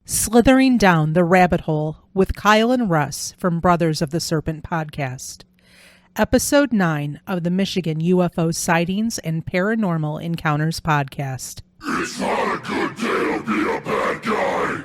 Slithering Down the Rabbit Hole with Kyle and Russ from Brothers of the Serpent Podcast. Episode 9 of the Michigan UFO Sightings and Paranormal Encounters Podcast. It's not a good day to be a bad guy!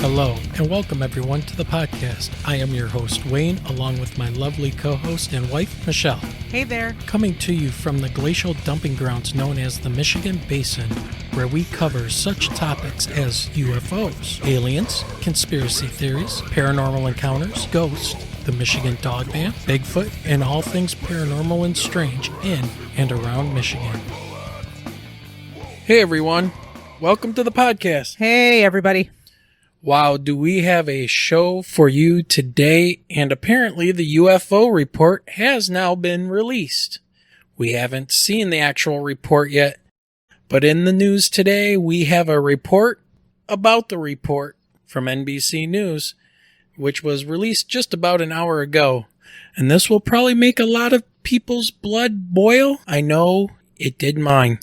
Hello, and welcome everyone to the podcast. I am your host, Wayne, along with my lovely co-host and wife, Michelle. Hey there. Coming to you from the glacial dumping grounds known as the Michigan Basin, where we cover such topics as UFOs, aliens, conspiracy theories, paranormal encounters, ghosts, the Michigan Dog Man, Bigfoot, and all things paranormal and strange in and around Michigan. Hey everyone, welcome to the podcast. Hey everybody. Wow, do we have a show for you today, and apparently the UFO report has now been released. We haven't seen the actual report yet, but in the news today we have a report about the report from NBC News, which was released just about an hour ago, and this will probably make a lot of people's blood boil. I know it did mine.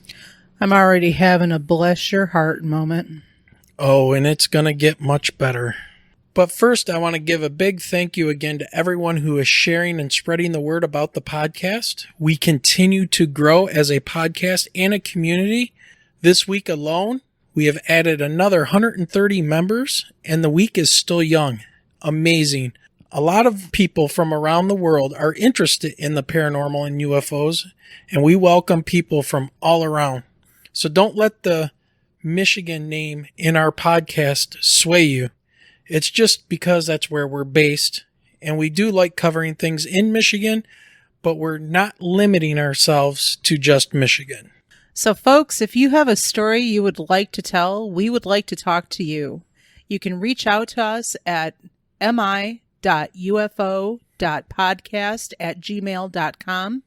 I'm already having a bless your heart moment. Oh, and it's going to get much better. But first, I want to give a big thank you again to everyone who is sharing and spreading the word about the podcast. We continue to grow as a podcast and a community. This week alone, we have added another 130 members, and the week is still young. Amazing. A lot of people from around the world are interested in the paranormal and UFOs, and we welcome people from all around. So don't let the Michigan name in our podcast sway you. It's just because that's where we're based, and we do like covering things in Michigan, but we're not limiting ourselves to just Michigan. So folks, if you have a story you would like to tell, we would like to talk to you. You can reach out to us at mi.ufo.podcast@gmail.com.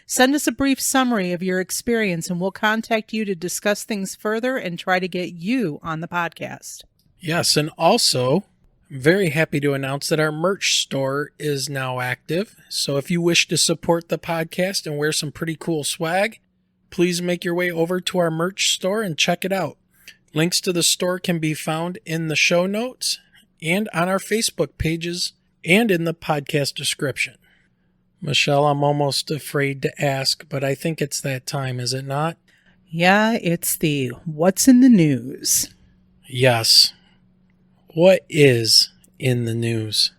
Send us a brief summary of your experience and we'll contact you to discuss things further and try to get you on the podcast. Yes, and also, I'm very happy to announce that our merch store is now active. So if you wish to support the podcast and wear some pretty cool swag, please make your way over to our merch store and check it out. Links to the store can be found in the show notes and on our Facebook pages and in the podcast description. Michelle, I'm almost afraid to ask, but I think it's that time, is it not? Yeah, it's the What's in the News. Yes. What is in the news?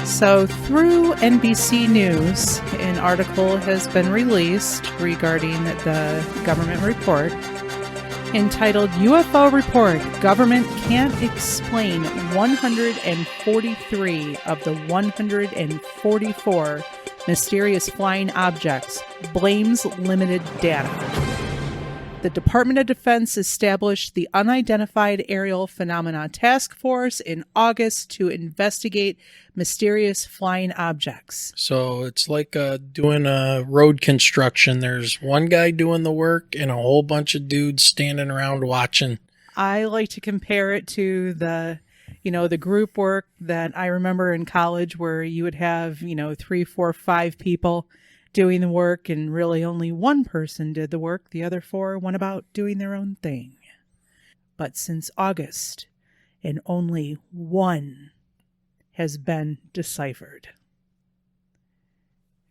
So through NBC News, an article has been released regarding the government report entitled UFO Report, Government Can't Explain 143 of the 144 mysterious flying objects, blames limited data. The Department of Defense established the Unidentified Aerial Phenomena Task Force in August to investigate mysterious flying objects. So it's like doing a road construction. There's one guy doing the work and a whole bunch of dudes standing around watching. I like to compare it to the group work that I remember in college where you would have, 3, 4, 5 people doing the work and really only one person did the work. The other 4 went about doing their own thing. But since August, and only one has been deciphered.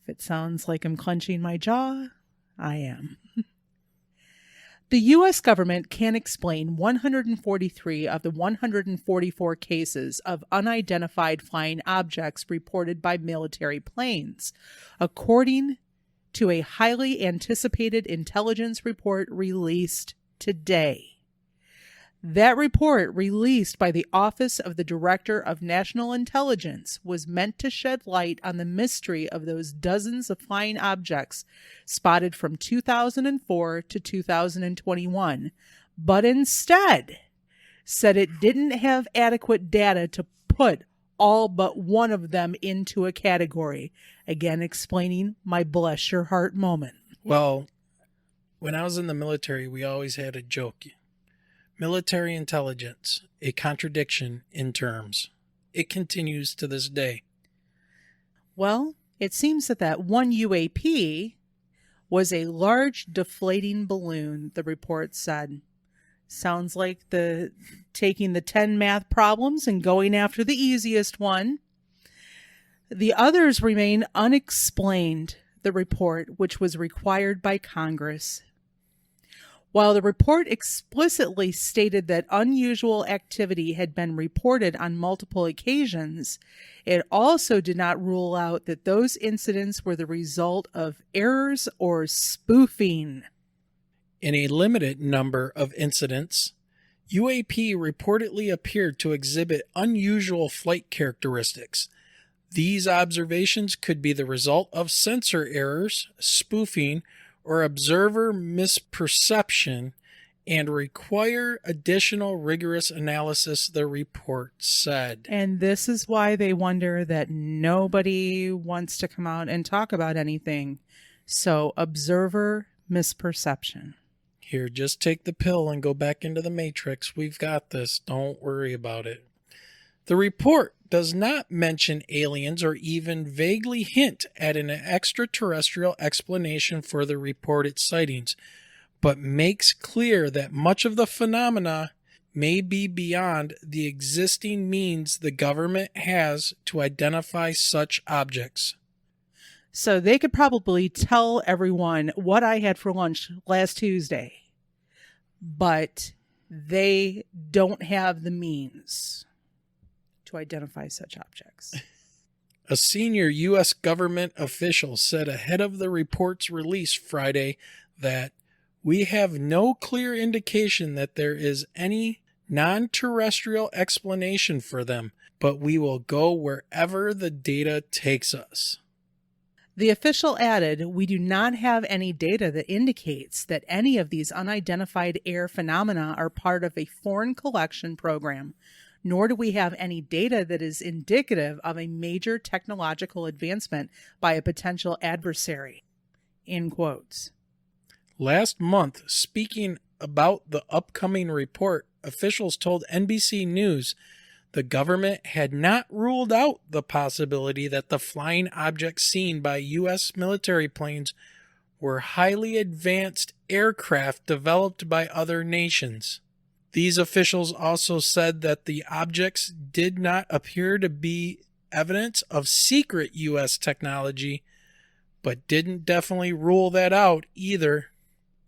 If it sounds like I'm clenching my jaw, I am. The U.S. government can't explain 143 of the 144 cases of unidentified flying objects reported by military planes, according to a highly anticipated intelligence report released today. That report, released by the Office of the Director of National Intelligence, was meant to shed light on the mystery of those dozens of flying objects spotted from 2004 to 2021, but instead said it didn't have adequate data to put all but one of them into a category. Again, explaining my bless your heart moment. Well, when I was in the military, we always had a joke. military intelligence, a contradiction in terms. It continues to this day. Well, it seems that one UAP was a large deflating balloon, the report said. Sounds like taking the 10 math problems and going after the easiest one. The others remain unexplained, the report, which was required by Congress. While the report explicitly stated that unusual activity had been reported on multiple occasions, it also did not rule out that those incidents were the result of errors or spoofing. In a limited number of incidents, UAP reportedly appeared to exhibit unusual flight characteristics. These observations could be the result of sensor errors, spoofing, or observer misperception and require additional rigorous analysis, the report said. And this is why they wonder that nobody wants to come out and talk about anything. So, observer misperception. Here, just take the pill and go back into the matrix. We've got this. Don't worry about it. The report does not mention aliens or even vaguely hint at an extraterrestrial explanation for the reported sightings, but makes clear that much of the phenomena may be beyond the existing means the government has to identify such objects. So they could probably tell everyone what I had for lunch last Tuesday, but they don't have the means to identify such objects. A senior U.S. government official said ahead of the report's release Friday that we have no clear indication that there is any non-terrestrial explanation for them, but we will go wherever the data takes us. The official added, "We do not have any data that indicates that any of these unidentified air phenomena are part of a foreign collection program, nor do we have any data that is indicative of a major technological advancement by a potential adversary." In quotes. Last month, speaking about the upcoming report, officials told NBC News the government had not ruled out the possibility that the flying objects seen by U.S. military planes were highly advanced aircraft developed by other nations. These officials also said that the objects did not appear to be evidence of secret U.S. technology, but didn't definitely rule that out either.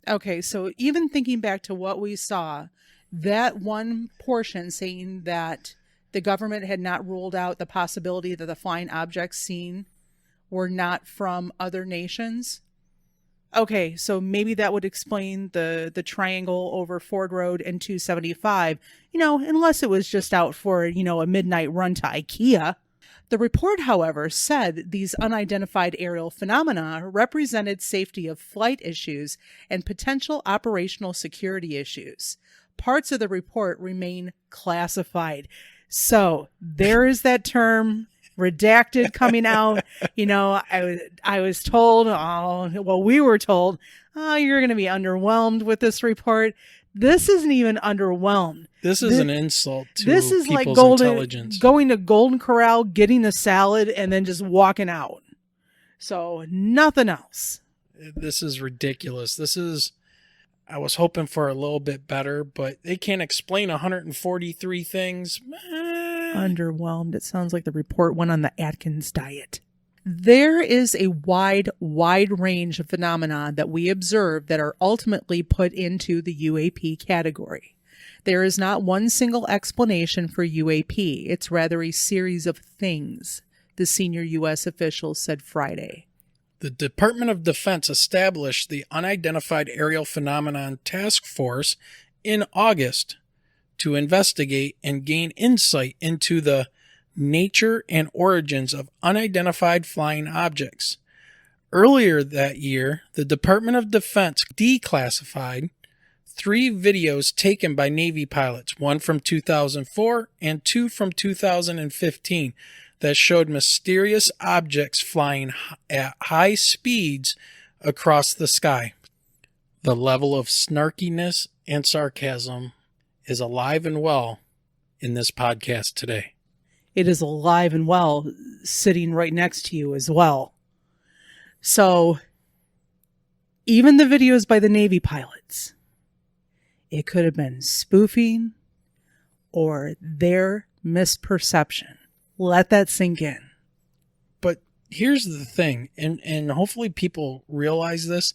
Okay, so even thinking back to what we saw, that one portion saying that the government had not ruled out the possibility that the flying objects seen were not from other nations. Okay, so maybe that would explain the triangle over Ford Road and 275, unless it was just out for, a midnight run to IKEA. The report, however, said these unidentified aerial phenomena represented safety of flight issues and potential operational security issues. Parts of the report remain classified. So there is that term redacted coming out. I was told, we were told, you're going to be underwhelmed with this report. This isn't even underwhelmed. This is an insult to this is people's like intelligence. Going to Golden Corral, getting a salad, and then just walking out. So nothing else. This is ridiculous. I was hoping for a little bit better, but they can't explain 143 things. Underwhelmed. It sounds like the report went on the Atkins diet. There is a wide range of phenomena that we observe that are ultimately put into the UAP category. There is not one single explanation for UAP. It's rather a series of things, the senior U.S. official said Friday. The Department of Defense established the Unidentified Aerial Phenomenon Task Force in August to investigate and gain insight into the nature and origins of unidentified flying objects. Earlier that year, the Department of Defense declassified 3 videos taken by Navy pilots, one from 2004 and 2 from 2015, that showed mysterious objects flying at high speeds across the sky. The level of snarkiness and sarcasm is alive and well in this podcast today. It is alive and well, sitting right next to you as well. So, even the videos by the Navy pilots, it could have been spoofing or their misperception. Let that sink in. But here's the thing, and hopefully people realize this,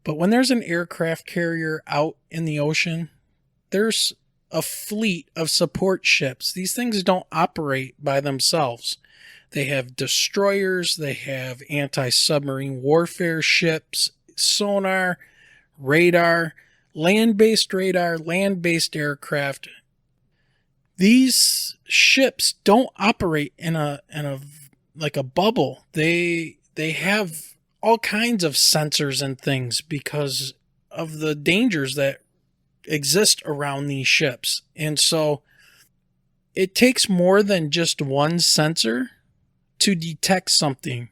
but when there's an aircraft carrier out in the ocean, there's a fleet of support ships. These things don't operate by themselves. They have destroyers, they have anti-submarine warfare ships, sonar, radar, land-based aircraft. These ships don't operate in a like a bubble. They have all kinds of sensors and things because of the dangers that exist around these ships. And so it takes more than just one sensor to detect something.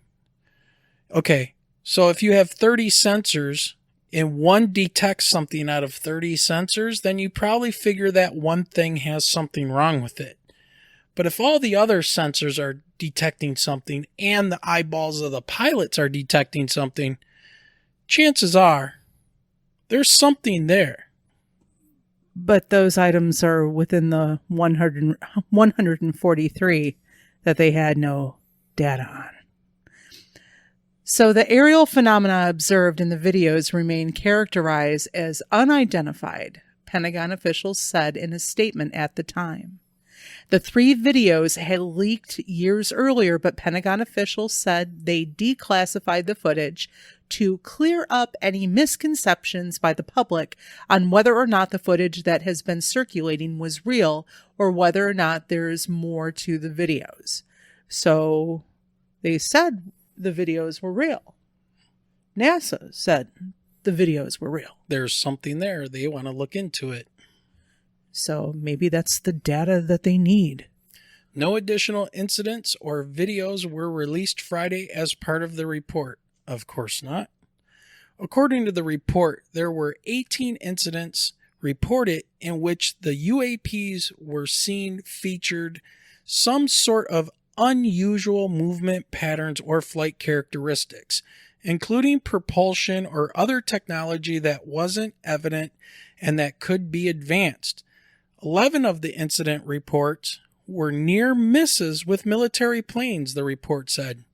Okay, so if you have 30 sensors and one detects something out of 30 sensors, then you probably figure that one thing has something wrong with it. But if all the other sensors are detecting something and the eyeballs of the pilots are detecting something, chances are there's something there. But those items are within the 143 that they had no data on. So the aerial phenomena observed in the videos remain characterized as unidentified, Pentagon officials said in a statement at the time. The 3 videos had leaked years earlier, but Pentagon officials said they declassified the footage to clear up any misconceptions by the public on whether or not the footage that has been circulating was real or whether or not there's more to the videos. So they said the videos were real. NASA said the videos were real. There's something there. They want to look into it. So maybe that's the data that they need. No additional incidents or videos were released Friday as part of the report. Of course not. According to the report, there were 18 incidents reported in which the UAPs were seen featured some sort of unusual movement patterns or flight characteristics, including propulsion or other technology that wasn't evident and that could be advanced. 11 of the incident reports were near misses with military planes, the report said.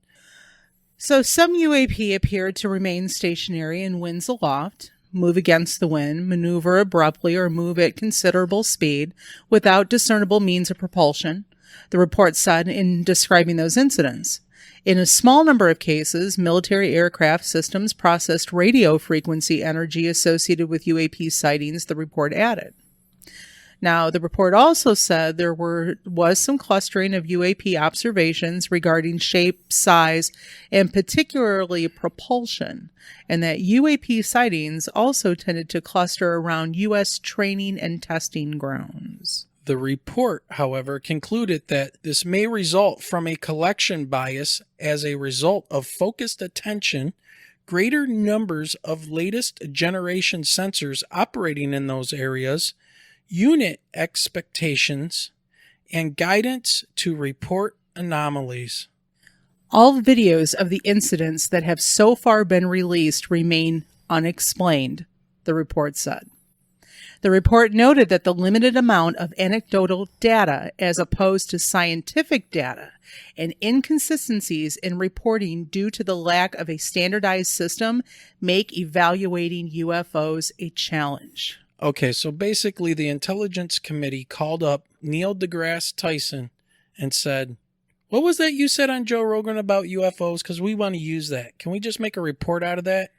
So some UAP appeared to remain stationary in winds aloft, move against the wind, maneuver abruptly, or move at considerable speed without discernible means of propulsion, the report said in describing those incidents. In a small number of cases, military aircraft systems processed radio frequency energy associated with UAP sightings, the report added. Now, the report also said there was some clustering of UAP observations regarding shape, size, and particularly propulsion, and that UAP sightings also tended to cluster around U.S. training and testing grounds. The report, however, concluded that this may result from a collection bias as a result of focused attention, greater numbers of latest generation sensors operating in those areas, unit expectations, and guidance to report anomalies. All videos of the incidents that have so far been released remain unexplained, the report said. The report noted that the limited amount of anecdotal data as opposed to scientific data and inconsistencies in reporting due to the lack of a standardized system make evaluating UFOs a challenge. Okay, so basically the Intelligence Committee called up Neil deGrasse Tyson and said, what was that you said on Joe Rogan about UFOs? Because we want to use that. Can we just make a report out of that?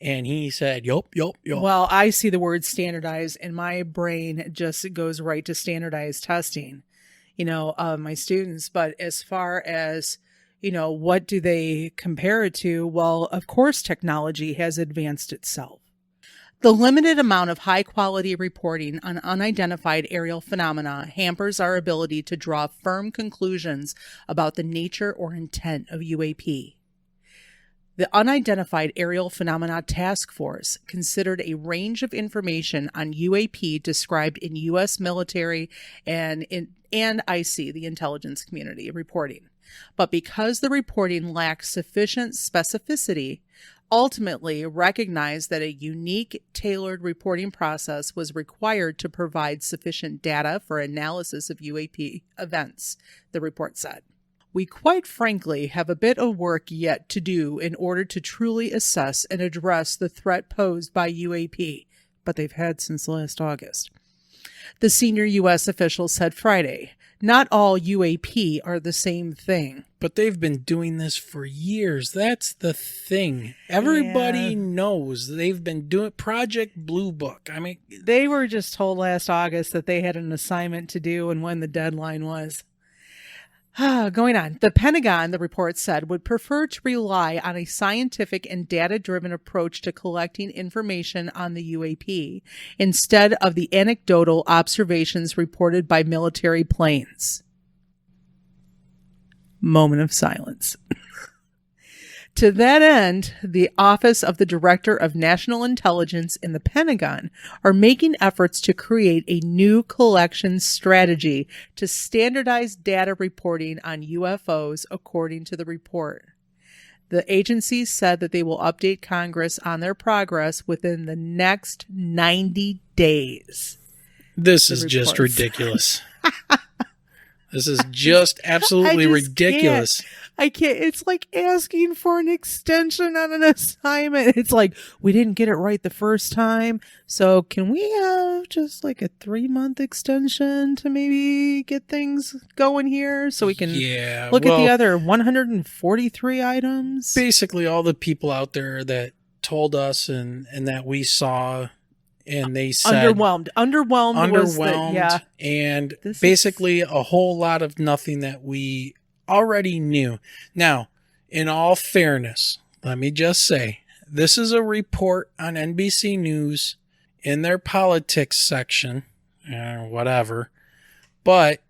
And he said, yup. Well, I see the word standardized and my brain just goes right to standardized testing, my students. But as far as, what do they compare it to? Well, of course, technology has advanced itself. The limited amount of high-quality reporting on unidentified aerial phenomena hampers our ability to draw firm conclusions about the nature or intent of UAP. The Unidentified Aerial Phenomena Task Force considered a range of information on UAP described in U.S. military and IC, the intelligence community, reporting. But because the reporting lacked sufficient specificity, ultimately recognized that a unique, tailored reporting process was required to provide sufficient data for analysis of UAP events, the report said. We quite frankly have a bit of work yet to do in order to truly assess and address the threat posed by UAP, but they've had since last August. The senior U.S. official said Friday, not all UAP are the same thing. But they've been doing this for years. That's the thing. Everybody knows they've been doing Project Blue Book. I mean, they were just told last August that they had an assignment to do and when the deadline was. Going on. The Pentagon, the report said, would prefer to rely on a scientific and data-driven approach to collecting information on the UAP instead of the anecdotal observations reported by military planes. Moment of silence. To that end, the Office of the Director of National Intelligence in the Pentagon are making efforts to create a new collection strategy to standardize data reporting on UFOs, according to the report. The agency said that they will update Congress on their progress within the next 90 days. This is just ridiculous. This is just absolutely ridiculous. I can't. It's like asking for an extension on an assignment. It's like, we didn't get it right the first time. So can we have just like a 3-month extension to maybe get things going here so we can look at the other 143 items? Basically, all the people out there that told us and that we saw, and they said underwhelmed and basically a whole lot of nothing that we already knew. Now, in all fairness, let me just say, this is a report on NBC News in their politics section, whatever, but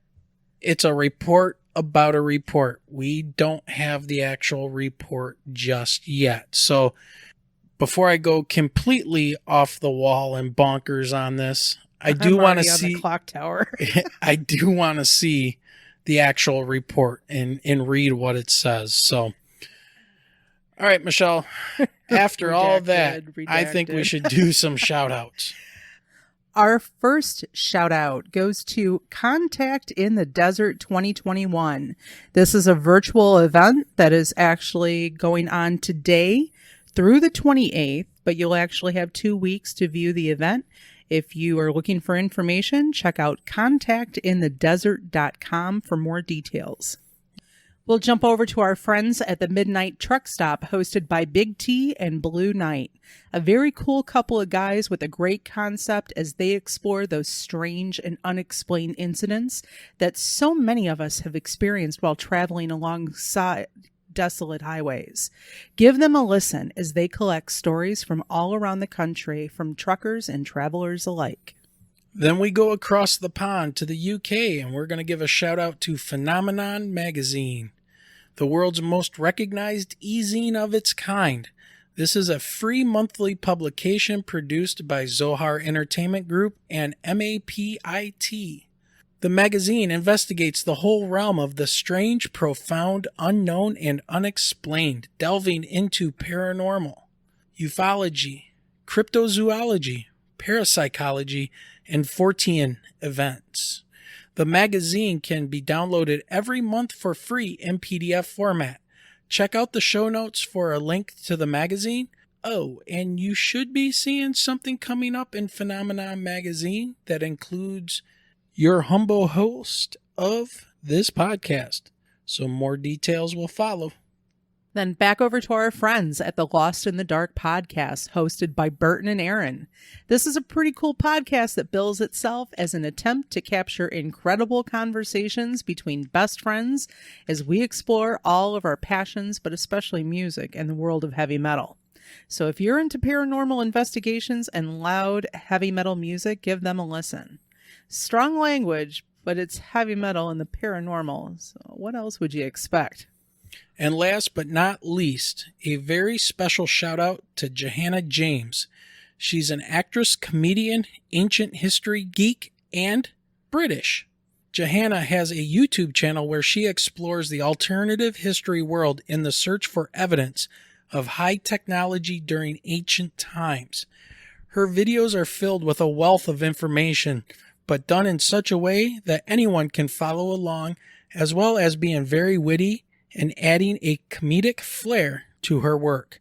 it's a report about a report. We don't have the actual report just yet. So before I go completely off the wall and bonkers on this, I do want to see the clock tower. I do want to see the actual report and read what it says. So, all right, Michelle, after all of that, I think we should do some shout outs. Our first shout out goes to Contact in the Desert 2021. This is a virtual event that is actually going on today through the 28th, but you'll actually have 2 weeks to view the event. If you are looking for information, check out contactinthedesert.com for more details. We'll jump over to our friends at the Midnight Truck Stop, hosted by Big T and Blue Knight. A very cool couple of guys with a great concept as they explore those strange and unexplained incidents that so many of us have experienced while traveling alongside desolate highways. Give them a listen as they collect stories from all around the country from truckers and travelers alike. Then we go across the pond to the UK, and we're going to give a shout out to Phenomenon magazine, the world's most recognized e-zine of its kind. This is a free monthly publication produced by Zohar Entertainment Group and MAPIT. The magazine investigates the whole realm of the strange, profound, unknown, and unexplained, delving into paranormal, ufology, cryptozoology, parapsychology, and Fortean events. The magazine can be downloaded every month for free in PDF format. Check out the show notes for a link to the magazine. Oh, and you should be seeing something coming up in Phenomenon magazine that includes your humble host of this podcast. So more details will follow. Then back over to our friends at the Lost in the Dark podcast, hosted by Burton and Aaron. This is a pretty cool podcast that bills itself as an attempt to capture incredible conversations between best friends as we explore all of our passions, but especially music and the world of heavy metal. So if you're into paranormal investigations and loud heavy metal music, give them a listen. Strong language, but it's heavy metal and the paranormal. So what else would you expect? And last but not least, a very special shout out to Johanna James. She's an actress, comedian, ancient history geek, and British. Johanna has a YouTube channel where she explores the alternative history world in the search for evidence of high technology during ancient times. Her videos are filled with a wealth of information, but done in such a way that anyone can follow along, as well as being very witty and adding a comedic flair to her work.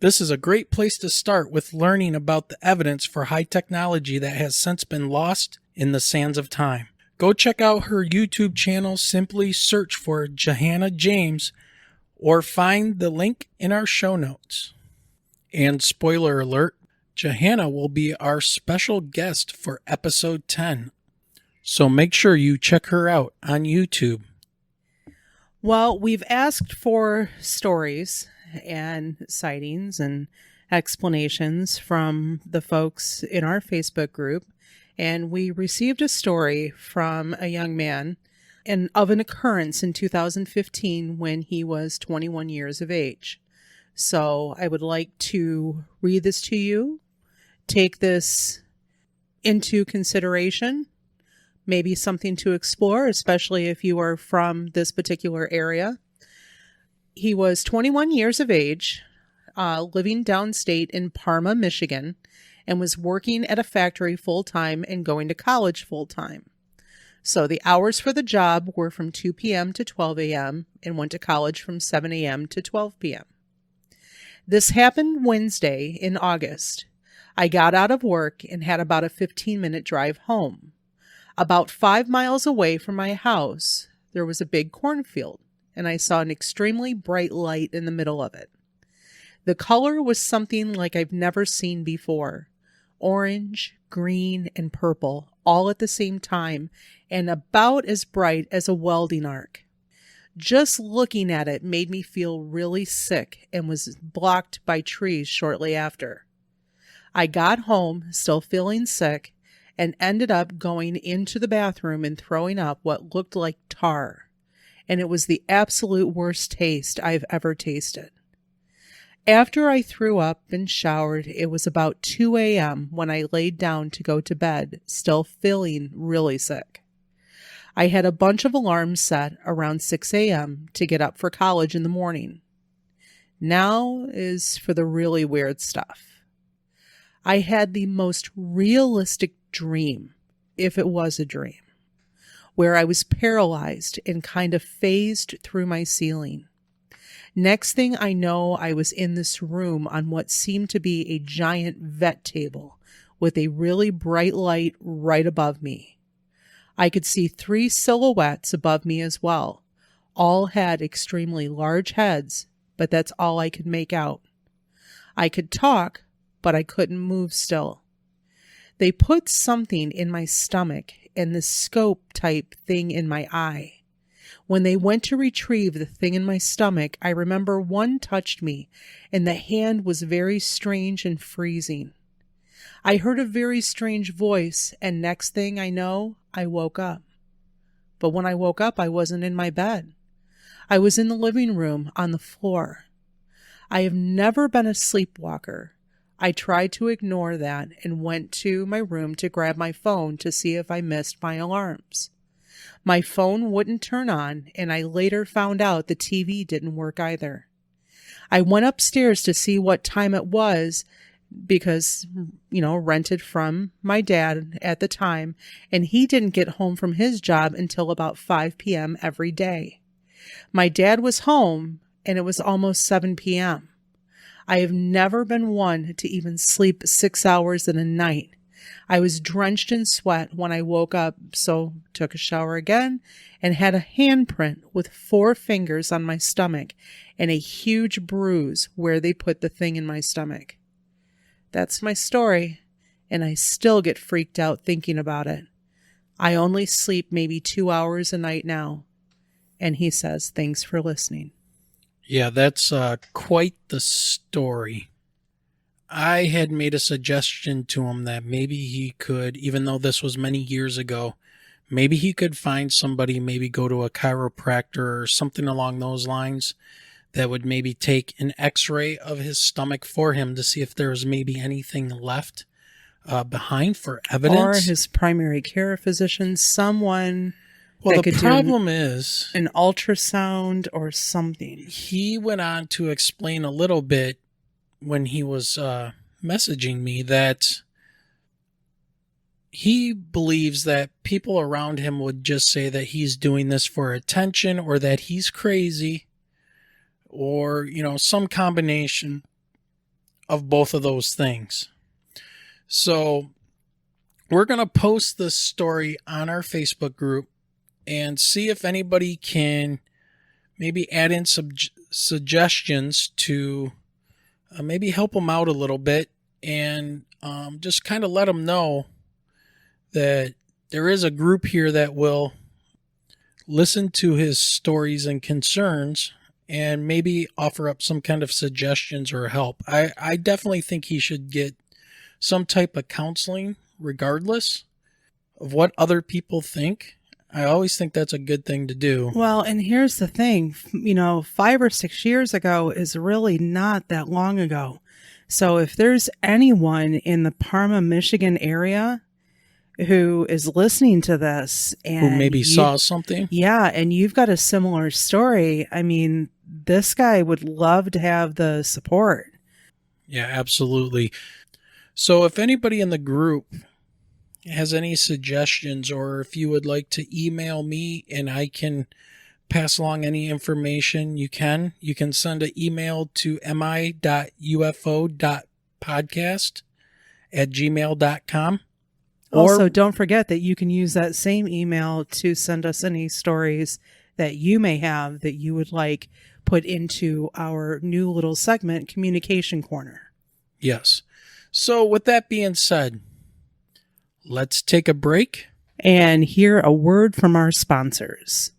This is a great place to start with learning about the evidence for high technology that has since been lost in the sands of time. Go check out her YouTube channel. Simply search for Johanna James or find the link in our show notes. And spoiler alert, Johanna will be our special guest for episode 10. So make sure you check her out on YouTube. Well, we've asked for stories and sightings and explanations from the folks in our Facebook group, and we received a story from a young man of an occurrence in 2015 when he was 21 years of age. So I would like to read this to you, take this into consideration, maybe something to explore, especially if you are from this particular area. He was 21 years of age, living downstate in Parma, Michigan, and was working at a factory full-time and going to college full-time. So the hours for the job were from 2 p.m. to 12 a.m. and went to college from 7 a.m. to 12 p.m. This happened Wednesday in August. I got out of work and had about a 15-minute drive home. About 5 miles away from my house, there was a big cornfield, and I saw an extremely bright light in the middle of it. The color was something like I've never seen before. Orange, green, and purple, all at the same time, and about as bright as a welding arc. Just looking at it made me feel really sick and was blocked by trees shortly after. I got home, still feeling sick, and ended up going into the bathroom and throwing up what looked like tar. And it was the absolute worst taste I've ever tasted. After I threw up and showered, it was about 2 a.m. when I laid down to go to bed, still feeling really sick. I had a bunch of alarms set around 6 a.m. to get up for college in the morning. Now is for the really weird stuff. I had the most realistic dream, if it was a dream, where I was paralyzed and kind of phased through my ceiling. Next thing I know, I was in this room on what seemed to be a giant vet table with a really bright light right above me. I could see 3 silhouettes above me as well. All had extremely large heads, but that's all I could make out. I could talk, but I couldn't move still. They put something in my stomach and this scope type thing in my eye. When they went to retrieve the thing in my stomach, I remember one touched me, and the hand was very strange and freezing. I heard a very strange voice, and next thing I know, I woke up. But when I woke up, I wasn't in my bed. I was in the living room on the floor. I have never been a sleepwalker. I tried to ignore that and went to my room to grab my phone to see if I missed my alarms. My phone wouldn't turn on, and I later found out the TV didn't work either. I went upstairs to see what time it was because, rented from my dad at the time, and he didn't get home from his job until about 5 p.m. every day. My dad was home, and it was almost 7 p.m. I have never been one to even sleep 6 hours in a night. I was drenched in sweat when I woke up, so took a shower again and had a handprint with 4 fingers on my stomach and a huge bruise where they put the thing in my stomach. That's my story, and I still get freaked out thinking about it. I only sleep maybe 2 hours a night now. And he says, thanks for listening. Yeah, that's quite the story. I had made a suggestion to him that maybe he could, even though this was many years ago, maybe he could find somebody, maybe go to a chiropractor or something along those lines that would maybe take an x-ray of his stomach for him to see if there was maybe anything left behind for evidence. Or his primary care physician, someone Well, that the could problem is do an ultrasound or something. he went on to explain a little bit when he was messaging me that he believes that people around him would just say that he's doing this for attention or that he's crazy or, you know, some combination of both of those things. So we're going to post this story on our Facebook group and see if anybody can maybe add in some suggestions to maybe help him out a little bit and just kind of let him know that there is a group here that will listen to his stories and concerns and maybe offer up some kind of suggestions or help. I definitely think he should get some type of counseling regardless of what other people think. I always think that's a good thing to do. Well, and here's the thing, 5 or 6 years ago is really not that long ago. So if there's anyone in the Parma, Michigan area who is listening to this and who maybe saw something. Yeah, and you've got a similar story. I mean, this guy would love to have the support. Yeah, absolutely. So if anybody in the group has any suggestions or if you would like to email me and I can pass along any information, you can send an email to mi.ufo.podcast@gmail.com. Also, don't forget that you can use that same email to send us any stories that you may have that you would like put into our new little segment, Communication Corner. Yes. So with that being said, let's take a break and hear a word from our sponsors.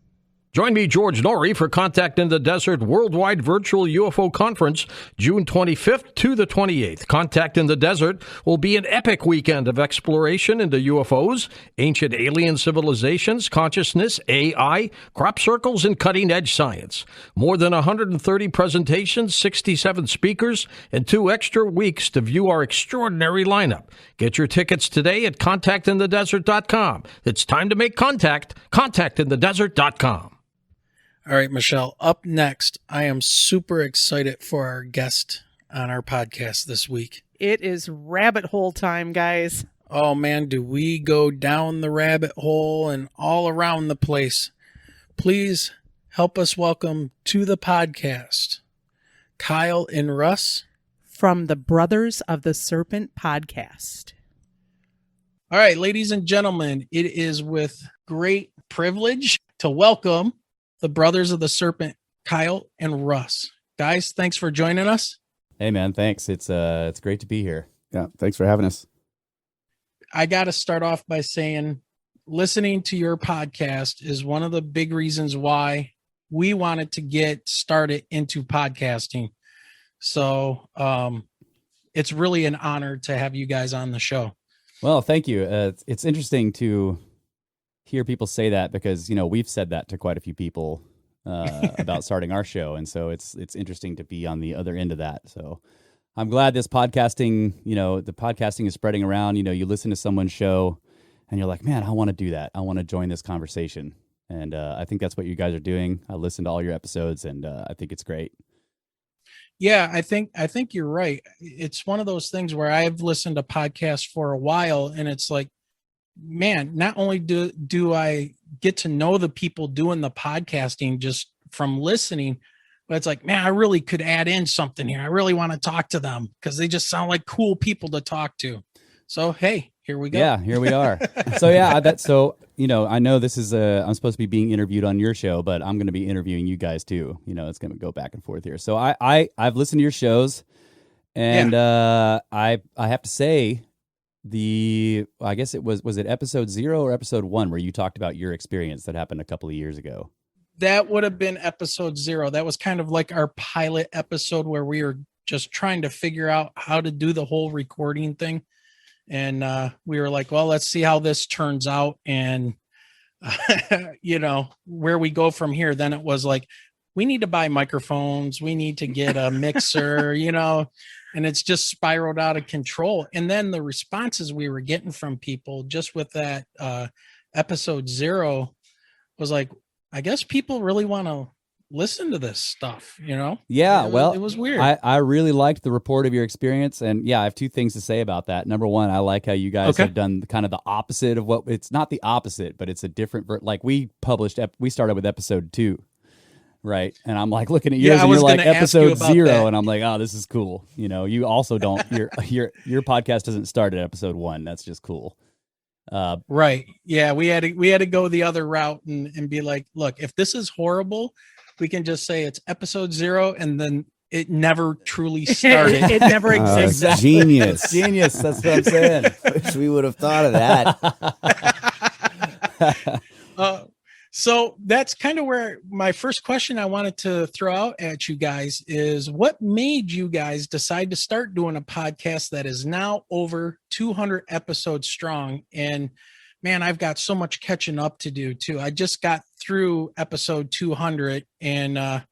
Join me, George Norrie, for Contact in the Desert Worldwide Virtual UFO Conference, June 25th to the 28th. Contact in the Desert will be an epic weekend of exploration into UFOs, ancient alien civilizations, consciousness, AI, crop circles, and cutting-edge science. More than 130 presentations, 67 speakers, and 2 extra weeks to view our extraordinary lineup. Get your tickets today at contactinthedesert.com. It's time to make contact. Contactinthedesert.com. All right, Michelle, up next, I am super excited for our guest on our podcast this week. It is rabbit hole time, guys. Oh, man, do we go down the rabbit hole and all around the place. Please help us welcome to the podcast Kyle and Russ from the Brothers of the Serpent podcast. All right, ladies and gentlemen, it is with great privilege to welcome the Brothers of the Serpent, Kyle and Russ. Guys, thanks for joining us. Hey, man, thanks. It's great to be here. Yeah, thanks for having us. I got to start off by saying listening to your podcast is one of the big reasons why we wanted to get started into podcasting. So it's really an honor to have you guys on the show. Well, thank you. It's interesting to hear people say that because, we've said that to quite a few people about starting our show. And so it's interesting to be on the other end of that. So I'm glad this podcasting, the podcasting is spreading around. You listen to someone's show and you're like, man, I want to do that. I want to join this conversation. And I think that's what you guys are doing. I listened to all your episodes and I think it's great. Yeah, I think you're right. It's one of those things where I've listened to podcasts for a while and it's like, man, not only do I get to know the people doing the podcasting just from listening, but it's like, man, I really could add in something here. I really want to talk to them because they just sound like cool people to talk to. So, hey, here we go. Yeah, here we are. So, I know this is I'm supposed to be being interviewed on your show, but I'm going to be interviewing you guys too. It's going to go back and forth here. So I've listened to your shows and I have to say, I guess it was it episode 0 or episode 1 where you talked about your experience that happened a couple of years ago? That would have been episode 0. That was kind of like our pilot episode where we were just trying to figure out how to do the whole recording thing. And we were like, well, let's see how this turns out. And where we go from here. Then it was like, we need to buy microphones. We need to get a mixer, and it's just spiraled out of control. And then the responses we were getting from people just with that episode 0 was like, I guess people really want to listen to this stuff, Yeah, well, it was weird. I really liked the report of your experience, and yeah, I have two things to say about that. Number one, I like how you guys have done kind of the opposite of what, it's not the opposite, but it's a different, like we started with episode 2. Right. And I'm like looking at yours and you're like episode 0. That. And I'm like, oh, this is cool. You also don't, your podcast doesn't start at episode 1. That's just cool. Right. Yeah. We had to go the other route and be like, look, if this is horrible, we can just say it's episode 0. And then it never truly started. It never existed. Exactly. Genius. Genius. That's what I'm saying. Wish we would have thought of that. So that's kind of where my first question I wanted to throw out at you guys is, what made you guys decide to start doing a podcast that is now over 200 episodes strong? And man, I've got so much catching up to do too. I just got through episode 200 and,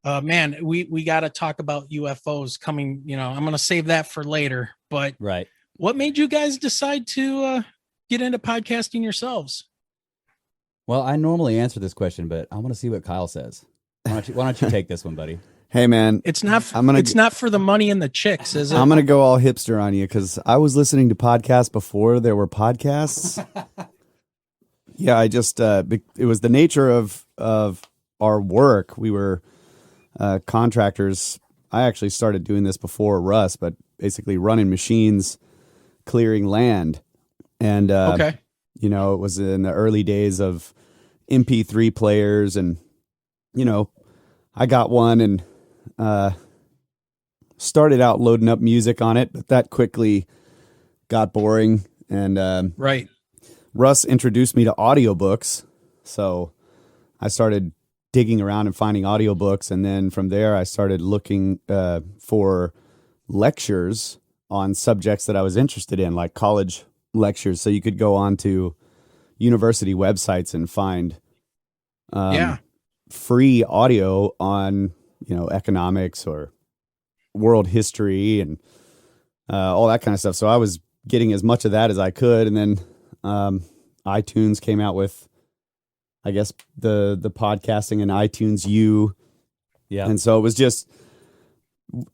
man, we got to talk about UFOs coming, I'm going to save that for later, but right. What made you guys decide to get into podcasting yourselves? Well, I normally answer this question, but I want to see what Kyle says. Why don't you take this one, buddy? Hey, man. It's not for the money and the chicks, is it? I'm going to go all hipster on you because I was listening to podcasts before there were podcasts. Yeah, I just, it was the nature of our work. We were contractors. I actually started doing this before Russ, but basically running machines, clearing land. And, okay. It was in the early days of MP3 players, and I got one and started out loading up music on it, but that quickly got boring. And right, Russ introduced me to audiobooks, so I started digging around and finding audiobooks, and then from there I started looking for lectures on subjects that I was interested in, like college lectures. So you could go on to university websites and find free audio on economics or world history and all that kind of stuff. So I was getting as much of that as I could, and then iTunes came out with, I guess, the podcasting and iTunes U. Yeah. And so it was just,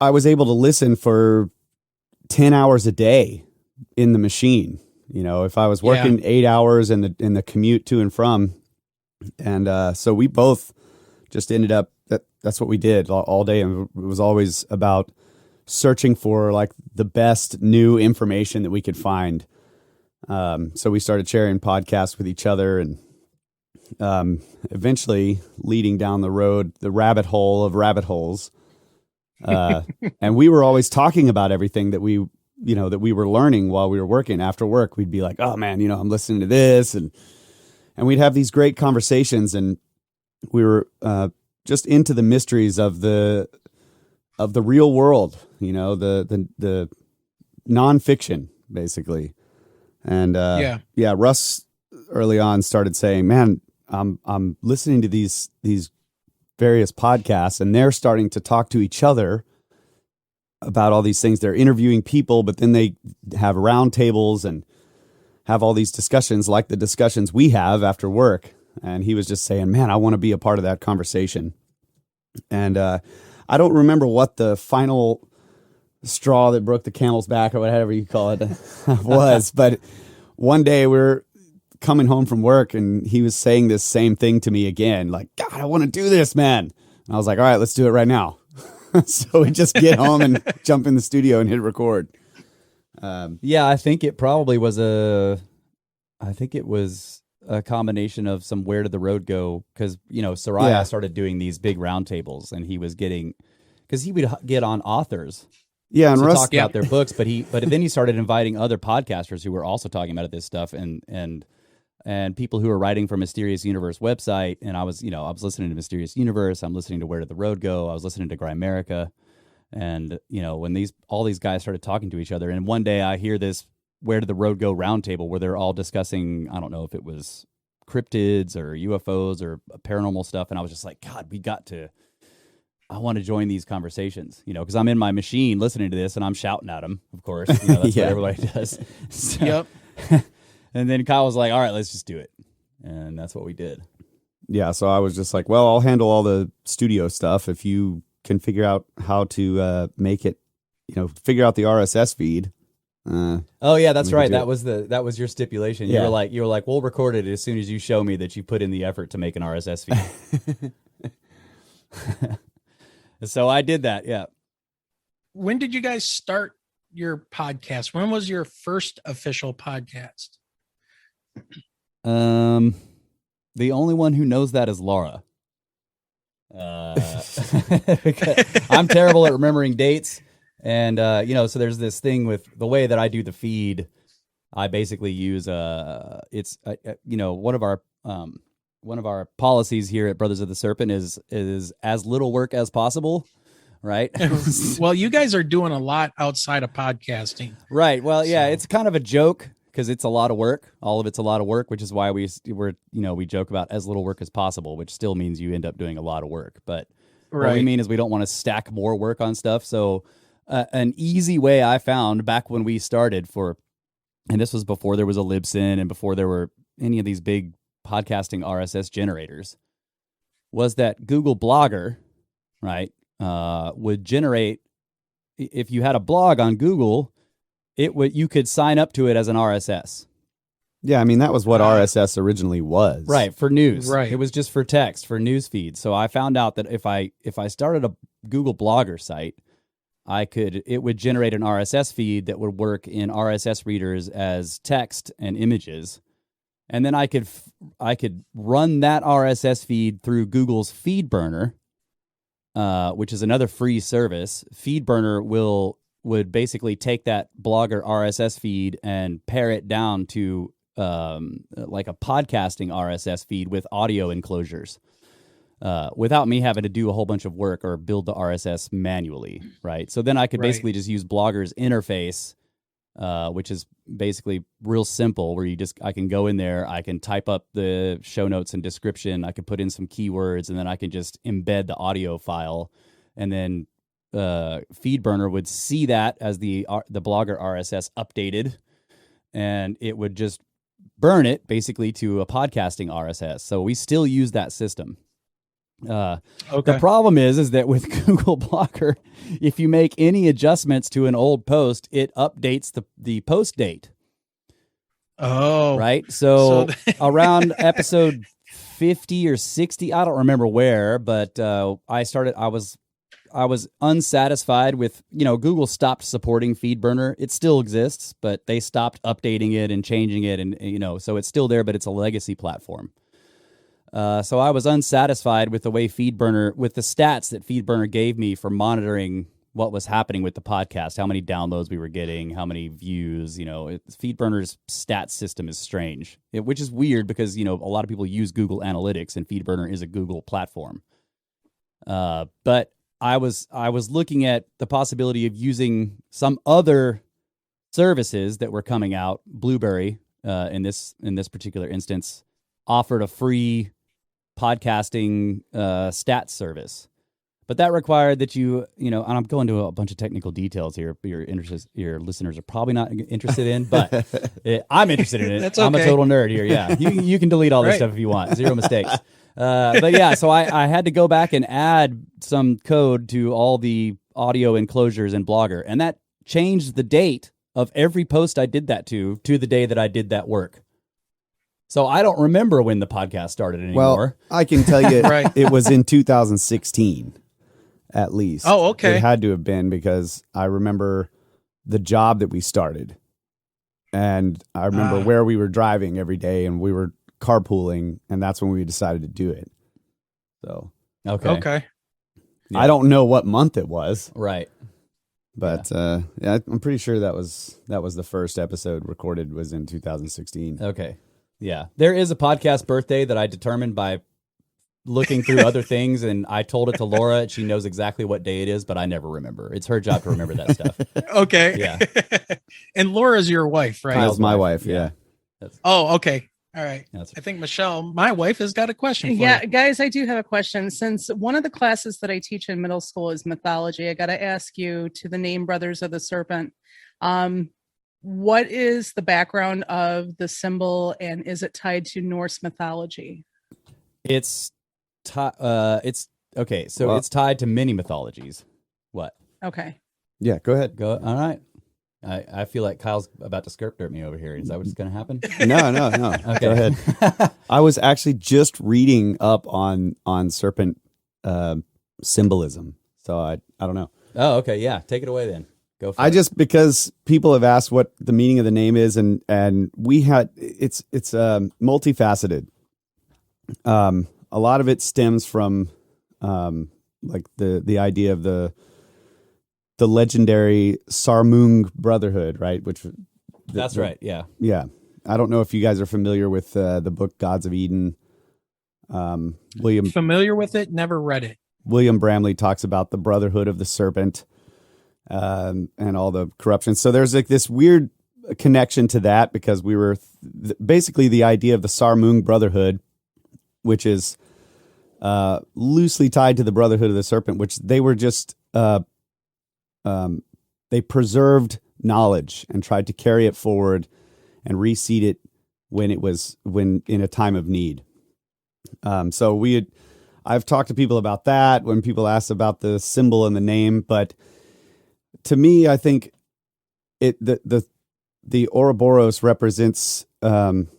I was able to listen for 10 hours a day in the machine. If I was working 8 hours in the commute to and from, and so we both just ended up, that's what we did all day, and it was always about searching for like the best new information that we could find. So we started sharing podcasts with each other, and eventually leading down the road, the rabbit hole of rabbit holes. And we were always talking about everything that we were learning while we were working. After work, we'd be like, oh man, I'm listening to this. And we'd have these great conversations, and we were just into the mysteries of the real world, the nonfiction, basically. And Russ early on started saying, man, I'm listening to these various podcasts, and they're starting to talk to each other about all these things. They're interviewing people, but then they have round tables and have all these discussions like the discussions we have after work. And he was just saying, man, I want to be a part of that conversation. And I don't remember what the final straw that broke the camel's back or whatever you call it was, but one day we're coming home from work and he was saying this same thing to me again, like, God, I want to do this, man. And I was like, all right, let's do it right now. So we just get home and jump in the studio and hit record. I think it probably was a combination of some Where Did the Road Go? Because, Soraya started doing these big roundtables, and he was because he would get on authors. Yeah, and to Russ talk about their books, but then he started inviting other podcasters who were also talking about this stuff, and people who are writing for Mysterious Universe website. And I was listening to Mysterious Universe. I'm listening to Where Did the Road Go? I was listening to Grimerica. And, when all these guys started talking to each other, and one day I hear this Where Did the Road Go roundtable where they're all discussing, I don't know if it was cryptids or UFOs or paranormal stuff. And I was just like, God, I want to join these conversations, because I'm in my machine listening to this and I'm shouting at them, of course. That's what everybody does. So, Yep. And then Kyle was like, all right, let's just do it. And that's what we did. Yeah, so I was just like, well, I'll handle all the studio stuff if you can figure out how to make it, figure out the RSS feed. Oh yeah, that's right. That was your stipulation. Yeah. You were like, we'll record it as soon as you show me that you put in the effort to make an RSS feed. So I did that. Yeah. When did you guys start your podcast? When was your first official podcast? The only one who knows that is Laura. I'm terrible at remembering dates. And, so there's this thing with the way that I do the feed. I basically use, one of our policies here at Brothers of the Serpent is as little work as possible. Right. Well, you guys are doing a lot outside of podcasting. Right. Well, yeah, it's kind of a joke because it's a lot of work. All of it's a lot of work, which is why we joke about as little work as possible, which still means you end up doing a lot of work. But what we mean is we don't want to stack more work on stuff. So an easy way I found back when we started and this was before there was a Libsyn and before there were any of these big podcasting RSS generators, was that Google Blogger, right, would generate, if you had a blog on Google, you could sign up to it as an RSS. Yeah, I mean, that was what RSS originally was. Right, for news. Right. It was just for text, for news feeds. So I found out that if I started a Google Blogger site, it would generate an RSS feed that would work in RSS readers as text and images. And then I could run that RSS feed through Google's FeedBurner, which is another free service. FeedBurner would basically take that Blogger RSS feed and pare it down to like a podcasting RSS feed with audio enclosures, without me having to do a whole bunch of work or build the RSS manually, right? So then I could basically just use Blogger's interface, which is basically real simple, where I can go in there, I can type up the show notes and description, I can put in some keywords, and then I can just embed the audio file, and then FeedBurner would see that as the Blogger RSS updated, and it would just burn it basically to a podcasting RSS. So we still use that system. The problem is that with Google Blogger, if you make any adjustments to an old post, it updates the post date. Oh, right. So around episode 50 or 60, I don't remember where, but I was unsatisfied with, Google stopped supporting FeedBurner. It still exists, but they stopped updating it and changing it. And, so it's still there, but it's a legacy platform. So I was unsatisfied with the way with the stats that FeedBurner gave me for monitoring what was happening with the podcast, how many downloads we were getting, how many views. FeedBurner's stats system is strange, which is weird because, a lot of people use Google Analytics and FeedBurner is a Google platform. But I was looking at the possibility of using some other services that were coming out. Blueberry, in this particular instance, offered a free podcasting stats service, but that required that and I'm going to a bunch of technical details here. Your listeners are probably not interested in, but I'm interested in it. That's I'm a okay. total nerd here. Yeah, you can delete all this stuff if you want. Zero mistakes. But yeah, so I had to go back and add some code to all the audio enclosures in Blogger, and that changed the date of every post I did that to the day that I did that work. So I don't remember when the podcast started anymore. Well, I can tell you Right. It was in 2016, at least. Oh, okay. It had to have been because I remember the job that we started. And I remember where we were driving every day and we were carpooling, and that's when we decided to do it. So, Okay. Yeah. I don't know what month it was, Right. but yeah, I'm pretty sure that was the first episode recorded was in 2016. Okay. Yeah. There is a podcast birthday that I determined by looking through other things, and I told it to Laura. She knows exactly what day it is, but I never remember. It's her job to remember that stuff. Okay. Yeah. And Laura's your wife, right? Kyle's my wife, yeah. Oh, okay. All right. That's- I think Michelle, my wife, has got a question for Yeah, you. guys, I do have a question. Since one of the classes that I teach in middle school is mythology, I got to ask you, to the name Brothers of the Serpent, what is the background of the symbol, and is it tied to Norse mythology? It's okay. So Well- it's tied to many mythologies. What? Okay. Yeah, go ahead. Go. All right. I feel like Kyle's about to skirt dirt me over here. Is that what's going to happen? No. Okay. Go ahead. I was actually just reading up on Serpent symbolism, so I don't know. Oh, okay. Yeah. Take it away then. Go for I it. just, because people have asked what the meaning of the name is, and we had it's multifaceted. A lot of it stems from like the idea of the legendary Sarmung Brotherhood, right? Which That's right. Yeah. Yeah. I don't know if you guys are familiar with the book Gods of Eden. William Familiar with it? Never read it. Bramley talks about the Brotherhood of the Serpent, and all the corruption. So there's like this weird connection to that, because we were basically the idea of the Sarmung Brotherhood, which is loosely tied to the Brotherhood of the Serpent, which they were just they preserved knowledge and tried to carry it forward and reseed it when in a time of need. So I've talked to people about that when people ask about the symbol and the name, but to me, I think the Ouroboros represents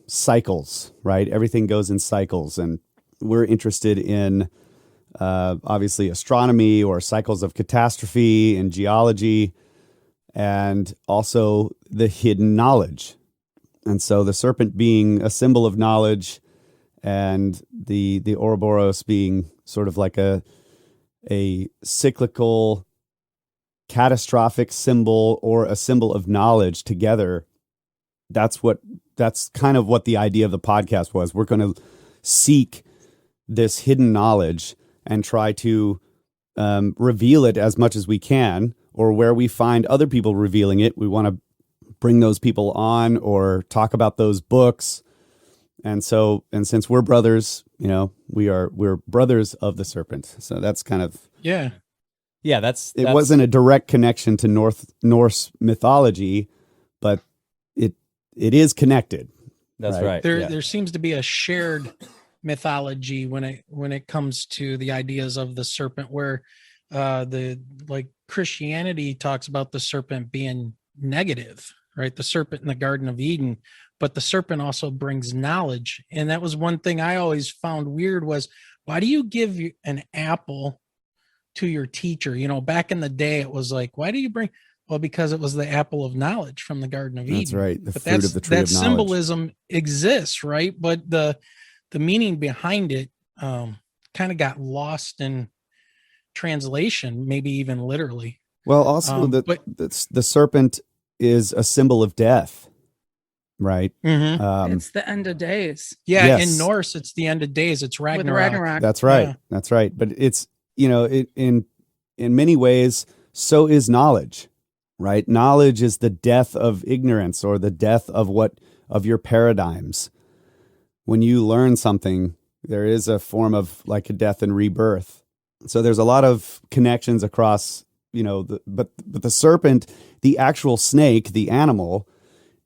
cycles, right? Everything goes in cycles, and we're interested in obviously astronomy, or cycles of catastrophe, and geology, and also the hidden knowledge. And so the serpent being a symbol of knowledge, and the Ouroboros being sort of like a cyclical, catastrophic symbol, or a symbol of knowledge together. That's kind of what the idea of the podcast was. We're going to seek this hidden knowledge and try to reveal it as much as we can, or where we find other people revealing it, we want to bring those people on or talk about those books. And since we're brothers, we're brothers of the Serpent. So that's kind of, Yeah. That's wasn't a direct connection to Norse mythology, but it is connected. That's right. There seems to be a shared mythology when it comes to the ideas of the serpent, where Christianity talks about the serpent being negative, right? The serpent in the Garden of Eden, but the serpent also brings knowledge. And that was one thing I always found weird, was, why do you give an apple to your teacher? Back in the day, it was like, why do you bring? Well, because it was the apple of knowledge from the Garden of Eden. That's right. The But fruit of the tree that of knowledge. symbolism exists, right? But the meaning behind it kind of got lost in translation, maybe even literally. Well, also the serpent is a symbol of death, right? Mhm. It's the end of days. Yeah, Yes. in Norse, it's the end of days. It's Ragnarok. With Ragnarok. That's right. Yeah. That's right. But it's, in many ways, so is knowledge, right? Knowledge is the death of ignorance, or the death of your paradigms. When you learn something, there is a form of like a death and rebirth. So there's a lot of connections across, but the serpent, the actual snake, the animal,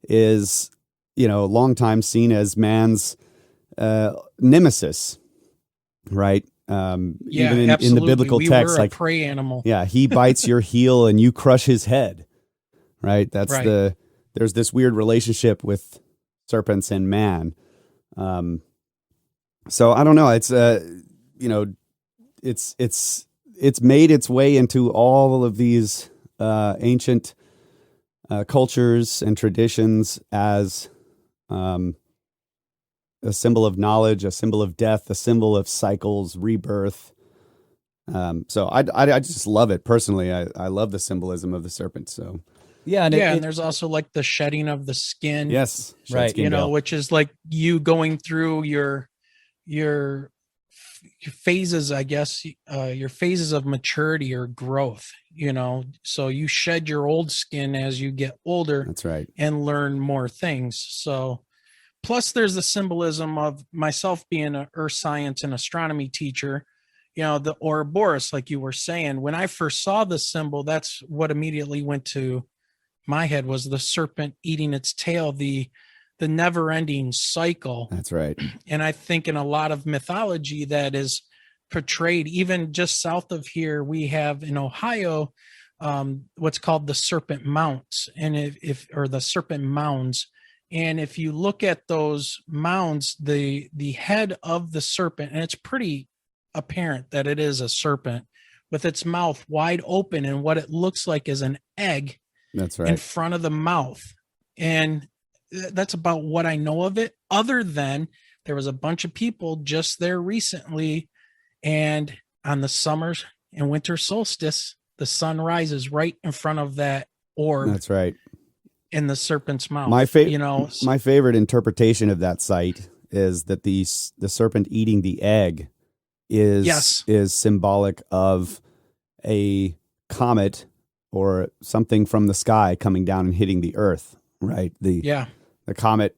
is, a long time seen as man's nemesis, right? Yeah, even in the absolutely. biblical We text, were a like, prey animal. yeah, he bites your heel and you crush his head, right? That's Right. there's this weird relationship with serpents and man. So I don't know. It's it's made its way into all of these ancient cultures and traditions as a symbol of knowledge, a symbol of death, a symbol of cycles, rebirth. So I just love it personally. I love the symbolism of the serpent. So and and there's also like the shedding of the skin. yes, Right. Skin veil. Which is like you going through your phases, I guess, your phases of maturity or growth, so you shed your old skin as you get older That's right. and learn more things. So plus there's the symbolism of myself being an earth science and astronomy teacher. The Ouroboros, like you were saying, when I first saw the symbol, that's what immediately went to my head, was the serpent eating its tail, the never-ending cycle. That's right. And I think in a lot of mythology that is portrayed, even just south of here, we have in Ohio what's called the Serpent Mounts, and or the Serpent Mounds. And if you look at those mounds, the head of the serpent, and it's pretty apparent that it is a serpent with its mouth wide open, and what it looks like is an egg. That's right. In front of the mouth. And that's about what I know of it, other than there was a bunch of people just there recently, and on the summer and winter solstice, the sun rises right in front of that orb. That's right. In the serpent's mouth. My favorite interpretation of that site is that the serpent eating the egg is symbolic of a comet or something from the sky coming down and hitting the earth, right? The comet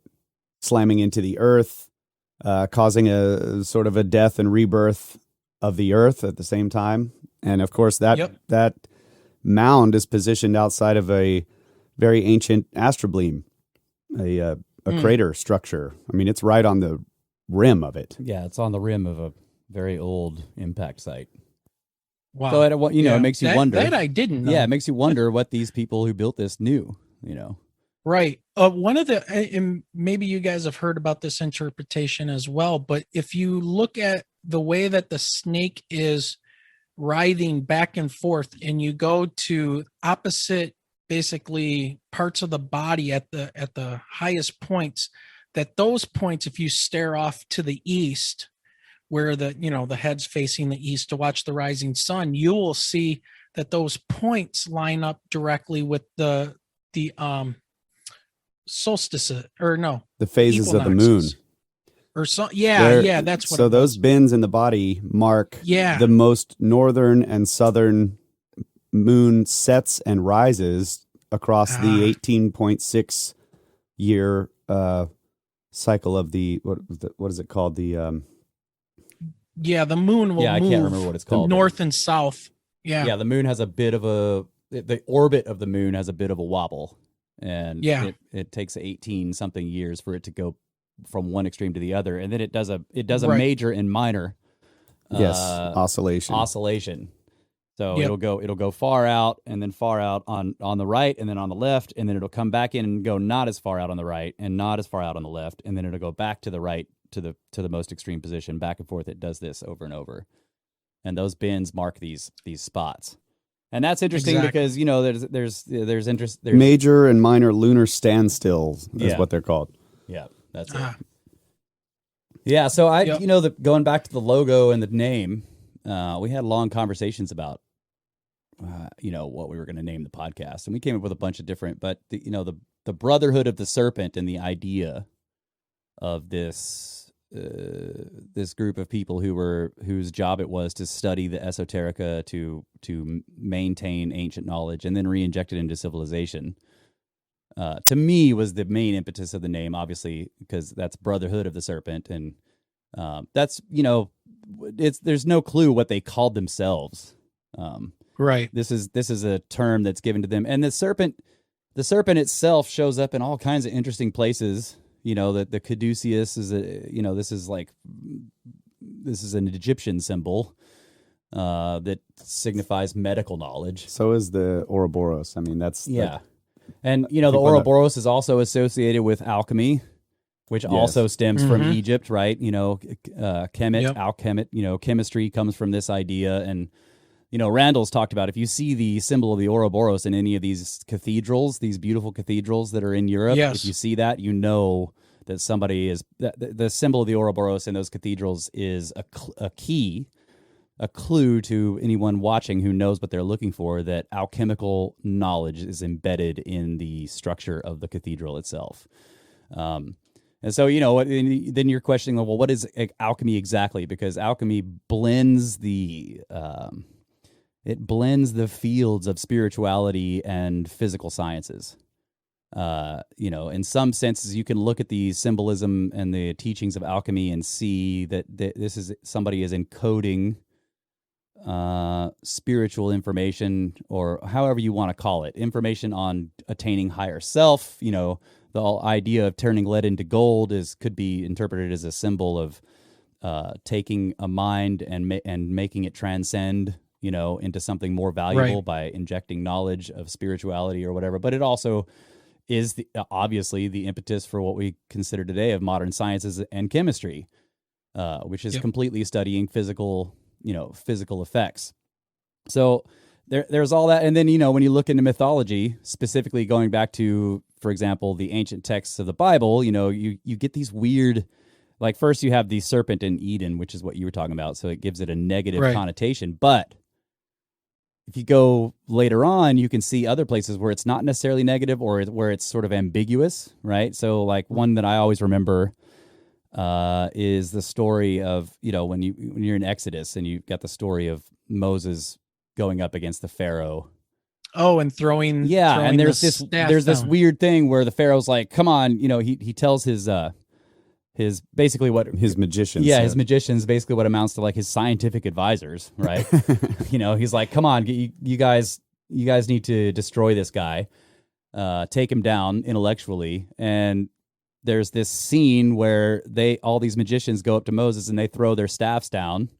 slamming into the earth, causing a sort of a death and rebirth of the earth at the same time. And of course that mound is positioned outside of a very ancient astrobleem, a crater structure. I mean, it's right on the rim of it. Yeah, it's on the rim of a very old impact site. Wow. So it makes you wonder. That I didn't know. Yeah, it makes you wonder what these people who built this knew. Right. One of the, and maybe you guys have heard about this interpretation as well, but if you look at the way that the snake is writhing back and forth, and you go to opposite basically parts of the body at the highest points, that those points, if you stare off to the east, where the head's facing the east to watch the rising sun, you will see that those points line up directly with the solstice, or no, the phases of the moon, or so. Yeah, that's what. So those bends in the body mark the most northern and southern moon sets and rises across the 18.6 year cycle of the what is it called, the the moon will move. I can't remember what it's called. North and south. Yeah, the moon has a bit of the orbit of the moon has a bit of a wobble, and it takes 18 something years for it to go from one extreme to the other, and then it does a major and minor oscillation. So it'll go far out, and then far out on the right, and then on the left, and then it'll come back in and go not as far out on the right and not as far out on the left, and then it'll go back to the right to the most extreme position, back and forth. It does this over and over, and those bends mark these spots. And that's interesting because there's interest. There's major and minor lunar standstills is what they're called. Yeah, that's it. Yeah, so going back to the logo and the name, we had long conversations about what we were going to name the podcast, and we came up with a bunch of different. But the Brotherhood of the Serpent and the idea of this group of people whose job it was to study the esoterica, to maintain ancient knowledge and then re-inject it into civilization, to me was the main impetus of the name, obviously, because that's Brotherhood of the Serpent, and that's there's no clue what they called themselves. Right. This is a term that's given to them, and the serpent itself shows up in all kinds of interesting places. That the caduceus is this is an Egyptian symbol that signifies medical knowledge. So is the Ouroboros. I mean, that's and the Ouroboros is also associated with alchemy, which also stems from Egypt, right? Kemet, chemistry comes from this idea. And, Randall's talked about, if you see the symbol of the Ouroboros in any of these cathedrals, these beautiful cathedrals that are in Europe, if you see that, that somebody is, the symbol of the Ouroboros in those cathedrals is a clue to anyone watching who knows what they're looking for, that alchemical knowledge is embedded in the structure of the cathedral itself. And so, then you're questioning, well, what is alchemy exactly? Because alchemy blends the fields of spirituality and physical sciences. In some senses, you can look at the symbolism and the teachings of alchemy and see that this is somebody is encoding spiritual information, or however you want to call it, information on attaining higher self. The whole idea of turning lead into gold could be interpreted as a symbol of taking a mind and making it transcend, into something more valuable by injecting knowledge of spirituality or whatever. But it also is obviously the impetus for what we consider today of modern sciences and chemistry, which is completely studying physical effects. So there's all that. And then, when you look into mythology, specifically going back to, for example, the ancient texts of the Bible, you get these weird, like first you have the serpent in Eden, which is what you were talking about. So it gives it a negative connotation. But if you go later on, you can see other places where it's not necessarily negative, or where it's sort of ambiguous, right? So like one that I always remember is the story of, when you're in Exodus and you've got the story of Moses going up against the Pharaoh. Oh, and throwing and there's this weird thing where the Pharaoh's like, come on, he tells his basically what his magicians. Yeah, his magicians, basically what amounts to like his scientific advisors, right? He's like, come on, you guys need to destroy this guy, take him down intellectually. And there's this scene where all these magicians go up to Moses and they throw their staffs down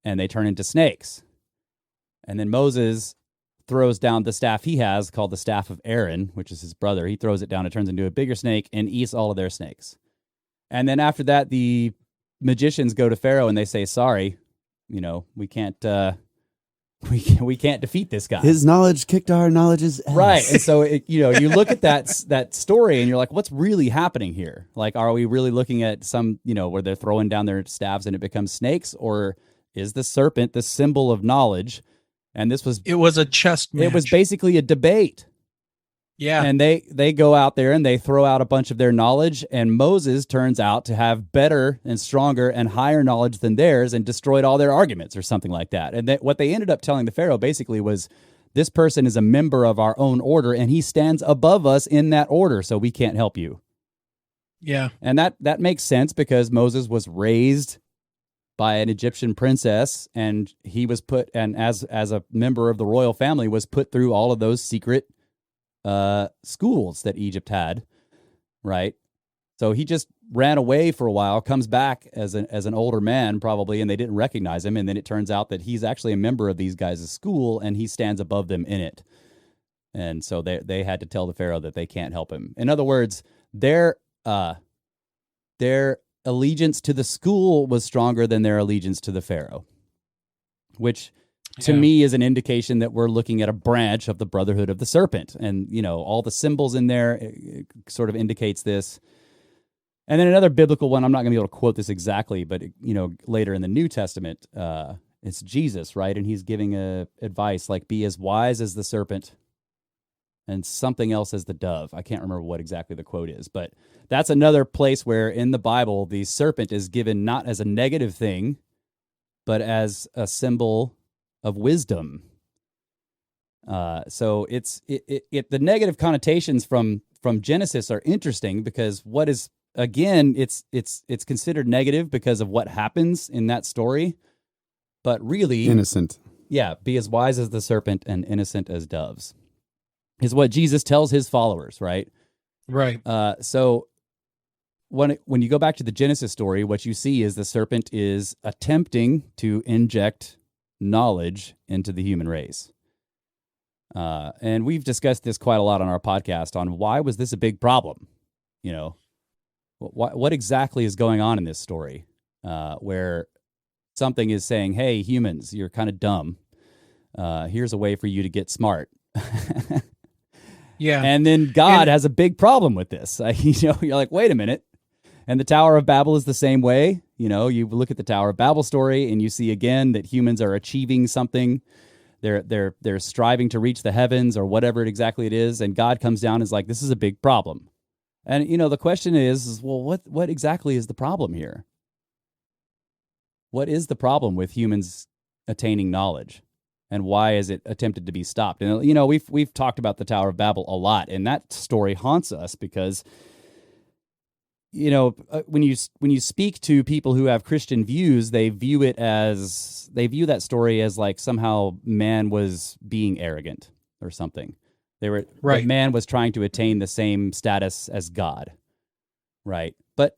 and they turn into snakes. And then Moses throws down the staff he has called the staff of Aaron, which is his brother. He throws it down, it turns into a bigger snake and eats all of their snakes. And then after that, the magicians go to Pharaoh and they say, sorry, we can't defeat this guy. His knowledge kicked our knowledge's ass. Right. And so, you look at that story and you're like, what's really happening here? Like, are we really looking at some, where they're throwing down their staves and it becomes snakes? Or is the serpent the symbol of knowledge? And it was a chess match. It was basically a debate. Yeah. And they go out there and they throw out a bunch of their knowledge, and Moses turns out to have better and stronger and higher knowledge than theirs and destroyed all their arguments or something like that. And what they ended up telling the Pharaoh basically was, this person is a member of our own order and he stands above us in that order, so we can't help you. Yeah. And that makes sense because Moses was raised by an Egyptian princess, and he was as a member of the royal family, was put through all of those secret schools that Egypt had, right? So he just ran away for a while, comes back as an older man probably, and they didn't recognize him, and then it turns out that he's actually a member of these guys' school and he stands above them in it. And so they had to tell the Pharaoh that they can't help him. In other words, their allegiance to the school was stronger than their allegiance to the Pharaoh, which to me is an indication that we're looking at a branch of the Brotherhood of the Serpent. And, all the symbols in there it sort of indicates this. And then another biblical one, I'm not going to be able to quote this exactly, but, later in the New Testament, it's Jesus, right? And he's giving advice like, be as wise as the serpent and something else as the dove. I can't remember what exactly the quote is, but that's another place where in the Bible, the serpent is given not as a negative thing, but as a symbol of wisdom. So the negative connotations from Genesis are interesting because it's considered negative because of what happens in that story, but really innocent. Yeah, be as wise as the serpent and innocent as doves is what Jesus tells his followers, right? Right. So when you go back to the Genesis story, what you see is the serpent is attempting to inject knowledge into the human race. And we've discussed this quite a lot on our podcast on why was this a big problem? What exactly is going on in this story where something is saying, hey, humans, you're kind of dumb. Here's a way for you to get smart. Yeah. And then God has a big problem with this. You're like, wait a minute. And the Tower of Babel is the same way. You look at the Tower of Babel story and you see again that humans are achieving something. They're striving to reach the heavens or whatever exactly it is. And God comes down and is like, this is a big problem. And, the question is, well, what exactly is the problem here? What is the problem with humans attaining knowledge? and why is it attempted to be stopped? And we've talked about the Tower of Babel a lot, and that story haunts us because when you speak to people who have Christian views, they view that story as like somehow man was being arrogant or something. That man was trying to attain the same status as God, right? But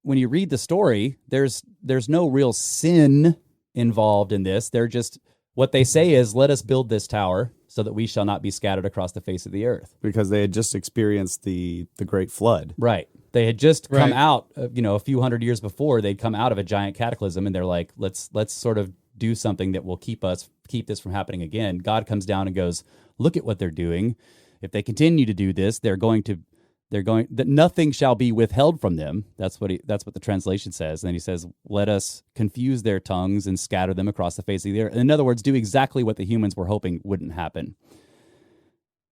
when you read the story, there's no real sin involved in this. They're just, what they say is, let us build this tower so that we shall not be scattered across the face of the earth. Because they had just experienced the Great Flood. Right. They had just come out, a few hundred years before, they'd come out of a giant cataclysm, and they're like, let's sort of do something that will keep this from happening again. God comes down and goes, look at what they're doing. If they continue to do this, that nothing shall be withheld from them. That's what the translation says. And then he says, let us confuse their tongues and scatter them across the face of the earth. In other words, do exactly what the humans were hoping wouldn't happen.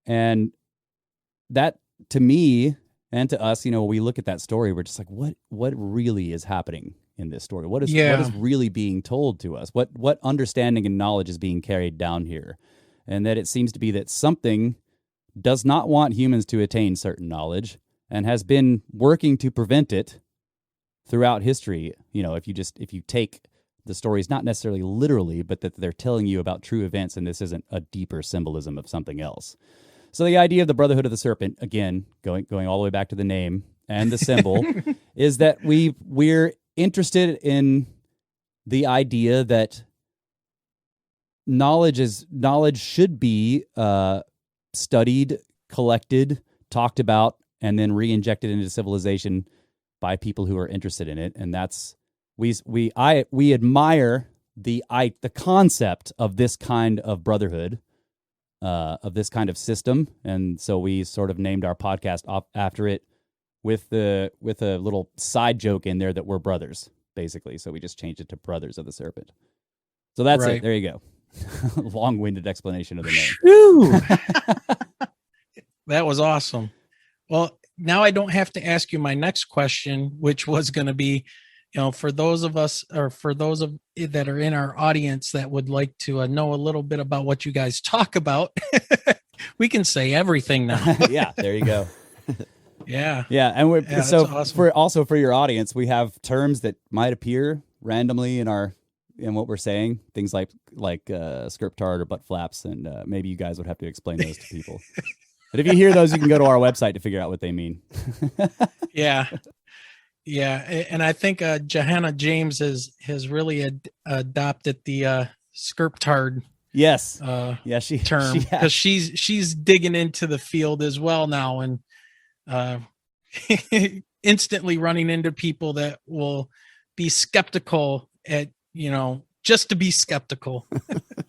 And that, to me and to us, we look at that story, we're just like, what really is happening in this story? What is really being told to us? What understanding and knowledge is being carried down here? And that it seems to be that something does not want humans to attain certain knowledge and has been working to prevent it throughout history. If you take the stories not necessarily literally, but that they're telling you about true events, and this isn't a deeper symbolism of something else. So the idea of the Brotherhood of the Serpent, again, going all the way back to the name and the symbol, is that we're interested in the idea that knowledge should be studied, collected, talked about, and then re-injected into civilization by people who are interested in it. And that's we admire the concept of this kind of brotherhood, of this kind of system, and so we sort of named our podcast after it, with a little side joke in there that we're brothers, basically. So we just changed it to Brothers of the Serpent. So that's it. There you go. Long-winded explanation of the name. That was awesome. Well, now I don't have to ask you my next question, which was going to be, for those of us, or for those of that are in our audience that would like to know a little bit about what you guys talk about, we can say everything now. Yeah, there you go. Yeah. Yeah, and so awesome. for your audience, we have terms that might appear randomly in what we're saying, things like script tart or butt flaps, and maybe you guys would have to explain those to people. But if you hear those, you can go to our website to figure out what they mean. Yeah. And I think Johanna James has really adopted the scriptard. Yes. She term, because she's digging into the field as well now, and instantly running into people that will be skeptical at just to be skeptical.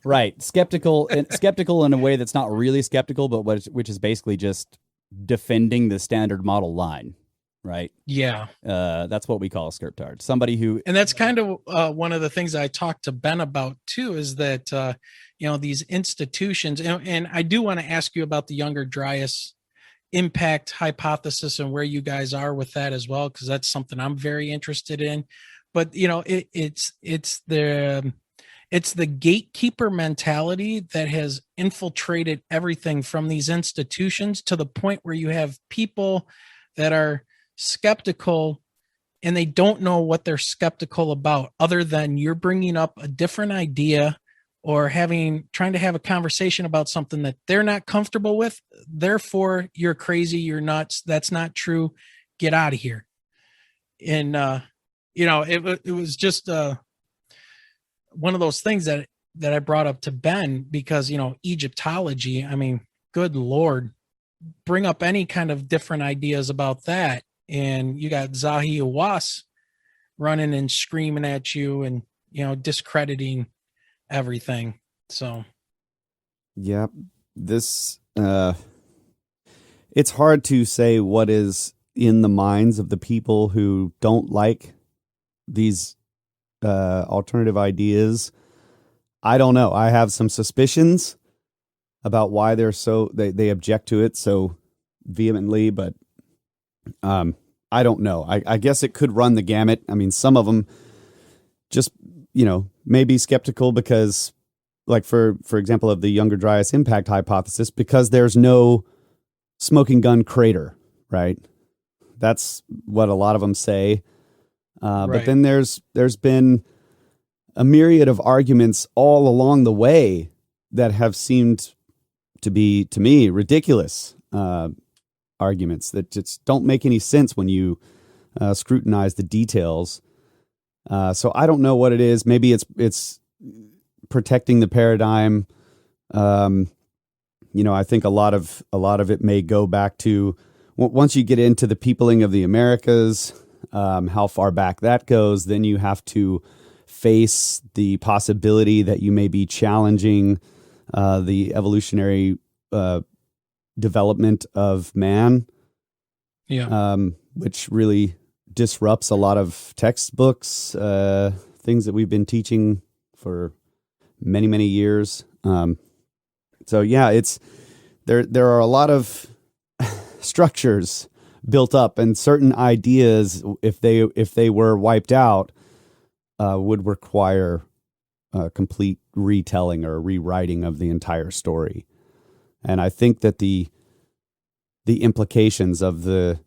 Right. Skeptical in a way that's not really skeptical, but which is basically just defending the standard model line. Right. Yeah. That's what we call a scriptard. Somebody who, and that's kind of one of the things I talked to Ben about too, is that, these institutions, and I do want to ask you about the Younger Dryas impact hypothesis and where you guys are with that as well, because that's something I'm very interested in. But it's the gatekeeper mentality that has infiltrated everything from these institutions, to the point where you have people that are skeptical and they don't know what they're skeptical about, other than you're bringing up a different idea or trying to have a conversation about something that they're not comfortable with. Therefore, you're crazy, you're nuts, that's not true, get out of here. And it was just one of those things that I brought up to Ben, because Egyptology, I mean, good Lord, bring up any kind of different ideas about that, and you got Zahi Hawass running and screaming at you and discrediting everything. So yeah, this it's hard to say what is in the minds of the people who don't like these alternative ideas. I don't know. I have some suspicions about why they object to it so vehemently, but I don't know. I guess it could run the gamut. I mean, some of them just, may be skeptical because like for example, of the Younger Dryas impact hypothesis, because there's no smoking gun crater, right? That's what a lot of them say. But then there's been a myriad of arguments all along the way that have seemed to be, to me, ridiculous arguments that just don't make any sense when you scrutinize the details. So I don't know what it is. Maybe it's protecting the paradigm. I think a lot of it may go back to once you get into the peopling of the Americas, how far back that goes, then you have to face the possibility that you may be challenging the evolutionary development of man, which really disrupts a lot of textbooks, things that we've been teaching for many, many years. So yeah, it's there are a lot of structures built up, and certain ideas, if they were wiped out, would require a complete retelling or rewriting of the entire story. And I think that the implications of the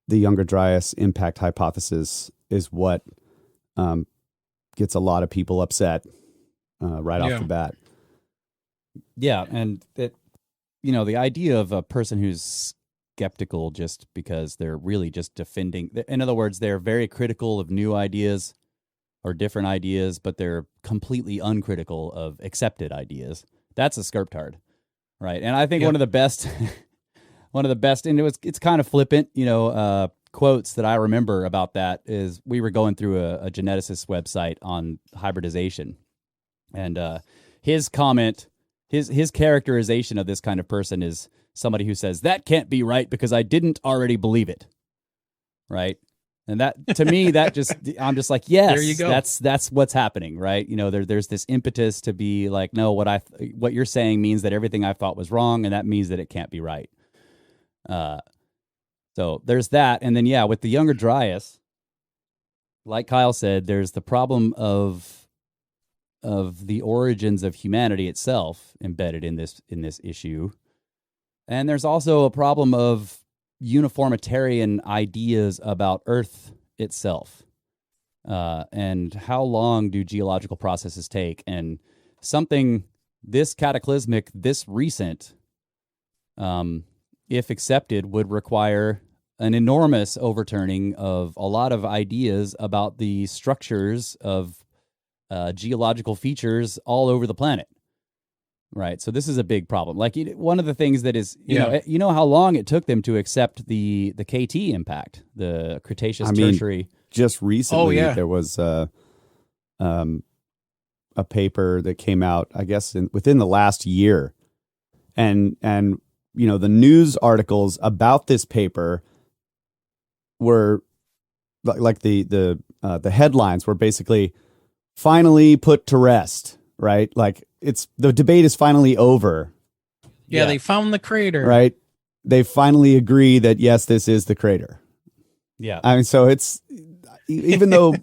Younger Dryas impact hypothesis is what gets a lot of people upset right off the bat. Yeah, and that, the idea of a person who's skeptical just because they're really just defending. In other words, they're very critical of new ideas or different ideas, but they're completely uncritical of accepted ideas. That's a skirptard, right? And I think one of the best, and it's kind of flippant, quotes that I remember about that is we were going through a geneticist website on hybridization, and his comment, his characterization of this kind of person is somebody who says, that can't be right because I didn't already believe it. Right. And that, to me, I'm just like, yes, there you go. That's what's happening. Right. There's this impetus to be like, no, what you're saying means that everything I thought was wrong. And that means that it can't be right. So there's that. And then, with the Younger Dryas, like Kyle said, there's the problem of the origins of humanity itself embedded in this issue. And there's also a problem of uniformitarian ideas about Earth itself. And how long do geological processes take? And something this cataclysmic, this recent, if accepted, would require an enormous overturning of a lot of ideas about the structures of geological features all over the planet. Right. So this is a big problem. Like one of the things that is, you know how long it took them to accept the KT impact, the Cretaceous Tertiary. Just recently, there was a paper that came out, I guess, within the last year. And the news articles about this paper were like the headlines were basically finally put to rest, right? Like the debate is finally over. Yeah, they found the crater. Right? They finally agree that yes, this is the crater. Yeah. So it's, even though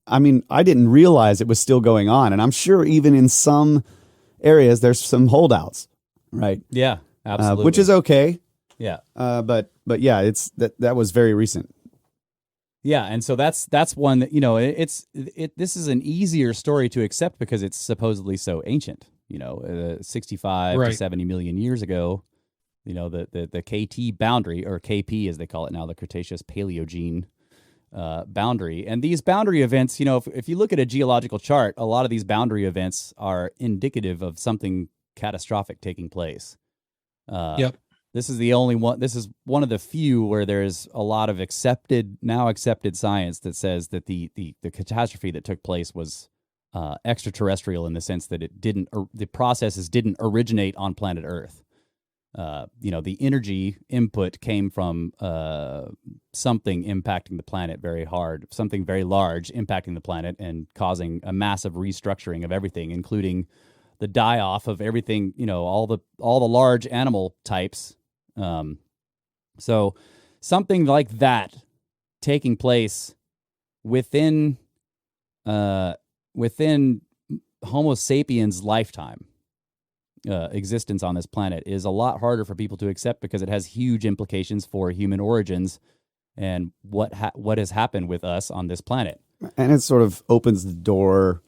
I didn't realize it was still going on, and I'm sure even in some areas there's some holdouts, right? Yeah, absolutely. Which is okay. Yeah. But yeah, it's that was very recent. Yeah, and so that's one that this is an easier story to accept because it's supposedly so ancient. 65 to 70 million years ago. The KT boundary, or KP as they call it now, the Cretaceous Paleogene boundary, and these boundary events. If you look at a geological chart, a lot of these boundary events are indicative of something catastrophic taking place. Yep. This is the only one. This is one of the few where there's a lot of accepted science that says that the catastrophe that took place was extraterrestrial in the sense that the processes didn't originate on planet Earth. The energy input came from something impacting the planet very hard, something very large impacting the planet and causing a massive restructuring of everything, including the die-off of everything, all the large animal types. So something like that taking place within Homo sapiens lifetime existence on this planet is a lot harder for people to accept because it has huge implications for human origins and what has happened with us on this planet. And it sort of opens the door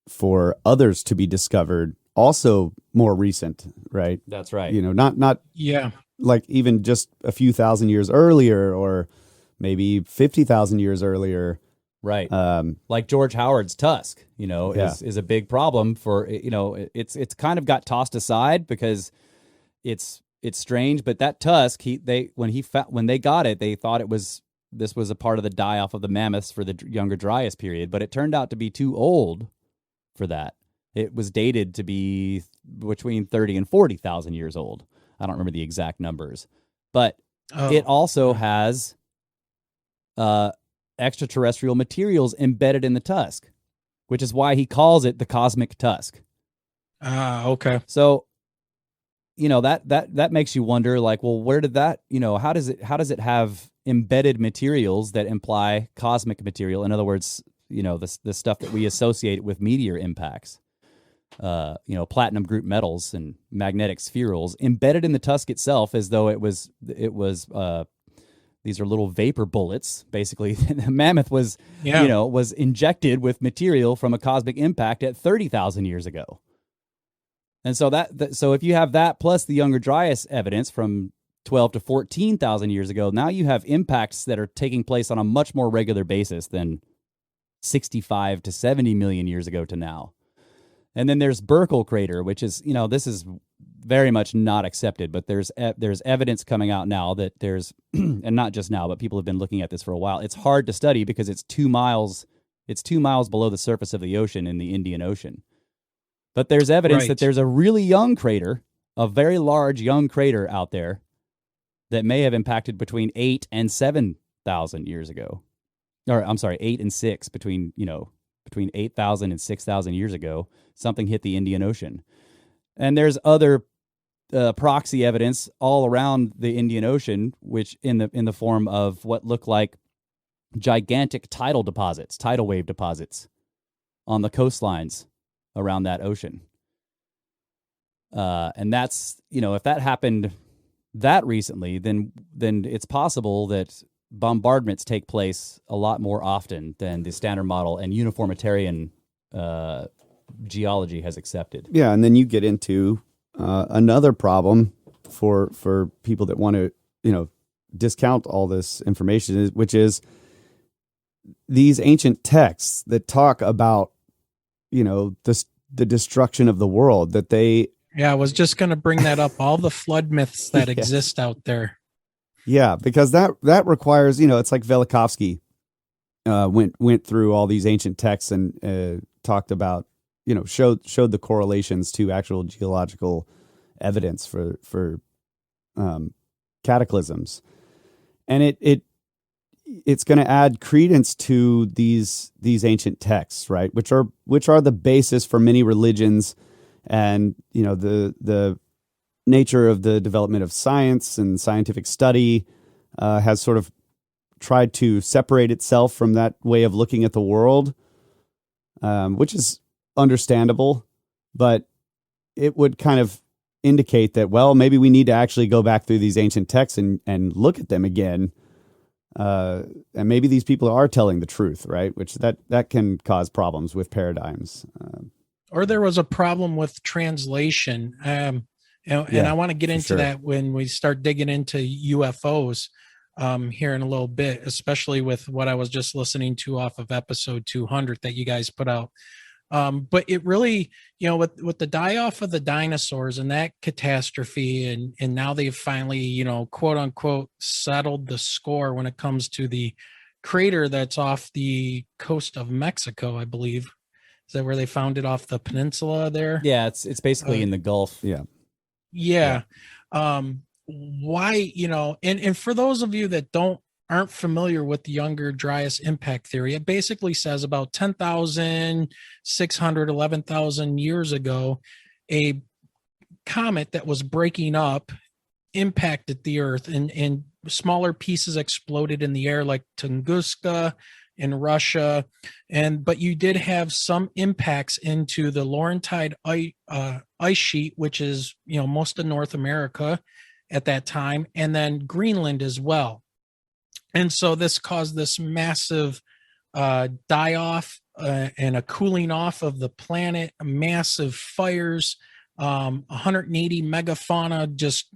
for others to be discovered, also more recent, right? That's right. You know, not Yeah. like even just a few thousand years earlier, or maybe 50,000 years earlier. Right. Like George Howard's tusk, you know, is a big problem for, you know, it's kind of got tossed aside because it's strange, but that tusk, when they got it, they thought this was a part of the die off of the mammoths for the Younger Dryas period, but it turned out to be too old for that. It was dated to be between 30 and 40,000 years old. I don't remember the exact numbers, but it also has extraterrestrial materials embedded in the tusk, which is why he calls it the cosmic tusk. Okay. So, you know, that makes you wonder, like, well, where did that, you know, how does it have embedded materials that imply cosmic material? In other words, you know, the stuff that we associate with meteor impacts, you know, platinum group metals and magnetic spherules embedded in the tusk itself, as though it was these are little vapor bullets. Basically, the mammoth was, you know, was injected with material from a cosmic impact at 30,000 years ago. And so so if you have that plus the Younger Dryas evidence from 12 to 14,000 years ago, now you have impacts that are taking place on a much more regular basis than 65 to 70 million years ago to now. And then there's Burkle crater, which is, you know, this is very much not accepted, but there's evidence coming out now that there's, and not just now, but people have been looking at this for a while. It's hard to study because it's 2 miles below the surface of the ocean in the Indian Ocean. But there's evidence that there's a really young crater, a very large young crater out there that may have impacted between 8 and 7,000 years ago. Or I'm sorry, 8 and 6, between 8,000 and 6,000 years ago, something hit the Indian Ocean. And there's other proxy evidence all around the Indian Ocean, which in the form of what look like gigantic tidal wave deposits on the coastlines around that ocean. And that's, you know, if that happened that recently, then it's possible that bombardments take place a lot more often than the standard model and uniformitarian geology has accepted. Yeah, and then you get into another problem for people that want to, you know, discount all this information, which is these ancient texts that talk about, you know, the destruction of the world, that they... Yeah, I was just going to bring that up. All the flood myths that exist out there. Yeah, because that requires, you know, it's like Velikovsky went through all these ancient texts and talked about, you know, showed the correlations to actual geological evidence for cataclysms, and it's going to add credence to these ancient texts, right? Which are the basis for many religions, and, you know, the nature of the development of science and scientific study has sort of tried to separate itself from that way of looking at the world, which is understandable, but it would kind of indicate that, well, maybe we need to actually go back through these ancient texts and look at them again. And maybe these people are telling the truth, right? Which that can cause problems with paradigms. Or there was a problem with translation. And I want to get into that when we start digging into UFOs here in a little bit, especially with what I was just listening to off of episode 200 that you guys put out. But it really, you know, with the die off of the dinosaurs and that catastrophe, and now they've finally, you know, quote unquote, settled the score when it comes to the crater that's off the coast of Mexico, I believe. Is that where they found it, off the peninsula there? Yeah, it's basically in the Gulf. Yeah. Why, you know, and for those of you that aren't familiar with the Younger Dryas impact theory, it basically says about 10,600, 11,000 years ago, a comet that was breaking up impacted the Earth, and smaller pieces exploded in the air, like Tunguska, in Russia, but you did have some impacts into the Laurentide ice sheet, which is, most of North America at that time, and then Greenland as well. And so this caused this massive die off and a cooling off of the planet, massive fires, 180 megafauna just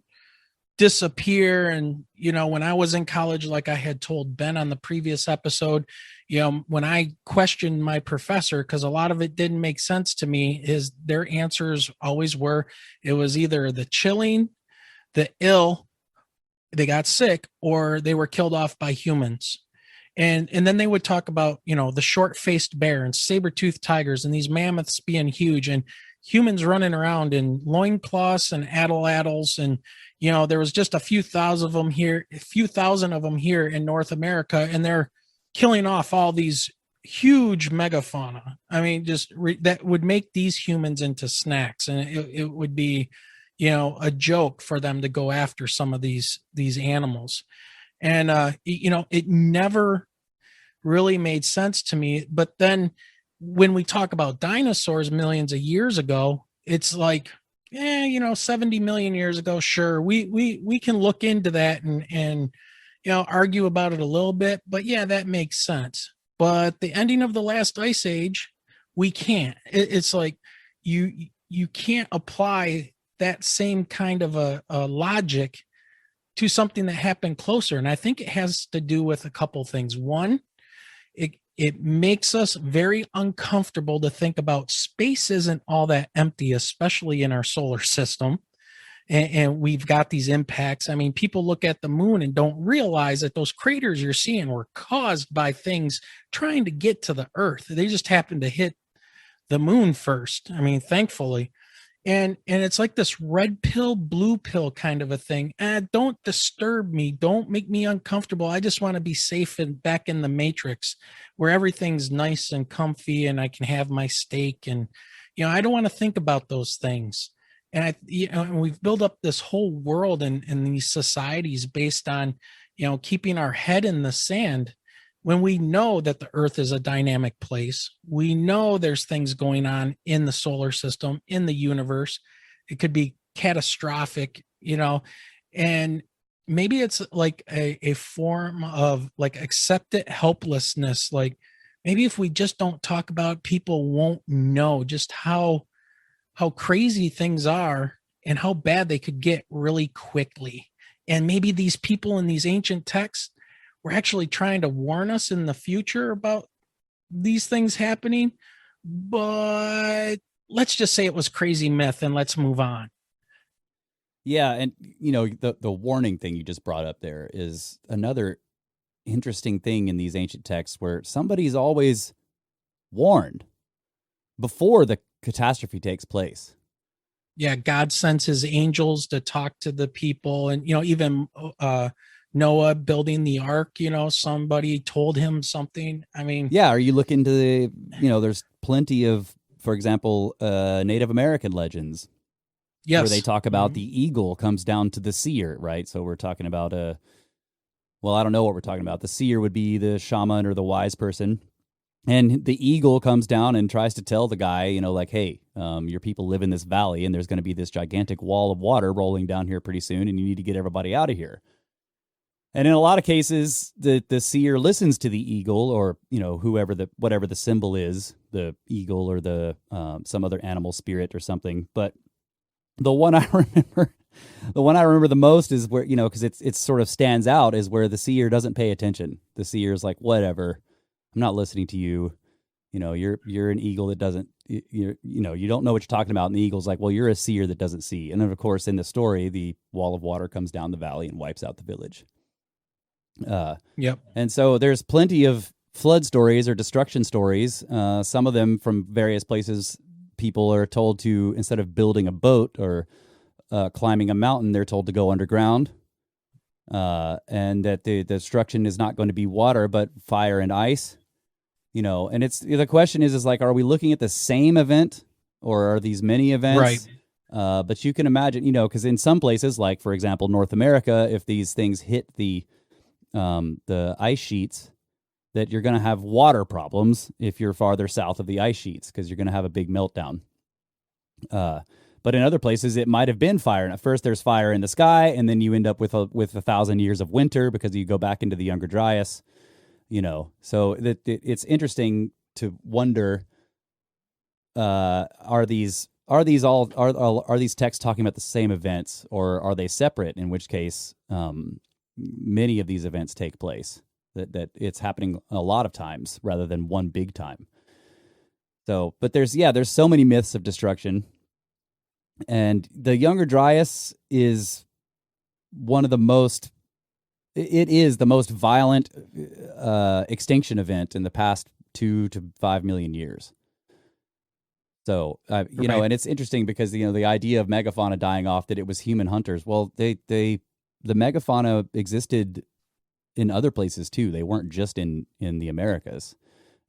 disappear. And, when I was in college, like I had told Ben on the previous episode, when I questioned my professor, because a lot of it didn't make sense to me, is their answers always were, it was either the chilling, the ill, they got sick, or they were killed off by humans. And then they would talk about, the short-faced bear and saber-toothed tigers and these mammoths being huge and humans running around in loincloths and atlatls. And, there was just a few thousand of them here in North America, and they're killing off all these huge megafauna. I mean, that would make these humans into snacks. And it would be, a joke for them to go after some of these animals. And, it never really made sense to me. But then when we talk about dinosaurs millions of years ago, it's like, 70 million years ago, sure, we can look into that and argue about it a little bit. But yeah, that makes sense. But the ending of the last ice age, we can't. It's like you can't apply that same kind of a logic to something that happened closer. And I think it has to do with a couple things. One, it makes us very uncomfortable to think about space isn't all that empty, especially in our solar system. And we've got these impacts. I mean, people look at the moon and don't realize that those craters you're seeing were caused by things trying to get to the Earth. They just happened to hit the moon first. I mean, thankfully. And it's like this red pill, blue pill kind of a thing. Don't disturb me. Don't make me uncomfortable. I just want to be safe and back in the matrix where everything's nice and comfy and I can have my steak. And, I don't want to think about those things. And we've built up this whole world and these societies based on, keeping our head in the sand when we know that the Earth is a dynamic place. We know there's things going on in the solar system, in the universe. It could be catastrophic, and maybe it's like a form of like accepted helplessness. Like maybe if we just don't talk about it, people won't know just how crazy things are and how bad they could get really quickly. And maybe these people in these ancient texts were actually trying to warn us in the future about these things happening. But let's just say it was crazy myth and let's move on. Yeah. And, the warning thing you just brought up there is another interesting thing in these ancient texts where somebody's always warned before the catastrophe takes place. Yeah, God sends his angels to talk to the people. And, even Noah building the ark, somebody told him something. I mean, yeah. Are you looking to there's plenty of, for example, Native American legends. Yes. Where they talk about the eagle comes down to the seer, right? So we're talking about I don't know what we're talking about. The seer would be the shaman or the wise person. And the eagle comes down and tries to tell the guy, like, hey, your people live in this valley and there's going to be this gigantic wall of water rolling down here pretty soon and you need to get everybody out of here. And in a lot of cases, the seer listens to the eagle or, whatever the symbol is, the eagle or the some other animal spirit or something. But the one I remember the most is where, because it sort of stands out, is where the seer doesn't pay attention. The seer is like, whatever, I'm not listening to you. You're an eagle that doesn't, you don't know what you're talking about. And the eagle's like, well, you're a seer that doesn't see. And then, of course, in the story, the wall of water comes down the valley and wipes out the village. Yep. And so there's plenty of flood stories or destruction stories. Some of them from various places. People are told to, instead of building a boat or climbing a mountain, they're told to go underground. And that the destruction is not going to be water, but fire and ice. And it's the question is like, are we looking at the same event or are these many events? Right. But you can imagine, because in some places, like for example, North America, if these things hit the ice sheets, that you're going to have water problems if you're farther south of the ice sheets because you're going to have a big meltdown. But in other places, it might have been fire. And at first, there's fire in the sky, and then you end up with 1,000 years of winter because you go back into the Younger Dryas. So it's interesting to wonder: are these texts talking about the same events, or are they separate? In which case, many of these events take place. That it's happening a lot of times rather than one big time. So, but there's so many myths of destruction, and the Younger Dryas is one of the most. It is the most violent extinction event in the past 2 to 5 million years. So, and it's interesting because the idea of megafauna dying off, that it was human hunters. Well, the megafauna existed in other places too. They weren't just in the Americas,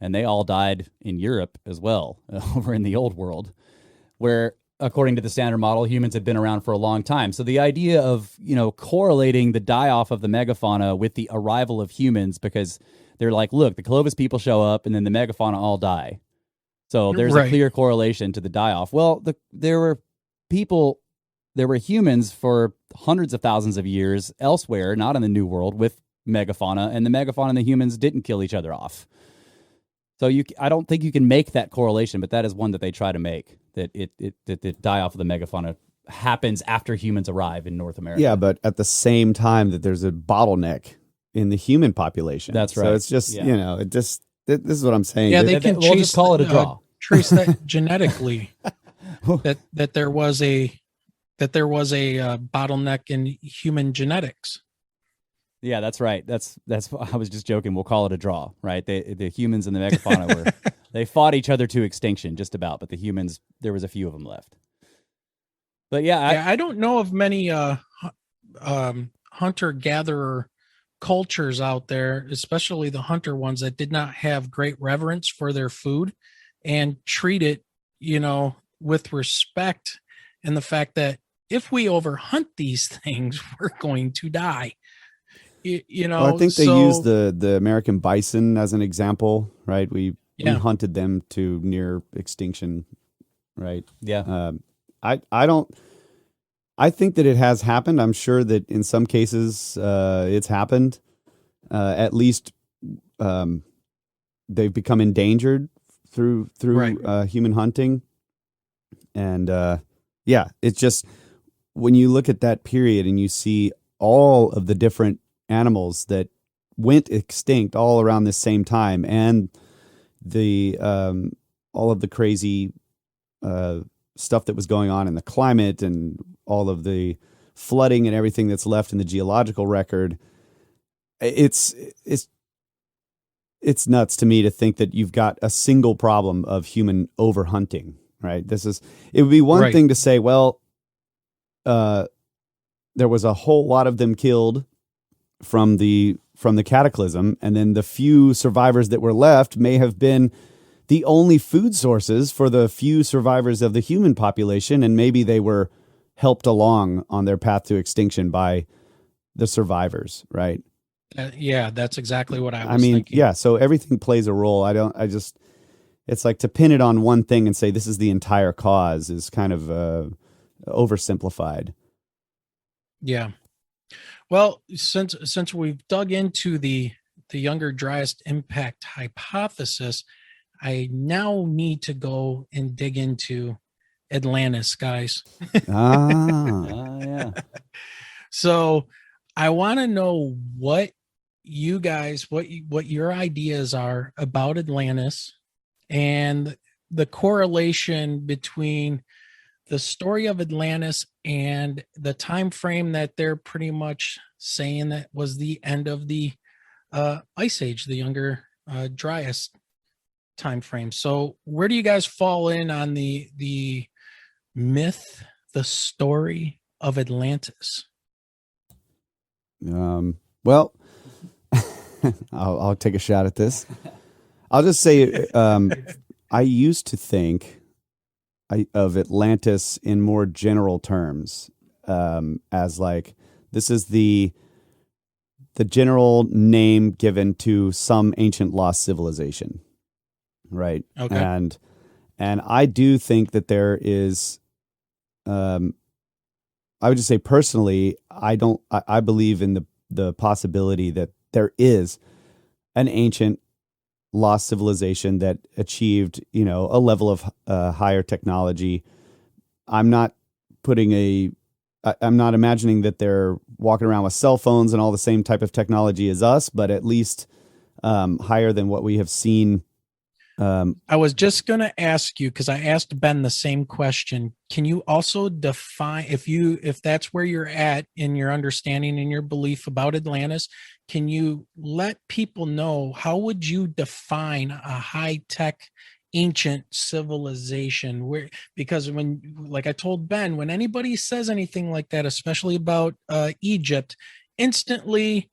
and they all died in Europe as well, over in the old world, where, according to the standard model, humans had been around for a long time. So the idea of, correlating the die-off of the megafauna with the arrival of humans, because they're like, look, the Clovis people show up and then the megafauna all die. So there's a clear correlation to the die-off. Well, there were humans for hundreds of thousands of years elsewhere, not in the New World, with megafauna, and the megafauna and the humans didn't kill each other off. So I don't think you can make that correlation, but that is one that they try to make, that the die-off of the megafauna happens after humans arrive in North America. Yeah, but at the same time that there's a bottleneck in the human population. That's right. So it's just, this is what I'm saying. Yeah, we'll just call it a draw. Trace that genetically, that there was a bottleneck in human genetics. Yeah, that's right. That's I was just joking. We'll call it a draw, right? The humans and the megafauna they fought each other to extinction, just about. But the humans, there was a few of them left. But I don't know of many hunter-gatherer cultures out there, especially the hunter ones, that did not have great reverence for their food and treat it, with respect, and the fact that if we overhunt these things, we're going to die. Well, I think they use the American bison as an example, right? We hunted them to near extinction, right? Yeah. I think that it has happened. I'm sure that in some cases it's happened. At least they've become endangered through human hunting. And it's just, when you look at that period and you see all of the different animals that went extinct all around the same time, and the all of the crazy stuff that was going on in the climate, and all of the flooding and everything that's left in the geological record, it's nuts to me to think that you've got a single problem of human overhunting, right? It would be one thing to say, well, there was a whole lot of them killed from the cataclysm, and then the few survivors that were left may have been the only food sources for the few survivors of the human population, and maybe they were helped along on their path to extinction by the survivors, right? That's exactly what I was thinking. Yeah, so everything plays a role. It's like, to pin it on one thing and say this is the entire cause is kind of oversimplified. Yeah. Well, since we've dug into the Younger Dryas impact hypothesis, I now need to go and dig into Atlantis, guys. Yeah. So I want to know what you guys, what your ideas are about Atlantis, and the correlation between the story of Atlantis and the time frame that they're pretty much saying that was the end of the Ice Age, the Younger Dryas time frame. So where do you guys fall in on the myth, the story of Atlantis? Well, I'll take a shot at this. I'll just say I used to think of Atlantis in more general terms, as like, this is the the general name given to some ancient lost civilization, right? Okay. And I do think that there is, I would just say personally, I believe in the possibility that there is an ancient lost civilization that achieved, a level of higher technology. I'm not imagining that they're walking around with cell phones and all the same type of technology as us, but at least higher than what we have seen. I was just going to ask you, because I asked Ben the same question. Can you also define, if that's where you're at in your understanding and your belief about Atlantis, can you let people know, how would you define a high-tech ancient civilization? Because like I told Ben, when anybody says anything like that, especially about Egypt, instantly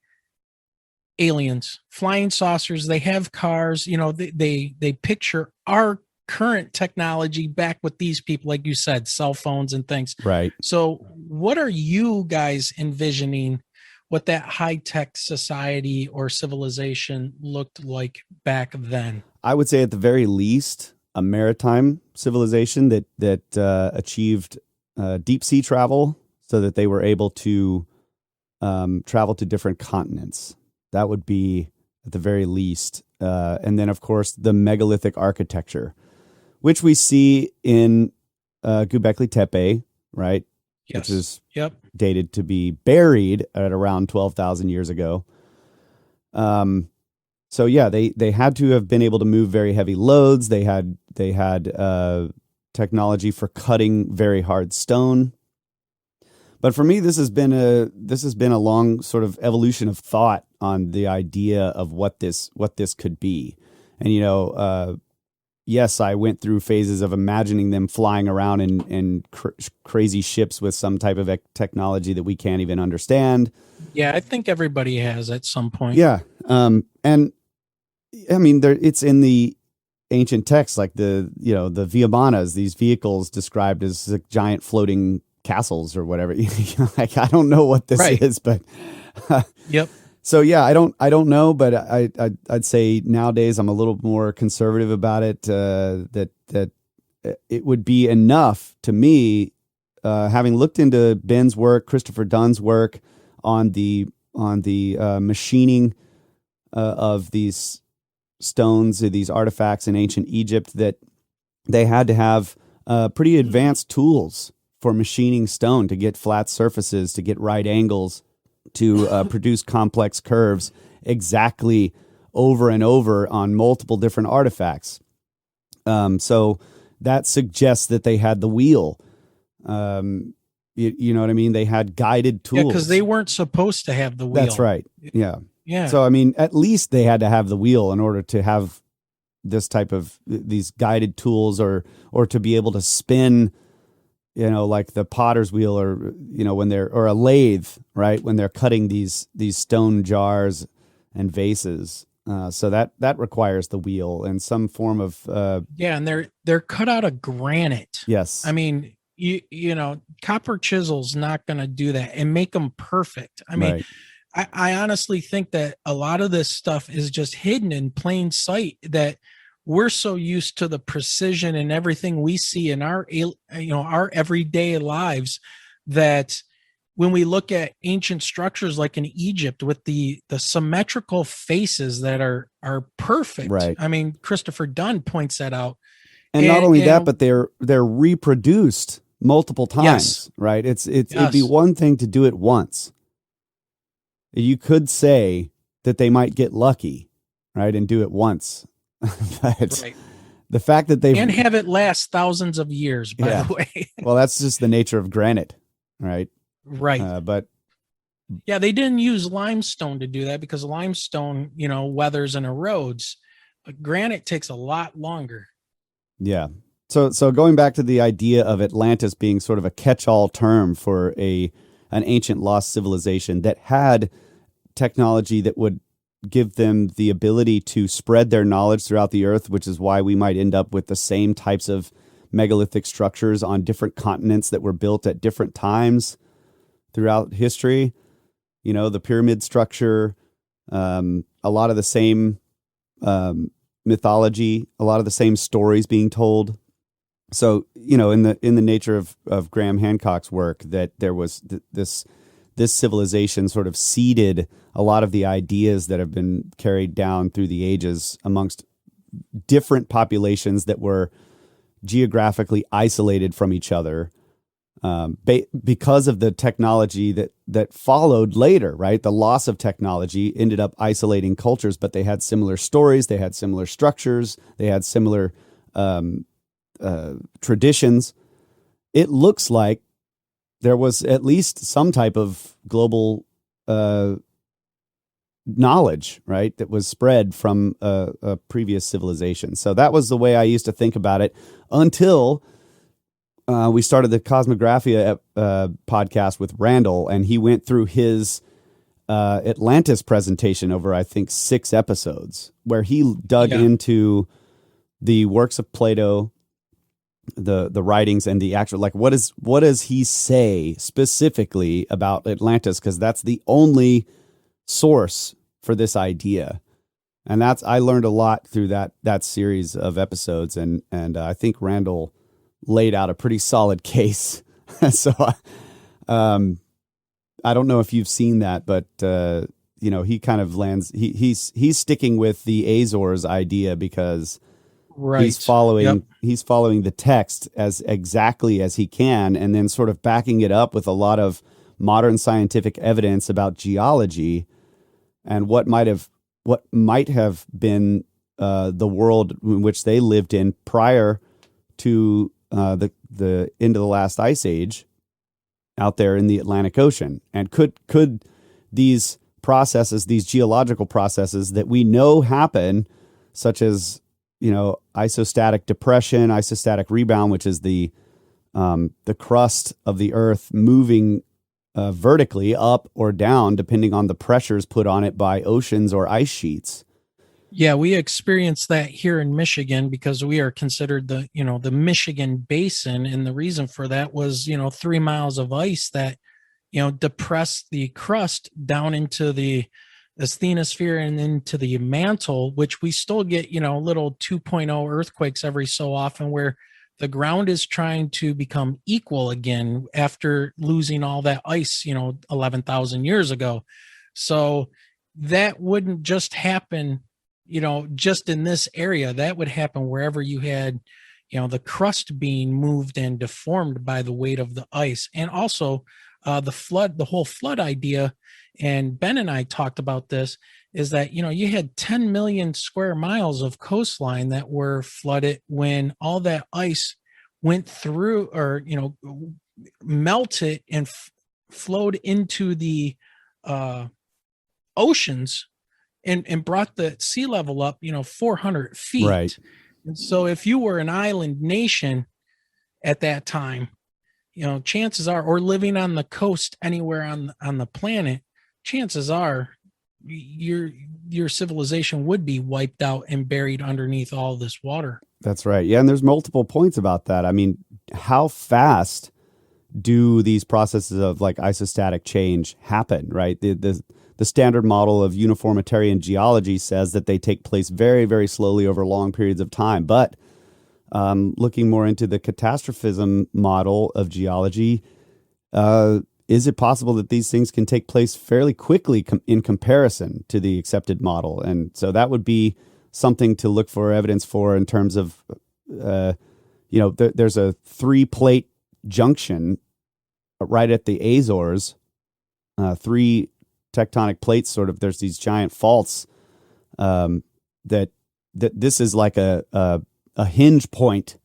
aliens, flying saucers, they have cars, they picture our current technology back with these people, like you said, cell phones and things. Right. So what are you guys envisioning what that high-tech society or civilization looked like back then? I would say at the very least a maritime civilization that achieved deep sea travel, so that they were able to travel to different continents. That would be at the very least. And then, of course, the megalithic architecture, which we see in Göbekli Tepe, right? Yes. Which is dated to be buried at around 12,000 years ago. So yeah, they had to have been able to move very heavy loads. They had technology for cutting very hard stone. But for me, this has been a long sort of evolution of thought on the idea of what this could be. And yes, I went through phases of imagining them flying around in crazy ships with some type of technology that we can't even understand. Yeah, I think everybody has at some point. Yeah, and I mean, it's in the ancient texts, like the Vimanas, these vehicles described as like giant floating castles or whatever. Like, I don't know what this is, but yep. So yeah, I don't know, but I'd say nowadays I'm a little more conservative about it. That it would be enough to me, having looked into Ben's work, Christopher Dunn's work on the machining of these stones, these artifacts in ancient Egypt, that they had to have pretty advanced tools for machining stone to get flat surfaces, to get right angles, to produce complex curves exactly over and over on multiple different artifacts. So that suggests that they had the wheel. You know what I mean? They had guided tools. Yeah, because they weren't supposed to have the wheel. That's right. Yeah. Yeah. So, I mean, at least they had to have the wheel in order to have this type of these guided tools, or to be able to spin, like the potter's wheel, or, when or a lathe, right? When they're cutting these stone jars and vases. So that requires the wheel and some form of, yeah. And they're cut out of granite. Yes. I mean, copper chisel's not going to do that and make them perfect. I mean, right. I honestly think that a lot of this stuff is just hidden in plain sight, that we're so used to the precision and everything we see in our everyday lives, that when we look at ancient structures like in Egypt with the symmetrical faces that are perfect. Right. I mean, Christopher Dunn points that out. And not only that, but they're reproduced multiple times, yes. right? It'd be one thing to do it once. You could say that they might get lucky, right, and do it once. But right. The fact that they and have it last thousands of years, by the way. Well, that's just the nature of granite, right? Right. But yeah, they didn't use limestone to do that, because limestone, weathers and erodes, but granite takes a lot longer. Yeah. So going back to the idea of Atlantis being sort of a catch-all term for an ancient lost civilization that had technology that would give them the ability to spread their knowledge throughout the earth, which is why we might end up with the same types of megalithic structures on different continents that were built at different times throughout history. the pyramid structure, a lot of the same mythology, a lot of the same stories being told. So, in the nature of Graham Hancock's work, that there was this civilization sort of seeded a lot of the ideas that have been carried down through the ages amongst different populations that were geographically isolated from each other, because of the technology that followed later, right? The loss of technology ended up isolating cultures, but they had similar stories, they had similar structures, they had similar traditions. It looks like there was at least some type of global knowledge, right, that was spread from a previous civilization. So that was the way I used to think about it until we started the Cosmographia podcast with Randall, and he went through his Atlantis presentation over, I think, 6 episodes, where he dug into the works of Plato, the writings, and the actual, like, what does he say specifically about Atlantis? Because that's the only source for this idea. And I learned a lot through that series of episodes, and I think Randall laid out a pretty solid case. So I don't know if you've seen that, but he kind of lands. He's sticking with the Azores idea because he's following the text as exactly as he can, and then sort of backing it up with a lot of modern scientific evidence about geology and what might have been the world in which they lived in prior to the end of the last ice age out there in the Atlantic Ocean. And could these processes, these geological processes that we know happen, such as isostatic depression, isostatic rebound, which is the crust of the Earth moving vertically up or down depending on the pressures put on it by oceans or ice sheets. Yeah, we experienced that here in Michigan because we are considered the Michigan basin. And the reason for that was, 3 miles of ice that, depressed the crust down into the asthenosphere and into the mantle, which we still get, little 2.0 earthquakes every so often where the ground is trying to become equal again after losing all that ice, 11,000 years ago. So that wouldn't just happen, just in this area. That would happen wherever you had, the crust being moved and deformed by the weight of the ice. And also the whole flood idea, and Ben and I talked about this, is that, you had 10 million square miles of coastline that were flooded when all that ice went through or, melted and flowed into the oceans and brought the sea level up, 400 feet. Right. And so if you were an island nation at that time, chances are, or living on the coast anywhere on the planet, chances are your civilization would be wiped out and buried underneath all this water. That's right. Yeah, and there's multiple points about that. I mean, how fast do these processes of like isostatic change happen, right? The standard model of uniformitarian geology says that they take place very, very slowly over long periods of time. But looking more into the catastrophism model of geology, is it possible that these things can take place fairly quickly in comparison to the accepted model? And so that would be something to look for evidence for in terms of, there's a 3-plate junction right at the Azores, 3 tectonic plates, sort of, there's these giant faults that this is like a hinge point,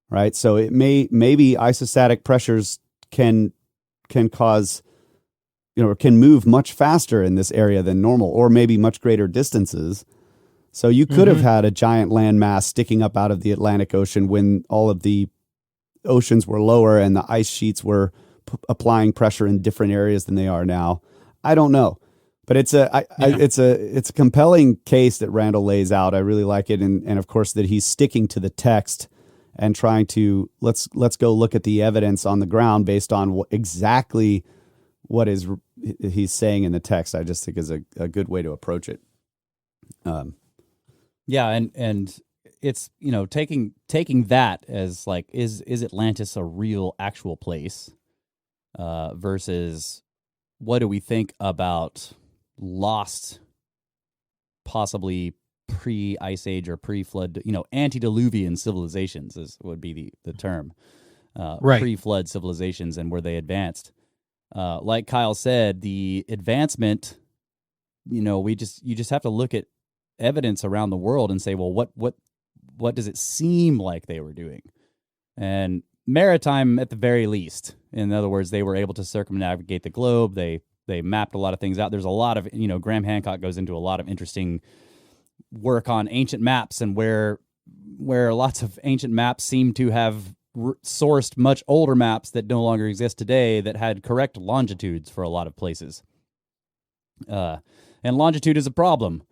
right? So it maybe isostatic pressures can cause, or can move much faster in this area than normal, or maybe much greater distances. So you could have had a giant landmass sticking up out of the Atlantic Ocean when all of the oceans were lower and the ice sheets were applying pressure in different areas than they are now. I don't know, but it's a compelling case that Randall lays out. I really like it, and of course that he's sticking to the text and trying to let's go look at the evidence on the ground based on exactly what is he's saying in the text, I just think is a good way to approach it. Yeah, and it's, you know, taking that as like, is Atlantis a real actual place, versus what do we think about lost, possibly pre-ice age or pre-flood, you know, antediluvian civilizations would be the term, Right. pre-flood civilizations, and were they advanced? Like Kyle said, the advancement, you know, you just have to look at evidence around the world and say, well, what does it seem like they were doing? And maritime, at the very least. In other words, they were able to circumnavigate the globe. They mapped a lot of things out. There's a lot of, you know, Graham Hancock goes into a lot of interesting work on ancient maps, and where lots of ancient maps seem to have sourced much older maps that no longer exist today that had correct longitudes for a lot of places. And longitude is a problem,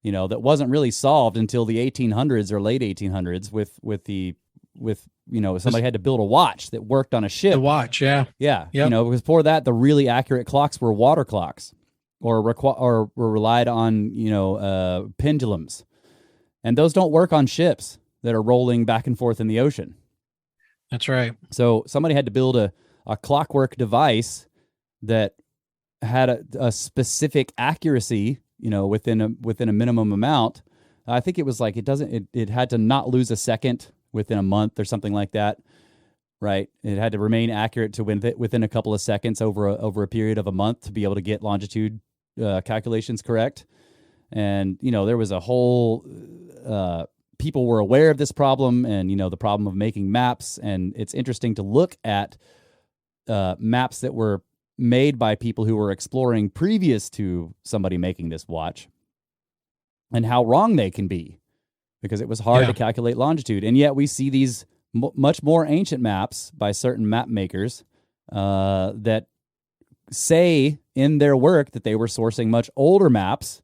you know, that wasn't really solved until the 1800s or late 1800s with you know, somebody had to build a watch that worked on a ship. The watch, yeah. Yeah. Yep. You know, because before that, the really accurate clocks were water clocks or were relied on, you know, pendulums. And those don't work on ships that are rolling back and forth in the ocean. That's right. So somebody had to build a clockwork device that had a specific accuracy, you know, within a minimum amount. I think it was like it had to not lose a second within a month or something like that, right? It had to remain accurate to within a couple of seconds over a period of a month to be able to get longitude calculations correct. And, you know, there was a whole people were aware of this problem, and, you know, the problem of making maps. And it's interesting to look at maps that were made by people who were exploring previous to somebody making this watch, and how wrong they can be, because it was hard to calculate longitude. And yet we see these much more ancient maps by certain map makers that say in their work that they were sourcing much older maps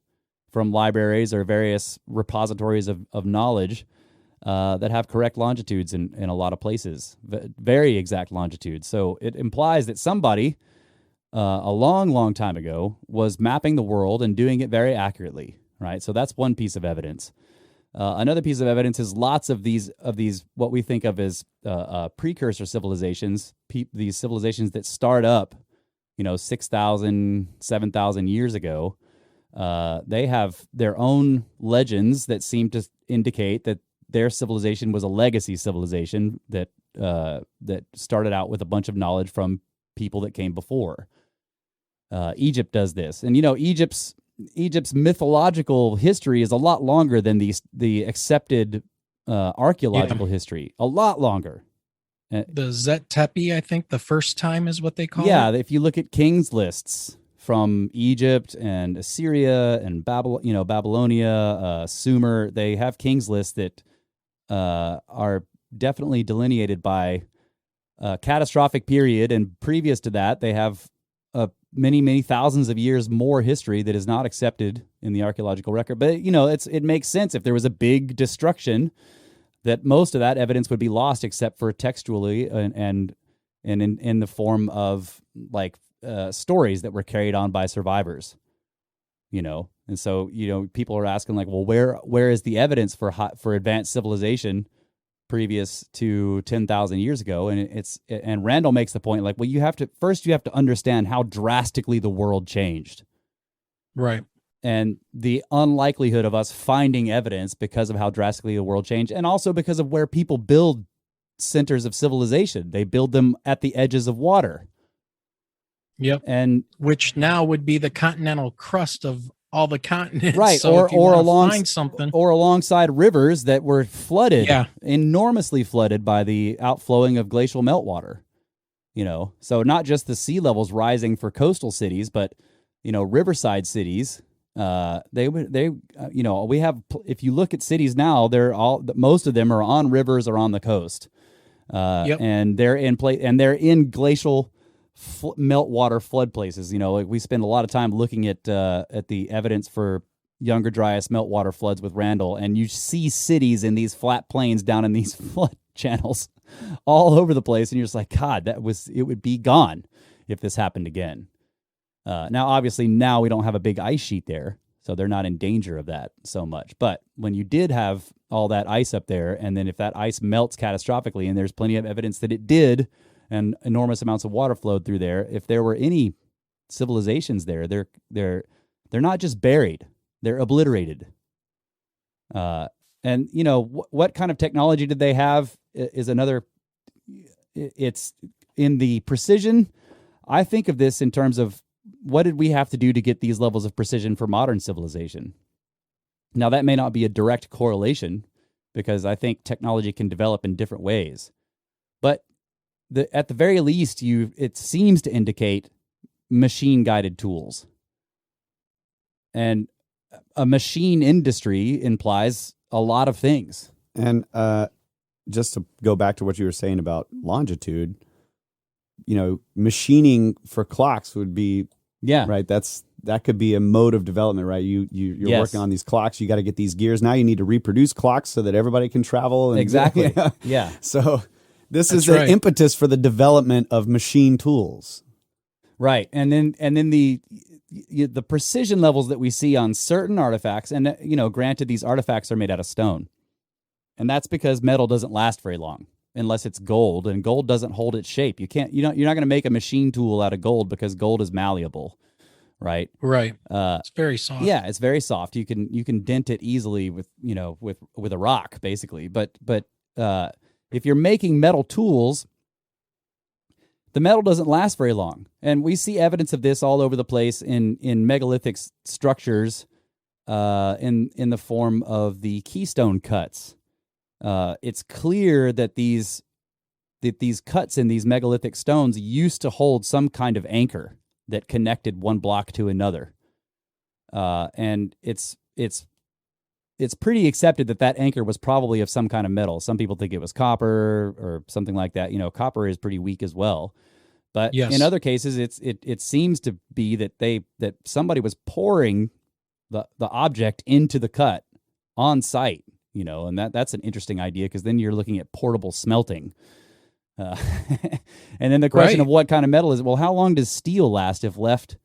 from libraries or various repositories of knowledge that have correct longitudes in a lot of places, very exact longitudes. So it implies that somebody a long, long time ago was mapping the world and doing it very accurately, right? So that's one piece of evidence. Another piece of evidence is lots of these what we think of as precursor civilizations, these civilizations that start up, you know, 6,000, 7,000 years ago. They have their own legends that seem to indicate that their civilization was a legacy civilization that started out with a bunch of knowledge from people that came before. Egypt does this, and, you know, Egypt's mythological history is a lot longer than the accepted archaeological history. A lot longer. The Zet Tepe, I think, the first time is what they call it. Yeah, if you look at kings lists from Egypt and Assyria and Babylonia, Sumer, they have kings lists that are definitely delineated by a catastrophic period, and previous to that, they have many, many thousands of years more history that is not accepted in the archaeological record. But, you know, it makes sense if there was a big destruction, that most of that evidence would be lost, except for textually and in the form of like stories that were carried on by survivors. You know, and so, you know, people are asking like, well, where is the evidence for advanced civilization previous to 10,000 years ago? And Randall makes the point like, well, you have to understand how drastically the world changed. Right. And the unlikelihood of us finding evidence because of how drastically the world changed, and also because of where people build centers of civilization. They build them at the edges of water. Yep. And which now would be the continental crust of all the continents. Right. So or alongside rivers that were flooded, Yeah. enormously flooded by the outflowing of glacial meltwater. You know, so not just the sea levels rising for coastal cities, but, you know, riverside cities. We have, if you look at cities now, most of them are on rivers or on the coast. And they're in glacial meltwater flood places. You know, like we spend a lot of time looking at the evidence for Younger Dryas meltwater floods with Randall, and you see cities in these flat plains down in these flood channels all over the place, and you're just like, God, it would be gone if this happened again. Now, obviously, now we don't have a big ice sheet there, so they're not in danger of that so much. But when you did have all that ice up there, and then if that ice melts catastrophically, and there's plenty of evidence that it did, and enormous amounts of water flowed through there, if there were any civilizations there, they're not just buried, they're obliterated. And you know what kind of technology did they have is another. It's in the precision. I think of this in terms of what did we have to do to get these levels of precision for modern civilization. Now that may not be a direct correlation because I think technology can develop in different ways, but at the very least, it seems to indicate machine-guided tools. And a machine industry implies a lot of things. And just to go back to what you were saying about longitude, machining for clocks would be right. That could be a mode of development, right? You're working on these clocks. You got to get these gears. Now you need to reproduce clocks so that everybody can travel. And, exactly. Yeah. So this is the impetus for the development of machine tools. Right. And then the precision levels that we see on certain artifacts, and granted these artifacts are made out of stone. And that's because metal doesn't last very long unless it's gold, and gold doesn't hold its shape. You're not going to make a machine tool out of gold because gold is malleable, right? Right. It's very soft. Yeah, it's very soft. You can dent it easily with a rock basically. But if you're making metal tools, the metal doesn't last very long. And we see evidence of this all over the place in megalithic structures in the form of the keystone cuts. It's clear that these cuts in these megalithic stones used to hold some kind of anchor that connected one block to another. And it's pretty accepted that anchor was probably of some kind of metal. Some people think it was copper or something like that. Copper is pretty weak as well. But in other cases, it seems to be that somebody was pouring the object into the cut on site. And that's an interesting idea because then you're looking at portable smelting. And then the question of what kind of metal is it? Well, how long does steel last if left?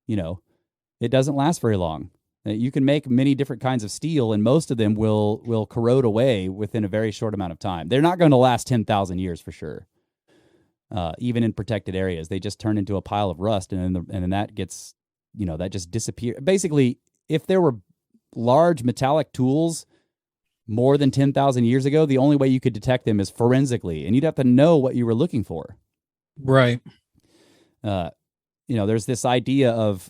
It doesn't last very long. You can make many different kinds of steel, and most of them will corrode away within a very short amount of time. They're not going to last 10,000 years for sure. Even in protected areas, they just turn into a pile of rust, and then that gets, that just disappears. Basically, if there were large metallic tools more than 10,000 years ago, the only way you could detect them is forensically, and you'd have to know what you were looking for. Right. There's this idea of,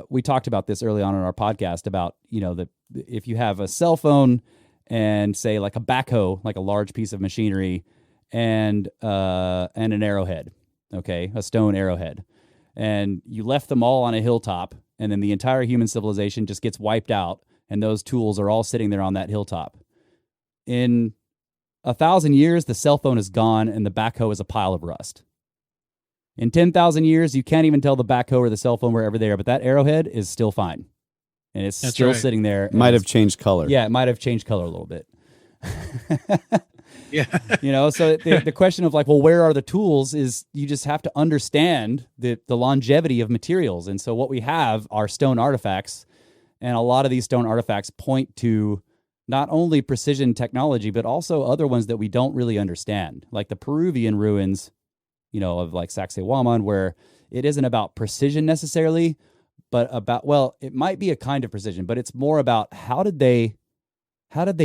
we talked about this early on in our podcast about, that if you have a cell phone and say like a backhoe, like a large piece of machinery, and an arrowhead, okay, a stone arrowhead, and you left them all on a hilltop, and then the entire human civilization just gets wiped out, and those tools are all sitting there on that hilltop. In 1,000 years, the cell phone is gone, and the backhoe is a pile of rust. In 10,000 years, you can't even tell the backhoe or the cell phone wherever they are, but that arrowhead is still fine. And it's still sitting there. Might have changed color. Yeah, it might have changed color a little bit. Yeah. So the question of where are the tools is you just have to understand the longevity of materials. And so what we have are stone artifacts, and a lot of these stone artifacts point to not only precision technology, but also other ones that we don't really understand, like the Peruvian ruins, of Sacsayhuaman, where it isn't about precision necessarily, but about, it might be a kind of precision, but it's more about how did they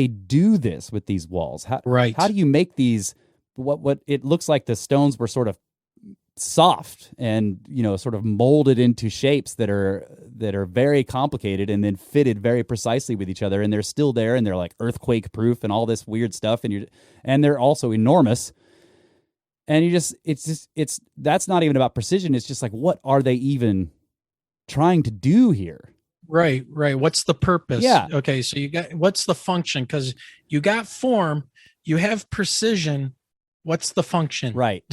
do this with these walls? How do you make these, what it looks like the stones were sort of soft and, sort of molded into shapes that are very complicated and then fitted very precisely with each other. And they're still there, and they're like earthquake proof and all this weird stuff. And they're also enormous. And that's not even about precision. It's just what are they even trying to do here? Right. What's the purpose? Yeah. Okay. So what's the function? Because you got form, you have precision. What's the function? Right.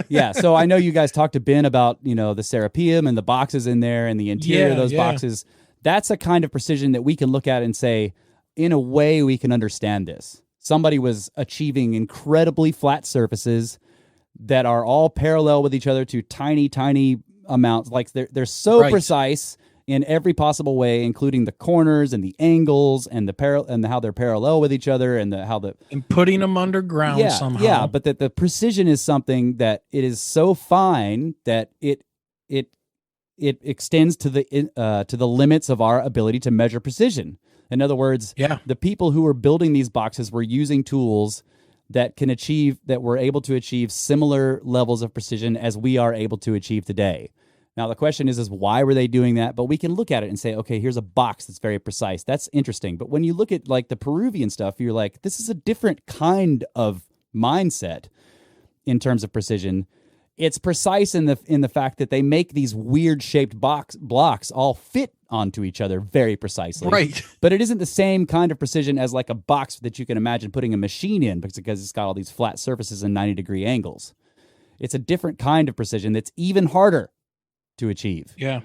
Yeah. So I know you guys talked to Ben about, the Serapeum and the boxes in there and the interior of those boxes. That's a kind of precision that we can look at and say, in a way, we can understand this. Somebody was achieving incredibly flat surfaces that are all parallel with each other to tiny, tiny amounts. Like they're so precise in every possible way, including the corners and the angles and and how they're parallel with each other and and putting them underground somehow. Yeah, but that the precision is something that it is so fine that it extends to the limits of our ability to measure precision. In other words, the people who were building these boxes were using tools that were able to achieve similar levels of precision as we are able to achieve today. Now, the question is why were they doing that? But we can look at it and say, okay, here's a box that's very precise. That's interesting. But when you look at like the Peruvian stuff, you're like, this is a different kind of mindset in terms of precision. It's precise in the fact that they make these weird shaped blocks all fit onto each other very precisely. Right. But it isn't the same kind of precision as like a box that you can imagine putting a machine in because it's got all these flat surfaces and 90-degree angles. It's a different kind of precision that's even harder to achieve. Yeah.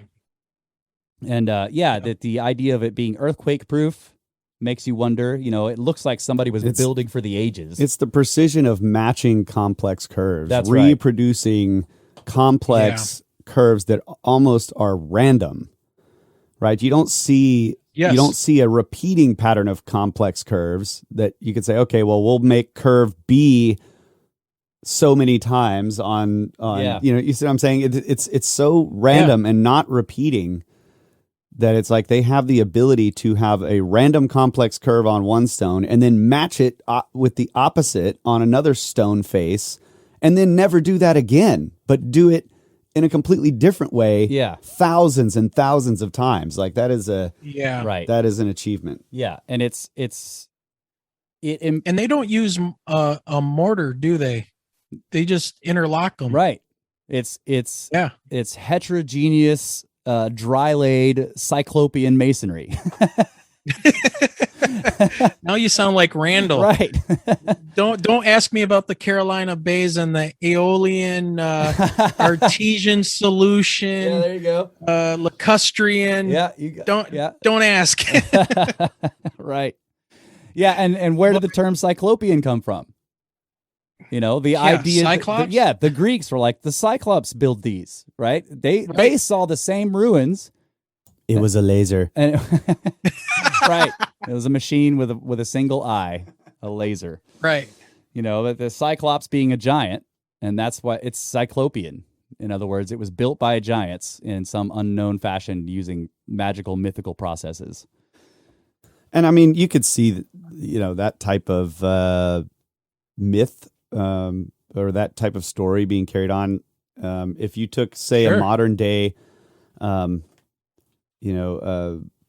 And that the idea of it being earthquake proof makes you wonder, it looks like somebody was building for the ages. It's the precision of matching complex curves. That's reproducing complex curves that almost are random. Right? You don't see a repeating pattern of complex curves that you could say, okay, well, we'll make curve B so many times on you see what I'm saying? It's so random and not repeating that it's like they have the ability to have a random complex curve on one stone and then match it with the opposite on another stone face and then never do that again, but do it in a completely different way thousands and thousands of times. Like that is that is an achievement. Yeah. And and they don't use a mortar, do they? They just interlock them. Right. It's heterogeneous, dry laid cyclopean masonry. Now you sound like Randall. Right. Don't ask me about the Carolina Bays and the Aeolian artesian solution. Yeah, there you go. Lacustrian. Yeah, don't ask. Right. Yeah, and where did the term cyclopean come from? The idea Cyclops? The Greeks were like, the Cyclops build these, right? They saw the same ruins. It was a laser. And right. It was a machine with a single eye, a laser. Right. The Cyclops being a giant, and that's why it's cyclopean. In other words, it was built by giants in some unknown fashion using magical, mythical processes. And I mean, you could see, that type of myth or that type of story being carried on. If you took, say, a modern day,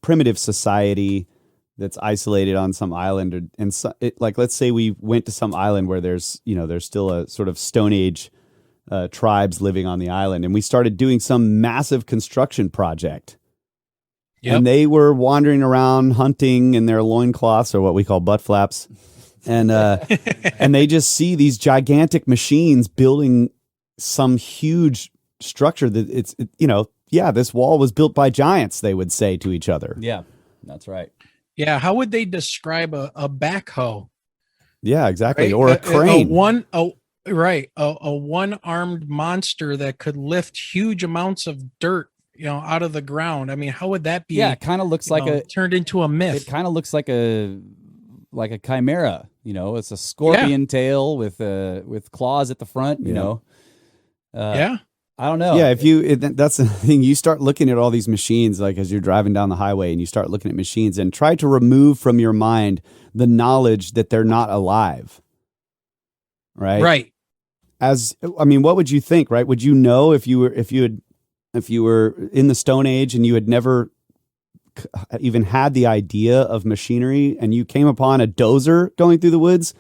primitive society that's isolated on some island, let's say we went to some island where there's still a sort of Stone Age tribes living on the island, and we started doing some massive construction project. Yep. And they were wandering around hunting in their loincloths, or what we call butt flaps. And and they just see these gigantic machines building some huge structure that this wall was built by giants, they would say to each other. Yeah, that's right. Yeah, how would they describe a backhoe? Yeah, exactly. Right? Or a crane. A one-armed monster that could lift huge amounts of dirt, out of the ground. I mean, how would that be? Yeah, it kind of looks like turned into a myth. It kind of looks like a chimera. It's a scorpion tail with claws at the front. I don't know. Yeah, that's the thing. You start looking at all these machines, like as you're driving down the highway, and you start looking at machines, and try to remove from your mind the knowledge that they're not alive. Right. Right. What would you think? Right? Would you know if you were in the Stone Age and you had never even had the idea of machinery, and you came upon a dozer going through the woods?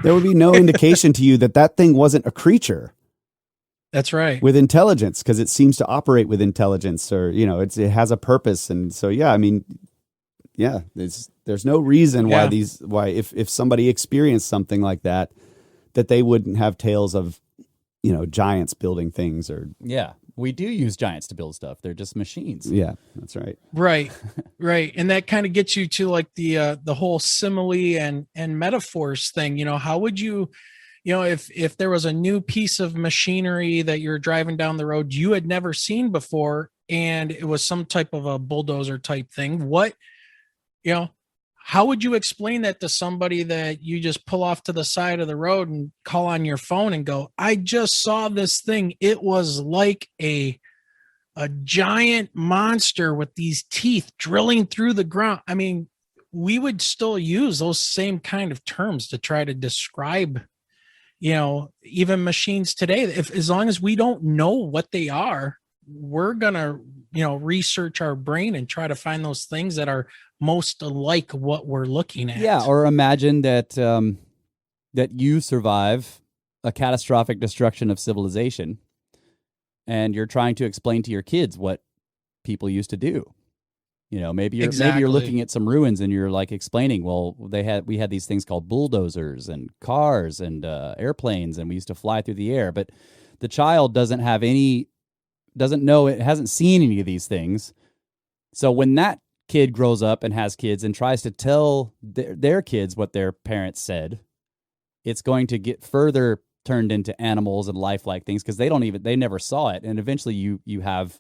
There would be no indication to you that thing wasn't a creature. That's right. With intelligence, because it seems to operate with intelligence, or it has a purpose, and so there's no reason why if somebody experienced something like that they wouldn't have tales of giants building things. Or we do use giants to build stuff. They're just machines. Yeah, that's right. Right, and that kind of gets you to like the whole simile and metaphors thing. How would you if there was a new piece of machinery that you're driving down the road you had never seen before, and it was some type of a bulldozer type thing, how would you explain that to somebody that you just pull off to the side of the road and call on your phone and go, I just saw this thing. It was like a giant monster with these teeth drilling through the ground. I mean, we would still use those same kind of terms to try to describe, even machines today. As long as we don't know what they are, we're going to, research our brain and try to find those things that are most like what we're looking at. Yeah. Or imagine that, that you survive a catastrophic destruction of civilization and you're trying to explain to your kids what people used to do. Maybe you're looking at some ruins and you're like explaining, well, we had these things called bulldozers and cars and airplanes, and we used to fly through the air. But the child doesn't know, it hasn't seen any of these things. So when that kid grows up and has kids and tries to tell their kids what their parents said, it's going to get further turned into animals and lifelike things because they never saw it. And eventually you have,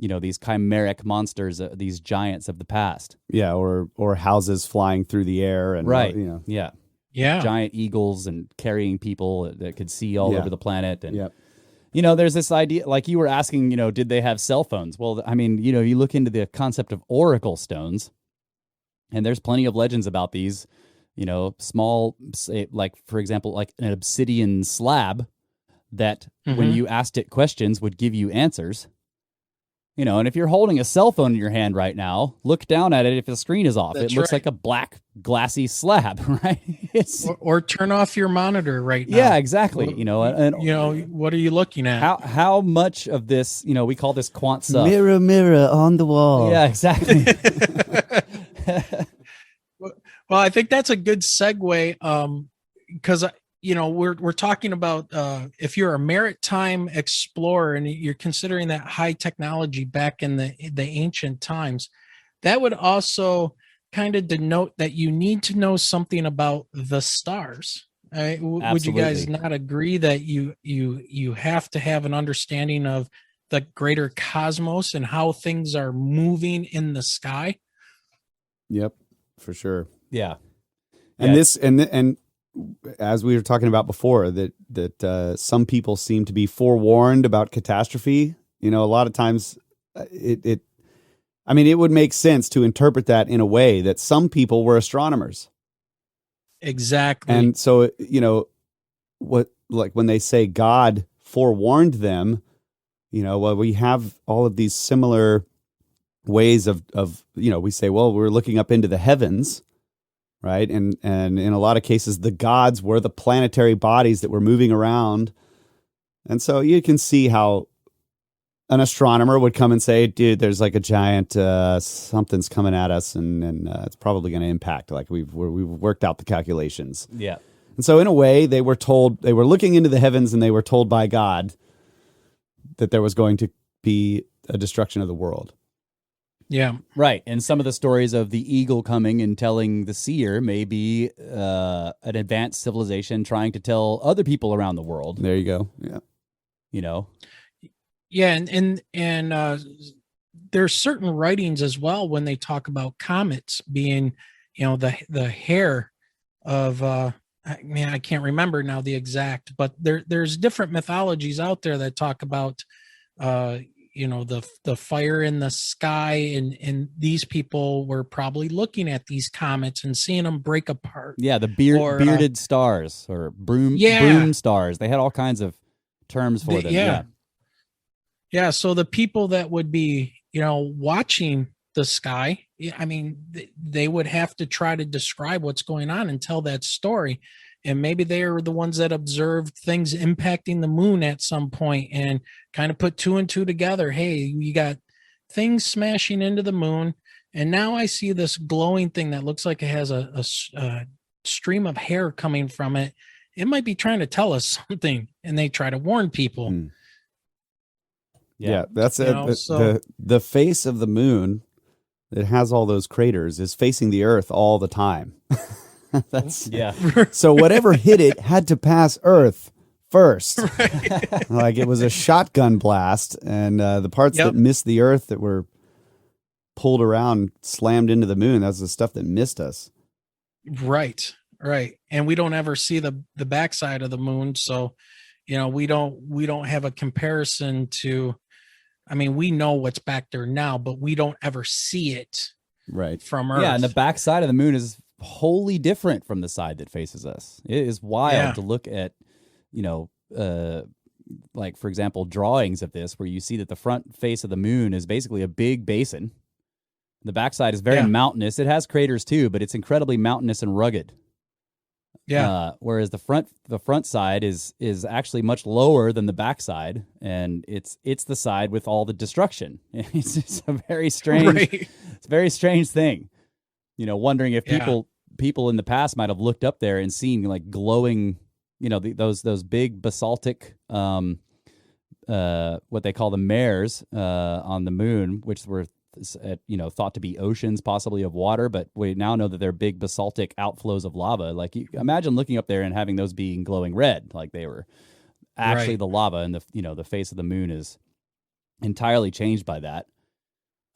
these chimeric monsters, these giants of the past. Yeah. Or houses flying through the air and right. Yeah. Giant eagles and carrying people that could see all over the planet. And, yep. There's this idea, like you were asking, did they have cell phones? Well, I mean, you look into the concept of oracle stones, and there's plenty of legends about these, small, like, for example, like an obsidian slab that when you asked it questions would give you answers. And if you're holding a cell phone in your hand right now, look down at it. If the screen is off, it looks like a black glassy slab, right? Or turn off your monitor right now. Yeah, exactly. What are you looking at? How much of this, we call this quant stuff. Mirror, mirror on the wall. Yeah, exactly. Well, I think that's a good segue, because we're talking about if you're a maritime explorer and you're considering that high technology back in the ancient times, that would also kind of denote that you need to know something about the stars. Would you guys not agree that you have to have an understanding of the greater cosmos and how things are moving in the sky? Yep, for sure. Yeah. And and as we were talking about before, that some people seem to be forewarned about catastrophe. A lot of times it would make sense to interpret that in a way that some people were astronomers. Exactly. And so, when they say God forewarned them, we have all of these similar ways of we say, well, we're looking up into the heavens. Right. And in a lot of cases, the gods were the planetary bodies that were moving around. And so you can see how an astronomer would come and say, dude, there's like a giant, something's coming at us and it's probably going to impact. Like we've worked out the calculations. Yeah. And so in a way, they were looking into the heavens and they were told by God that there was going to be a destruction of the world. Yeah. Right. And some of the stories of the eagle coming and telling the seer may be an advanced civilization trying to tell other people around the world. There you go. Yeah. Yeah. And there's certain writings as well when they talk about comets being, the hair of, I can't remember now the exact, but there's different mythologies out there that talk about, the fire in the sky, and these people were probably looking at these comets and seeing them break apart. Yeah, the bearded stars or broom stars. They had all kinds of terms for them. Yeah. Yeah, so the people that would be, watching the sky, I mean, they would have to try to describe what's going on and tell that story. And maybe they are the ones that observed things impacting the moon at some point and kind of put two and two together. Hey, you got things smashing into the moon, and now I see this glowing thing that looks like it has a stream of hair coming from it. It might be trying to tell us something, and they try to warn people. Hmm. Yeah, that's it. The face of the moon that has all those craters is facing the Earth all the time. That's Yeah. so whatever hit it had to pass Earth first. Like it was a shotgun blast, and the parts that missed the Earth that were pulled around, slammed into the moon. That's the stuff that missed us. Right. And we don't ever see the backside of the moon. So, we don't have a comparison to, I mean, we know what's back there now, but we don't ever see it from Earth. Yeah. And the backside of the moon is wholly different from the side that faces us. It is wild to look at, like, for example, drawings of this, where you see that the front face of the moon is basically a big basin. The backside is very mountainous. It has craters too, but it's incredibly mountainous and rugged. Yeah. Whereas the front side is actually much lower than the backside, and it's the side with all the destruction. It's a very strange, it's a very strange thing. Wondering if people in the past might have looked up there and seen like glowing, those big basaltic, what they call the mares on the moon, which were thought to be oceans possibly of water, but we now know that they're big basaltic outflows of lava. Like, you imagine looking up there and having those being glowing red, like they were actually the lava, and the face of the moon is entirely changed by that.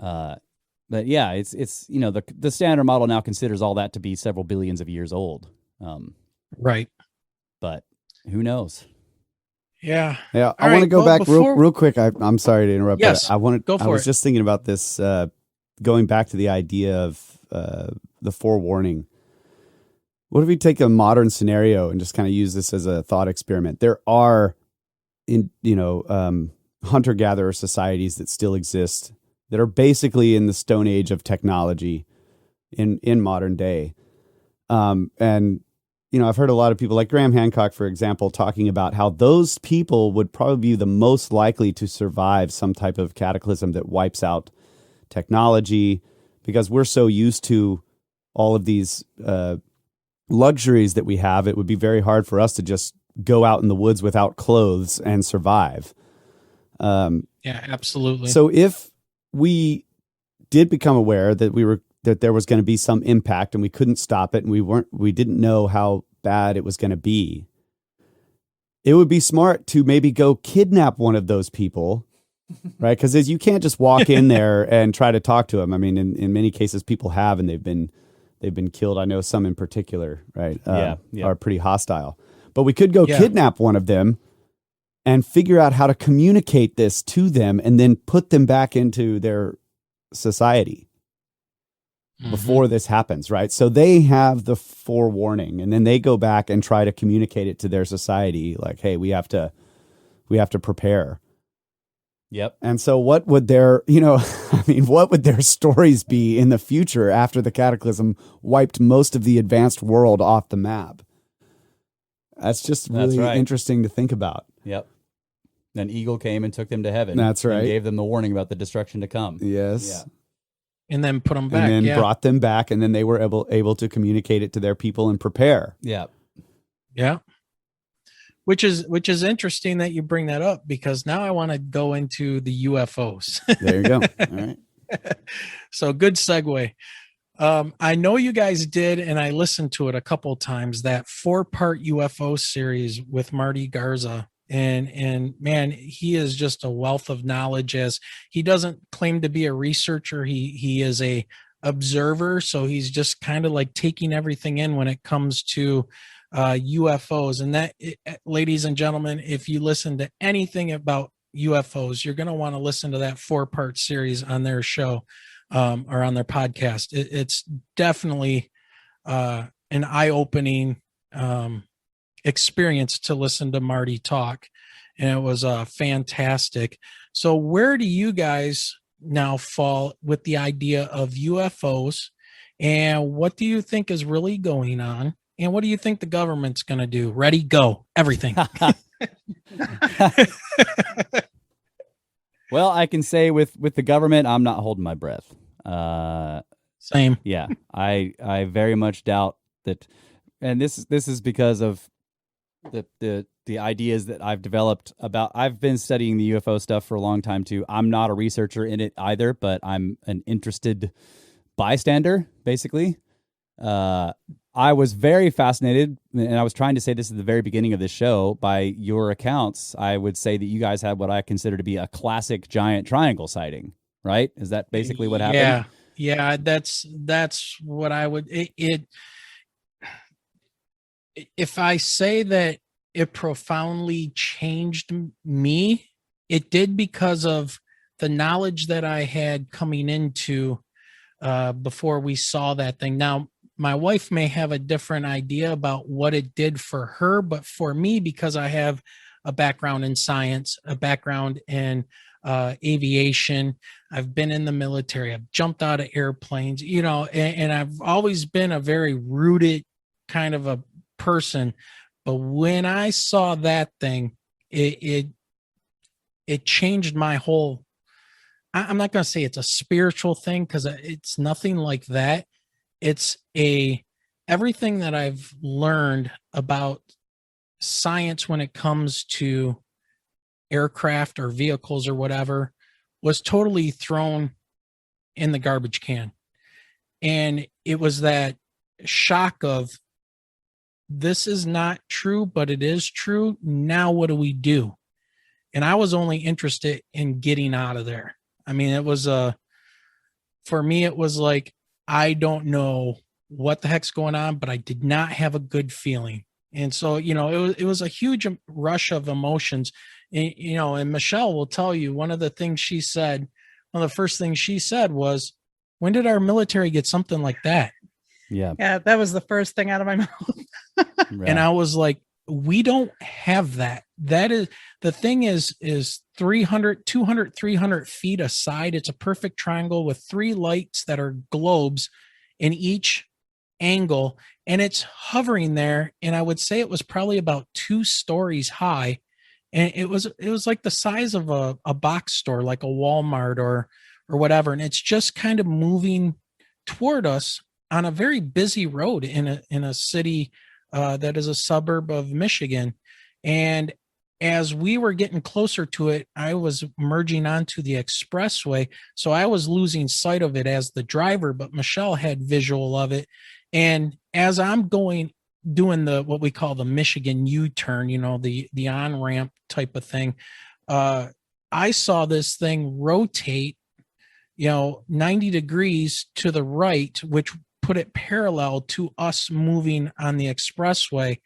But yeah, it's the standard model now considers all that to be several billions of years old. But who knows? Yeah. I want to go back real quick. I'm sorry to interrupt. Yes, I was it. just thinking about this, going back to the idea of the forewarning. What if we take a modern scenario and just kind of use this as a thought experiment? There are, hunter-gatherer societies that still exist that are basically in the Stone Age of technology in modern day. And I've heard a lot of people like Graham Hancock, for example, talking about how those people would probably be the most likely to survive some type of cataclysm that wipes out technology, because we're so used to all of these luxuries that we have. It would be very hard for us to just go out in the woods without clothes and survive. Yeah, absolutely. So if we did become aware that there was going to be some impact and we couldn't stop it, and we didn't know how bad it was going to be, it would be smart to maybe go kidnap one of those people, right? Because you can't just walk in there and try to talk to them. I mean, in many cases, people have, and they've been killed. I know some in particular, right? Are pretty hostile. But we could go kidnap one of them and figure out how to communicate this to them, and then put them back into their society before this happens, right? So they have the forewarning, and then they go back and try to communicate it to their society, like, hey, we have to prepare. Yep. And so what would their, what would their stories be in the future after the cataclysm wiped most of the advanced world off the map? That's just really interesting to think about. Yep. An eagle came and took them to heaven. That's right. And gave them the warning about the destruction to come. Yes. Yeah. And then put them back. And then brought them back, and then they were able to communicate it to their people and prepare. Yeah. Yeah. Which is interesting that you bring that up, because now I want to go into the UFOs. There you go. All right. So good segue. I know you guys did, and I listened to it a couple times, that 4-part UFO series with Marty Garza. And man, he is just a wealth of knowledge, as he doesn't claim to be a researcher. He is a observer. So he's just kind of like taking everything in when it comes to UFOs. And that, ladies and gentlemen, if you listen to anything about UFOs, you're going to want to listen to that 4-part series on their show, or on their podcast. It's definitely an eye-opening experience to listen to Marty talk, and it was fantastic. So where do you guys now fall with the idea of UFOs, and what do you think is really going on, and what do you think the government's going to do? Ready, go, everything. Well, I can say with the government, I'm not holding my breath. Same. Yeah, I very much doubt that, and this is because of the ideas that I've developed about. I've been studying the UFO stuff for a long time too. I'm not a researcher in it either, but I'm an interested bystander, basically. I was very fascinated, and I was trying to say this at the very beginning of the show. By your accounts, I would say that you guys had what I consider to be a classic giant triangle sighting, right? Is that basically what happened? Yeah, that's what I would if I say that it profoundly changed me, it did because of the knowledge that I had coming into before we saw that thing. Now, my wife may have a different idea about what it did for her, but for me, because I have a background in science, a background in aviation, I've been in the military, I've jumped out of airplanes, and I've always been a very rooted kind of a person. But when I saw that thing, it changed my whole. I'm not going to say it's a spiritual thing, because it's nothing like that. It's everything that I've learned about science when it comes to aircraft or vehicles or whatever was totally thrown in the garbage can. And it was that shock of, this is not true, but it is true. Now what do we do? And I was only interested in getting out of there. I mean, it was for me, it was like, I don't know what the heck's going on, but I did not have a good feeling. And so, it was a huge rush of emotions. And Michelle will tell you, one of the first things she said was, when did our military get something like that? Yeah. Yeah, that was the first thing out of my mouth. And I was like, we don't have that. That is, the thing is 200, 300 feet aside. It's a perfect triangle with 3 lights that are globes in each angle. And it's hovering there. And I would say it was probably about 2 stories high. And it was like the size of a box store, like a Walmart or whatever. And it's just kind of moving toward us on a very busy road in a city that is a suburb of Michigan. And as we were getting closer to it, I was merging onto the expressway. So I was losing sight of it as the driver, but Michelle had visual of it. And as I'm doing what we call the Michigan U-turn, the on-ramp type of thing, I saw this thing rotate, 90 degrees to the right, which put it parallel to us moving on the expressway,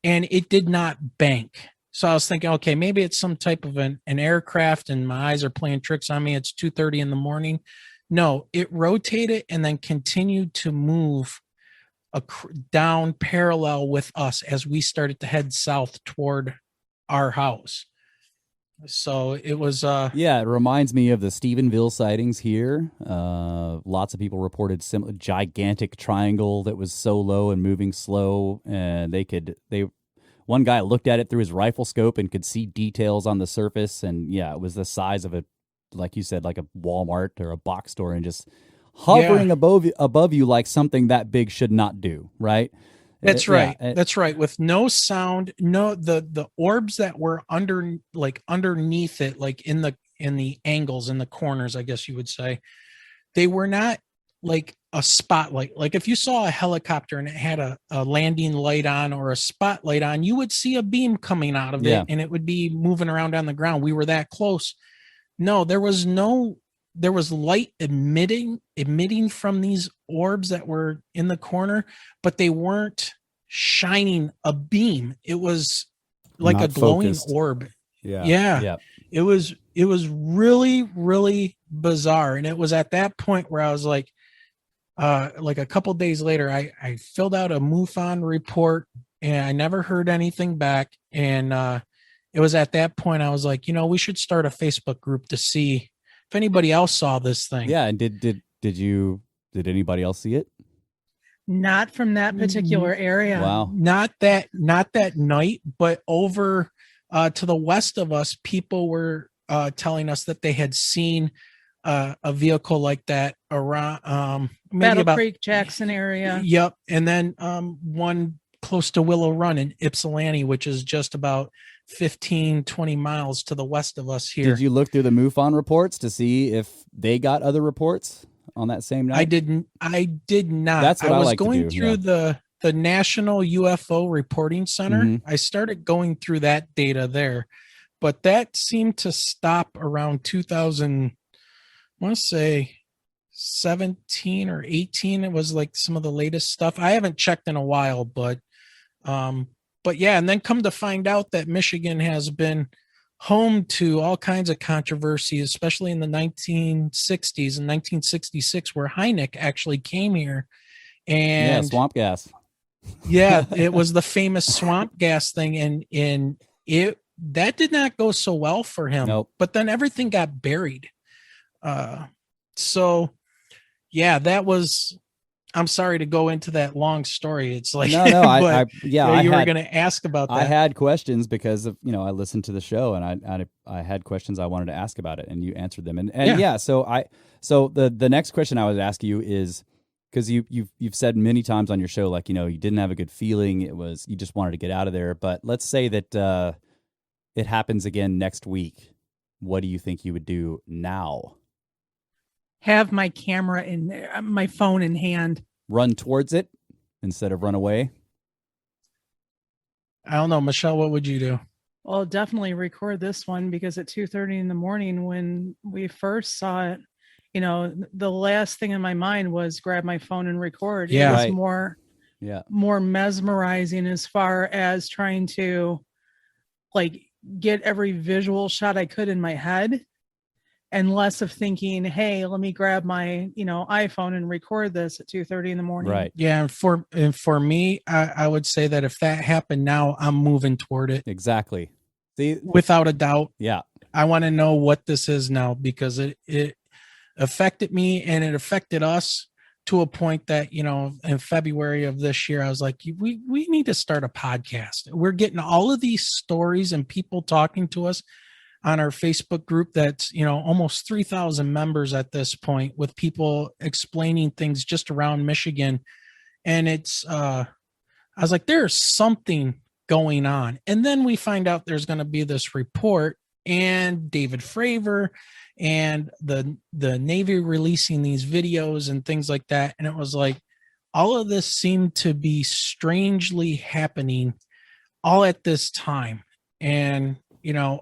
and it did not bank. So I was thinking, okay, maybe it's some type of an aircraft and my eyes are playing tricks on me. It's 2:30 in the morning. No, it rotated and then continued to move down parallel with us as we started to head south toward our house. So it was it reminds me of the Stephenville sightings here. Lots of people reported gigantic triangle that was so low and moving slow, and one guy looked at it through his rifle scope and could see details on the surface, and it was the size of like you said, like a Walmart or a box store, and just hovering above you like something that big should not do, right? That's right. That's right. With no sound, the orbs that were underneath it, like in the angles, in the corners, I guess you would say, they were not like a spotlight. Like if you saw a helicopter and it had a landing light on or a spotlight on, you would see a beam coming out of it and it would be moving around on the ground. We were that close. No, there was light emitting from these orbs that were in the corner, but they weren't shining a beam. It was like not a glowing focused orb. Yeah. It was really, really bizarre. And it was at that point where I was like a couple days later, I filled out a MUFON report and I never heard anything back. And it was at that point I was like, we should start a Facebook group to see if anybody else saw this thing. Yeah. And did anybody else see it? Not from that particular area. Wow. Not that night, but over to the west of us, people were telling us that they had seen a vehicle like that around Battle Creek, Jackson area. Yep. And then one close to Willow Run in Ypsilanti, which is just about 15, 20 miles to the west of us here. Did you look through the MUFON reports to see if they got other reports on that same night? I did not. That's what I was like to going do, through the National UFO Reporting Center. Mhm. I started going through that data there, but that seemed to stop around 2000. I want to say 17 or 18. It was like some of the latest stuff. I haven't checked in a while, but yeah. And then come to find out that Michigan has been home to all kinds of controversy, especially in the 1960s and 1966, where Hynek actually came here. And swamp gas. yeah, it was the famous swamp gas thing. And that did not go so well for him. Nope. But then everything got buried. So yeah, that was, I'm sorry to go into that long story. It's like, No, you were going to ask about that. I had questions because of, I listened to the show and I had questions I wanted to ask about it and you answered them. So the next question I would ask you is, because you've said many times on your show, like, you didn't have a good feeling. It was, you just wanted to get out of there. But let's say that it happens again next week. What do you think you would do now? Have my camera in my phone in hand. Run towards it instead of run away? I don't know. Michelle, what would you do? Well, definitely record this one, because at 2:30 in the morning when we first saw it, the last thing in my mind was grab my phone and record. Yeah. It was more mesmerizing as far as trying to like get every visual shot I could in my head, and less of thinking, hey, let me grab my, iPhone and record this at 2:30 in the morning. Right. Yeah. And for me, I would say that if that happened now, I'm moving toward it. Exactly. See, without a doubt. Yeah. I want to know what this is now, because it affected me and it affected us to a point that, in February of this year, I was like, we need to start a podcast. We're getting all of these stories and people talking to us on our Facebook group that's, almost 3,000 members at this point, with people explaining things just around Michigan. And it's, I was like, there's something going on. And then we find out there's going to be this report, and David Fravor and the Navy releasing these videos and things like that. And it was like, all of this seemed to be strangely happening all at this time. And,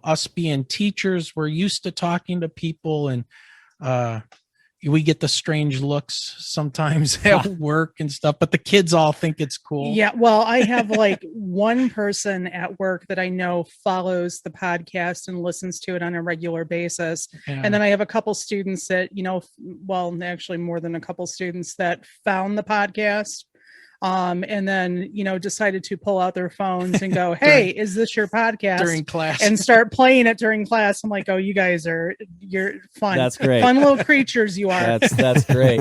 us being teachers, we're used to talking to people, and we get the strange looks sometimes at work and stuff, but the kids all think it's cool. Yeah. Well, I have like one person at work that I know follows the podcast and listens to it on a regular basis. Yeah. And then I have a couple students that, actually more than a couple students that found the podcast. And then, decided to pull out their phones and go, hey, is this your podcast? During class. And start playing it during class. I'm like, oh, you're fun. That's great. Fun little creatures you are. That's great.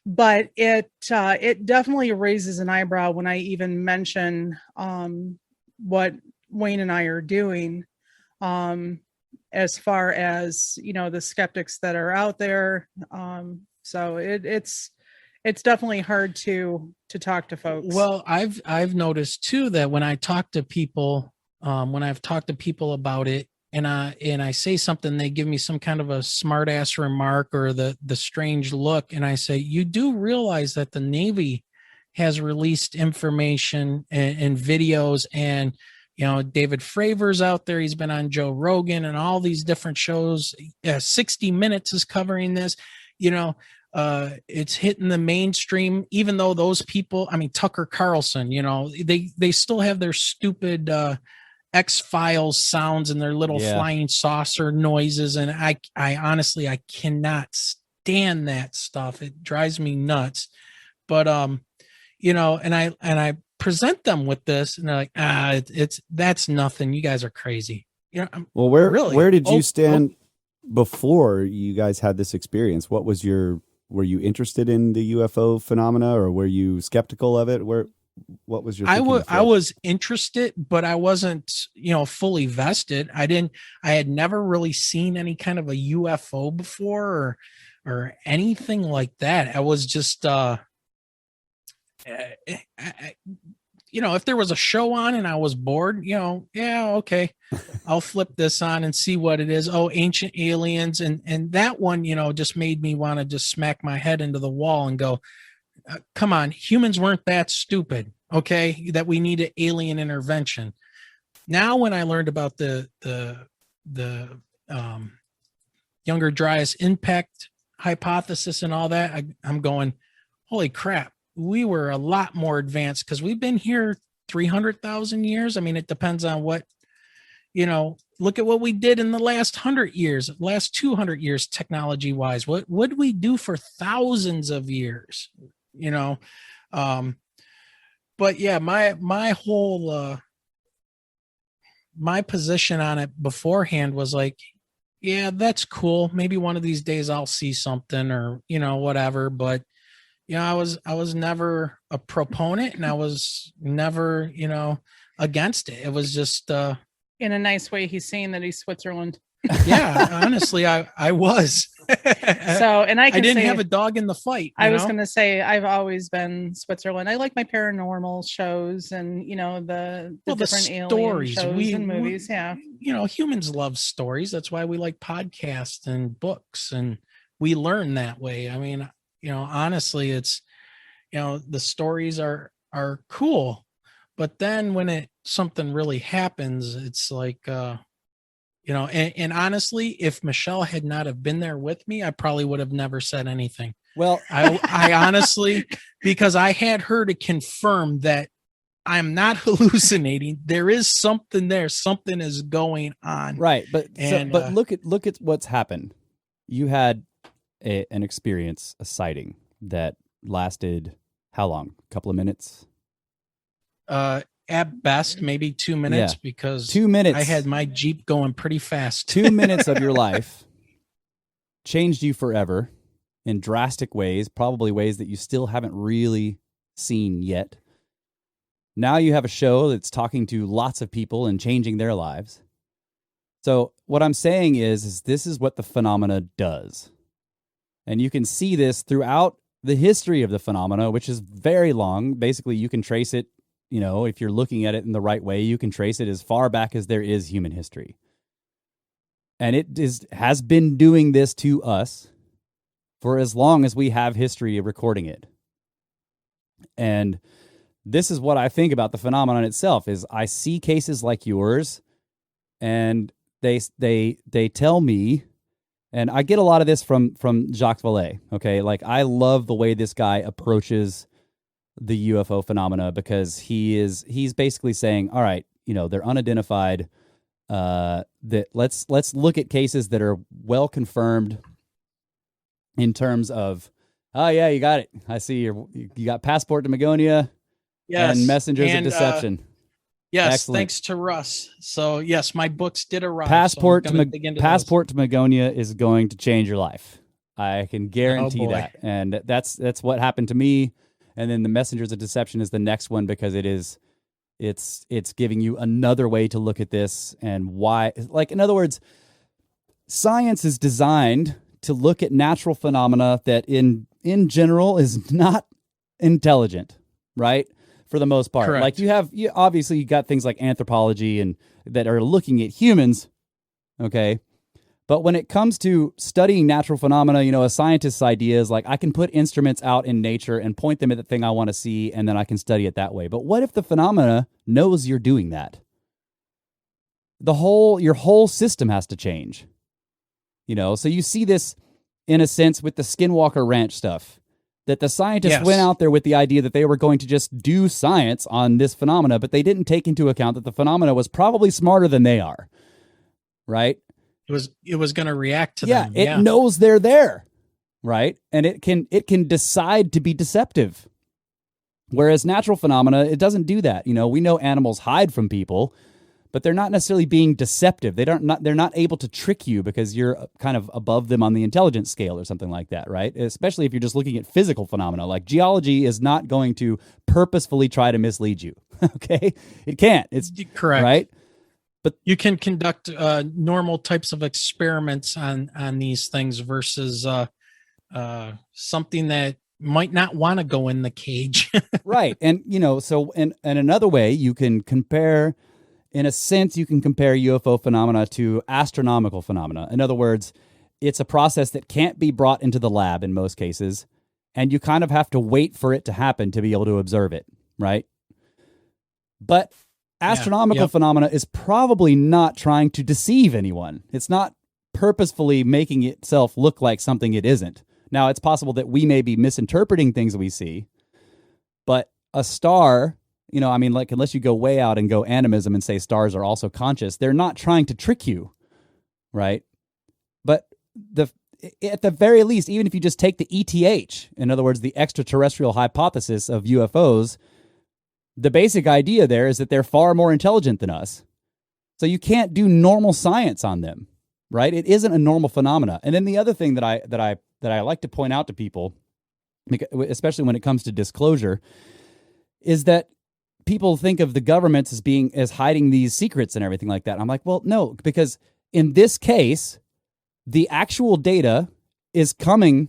But it definitely raises an eyebrow when I even mention what Wayne and I are doing, as far as, the skeptics that are out there. So it's definitely hard to talk to folks. Well, I've noticed too that when I talk to people, when I've talked to people about it, and I say something, they give me some kind of a smart ass remark or the strange look, and I say, you do realize that the Navy has released information and videos, and David Fravor's out there. He's been on Joe Rogan and all these different shows. 60 Minutes is covering this. It's hitting the mainstream, even though those people, Tucker Carlson, they still have their stupid X-Files sounds and their little flying saucer noises. And I honestly, I cannot stand that stuff. It drives me nuts. But, and I present them with this, and they're like, that's nothing. You guys are crazy. Well, where did you stand before you guys had this experience? Were you interested in the UFO phenomena, or were you skeptical of it? What was your? I was interested, but I wasn't, fully vested. I had never really seen any kind of a UFO before or anything like that. I was just, if there was a show on and I was bored, yeah, okay, I'll flip this on and see what it is. Oh, Ancient Aliens. And that one, just made me want to just smack my head into the wall and go, come on, humans weren't that stupid, okay, that we needed alien intervention. Now, when I learned about the Younger Dryas impact hypothesis and all that, I'm going, holy crap, we were a lot more advanced because we've been here 300,000 years. I mean, it depends on what, look at what we did in the last 100 years, last 200 years, technology wise. What would we do for thousands of years? But yeah, my whole, my position on it beforehand was like, yeah, that's cool. Maybe one of these days I'll see something or, whatever. But, I was never a proponent and I was never, against it. It was just, in a nice way, he's saying that he's Switzerland. Yeah, honestly, I was. So, and I didn't have a dog in the fight. I was going to say, I've always been Switzerland. I like my paranormal shows and, the different alien shows and movies. Yeah. Humans love stories. That's why we like podcasts and books, and we learn that way. I mean, honestly, it's, the stories are cool, but then when something really happens, it's like, and honestly, if Michelle had not have been there with me, I probably would have never said anything. Well, I honestly, because I had her to confirm that I'm not hallucinating. There is something there. Something is going on. Right. But look at what's happened. You had an experience, a sighting that lasted how long? A couple of minutes? At best, maybe 2 minutes, because 2 minutes. I had my Jeep going pretty fast. 2 minutes of your life changed you forever in drastic ways, probably ways that you still haven't really seen yet. Now you have a show that's talking to lots of people and changing their lives. So what I'm saying is this is what the phenomena does. And you can see this throughout the history of the phenomena, which is very long. Basically, you can trace it. If you're looking at it in the right way, you can trace it as far back as there is human history. And it has been doing this to us for as long as we have history of recording it. And this is what I think about the phenomenon itself is I see cases like yours and they tell me, and I get a lot of this from Jacques Vallée. Okay. Like I love the way this guy approaches the UFO phenomena because he's basically saying, all right, they're unidentified. That let's look at cases that are well confirmed in terms of, oh yeah, you got it. I see you got Passport to Magonia, and Messengers of Deception. Yes, excellent. Thanks to Russ. So yes, my books did arrive. Passport to Magonia is going to change your life. I can guarantee that, and that's what happened to me. And then the Messengers of Deception is the next one because it's giving you another way to look at this and why. Like, in other words, science is designed to look at natural phenomena that in general is not intelligent, right? For the most part. Correct. Like you obviously got things like anthropology and that are looking at humans, okay? But when it comes to studying natural phenomena, a scientist's idea is like, I can put instruments out in nature and point them at the thing I want to see, and then I can study it that way. But what if the phenomena knows you're doing that? Your whole system has to change. So you see this, in a sense, with the Skinwalker Ranch stuff, that the scientists went out there with the idea that they were going to just do science on this phenomena, but they didn't take into account that the phenomena was probably smarter than they are, right? It was going to react to them. It knows they're there, right? And it can decide to be deceptive. Whereas natural phenomena, it doesn't do that. We know animals hide from people, but they're not necessarily being deceptive. They're not able to trick you because you're kind of above them on the intelligence scale or something like that, right? Especially if you're just looking at physical phenomena. Like geology is not going to purposefully try to mislead you. Okay? It can't. It's correct. Right? But you can conduct normal types of experiments on these things versus something that might not want to go in the cage. Right. And, so, and another way you can compare, in a sense, you can compare UFO phenomena to astronomical phenomena. In other words, it's a process that can't be brought into the lab in most cases, and you kind of have to wait for it to happen to be able to observe it, right? But astronomical phenomena is probably not trying to deceive anyone. It's not purposefully making itself look like something it isn't. Now, it's possible that we may be misinterpreting things we see, but a star, unless you go way out and go animism and say stars are also conscious, they're not trying to trick you, right? But at the very least, even if you just take the ETH, in other words, the extraterrestrial hypothesis of UFOs, the basic idea there is that they're far more intelligent than us. So you can't do normal science on them, right? It isn't a normal phenomena. And then the other thing that I like to point out to people, especially when it comes to disclosure, is that people think of the governments as hiding these secrets and everything like that. I'm like, well, no, because in this case, the actual data is coming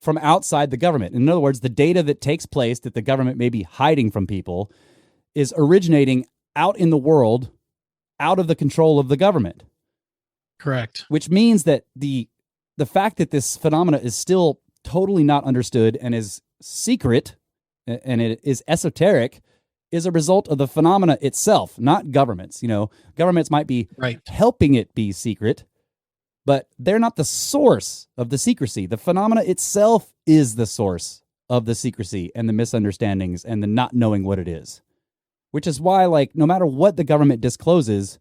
from outside the government. In other words, the data that takes place that the government may be hiding from people is originating out in the world, out of the control of the government. Correct. Which means that the fact that this phenomena is still totally not understood and is secret and it is esoteric is a result of the phenomena itself, not governments. Governments might be helping it be secret, but they're not the source of the secrecy. The phenomena itself is the source of the secrecy and the misunderstandings and the not knowing what it is. Which is why, no matter what the government discloses,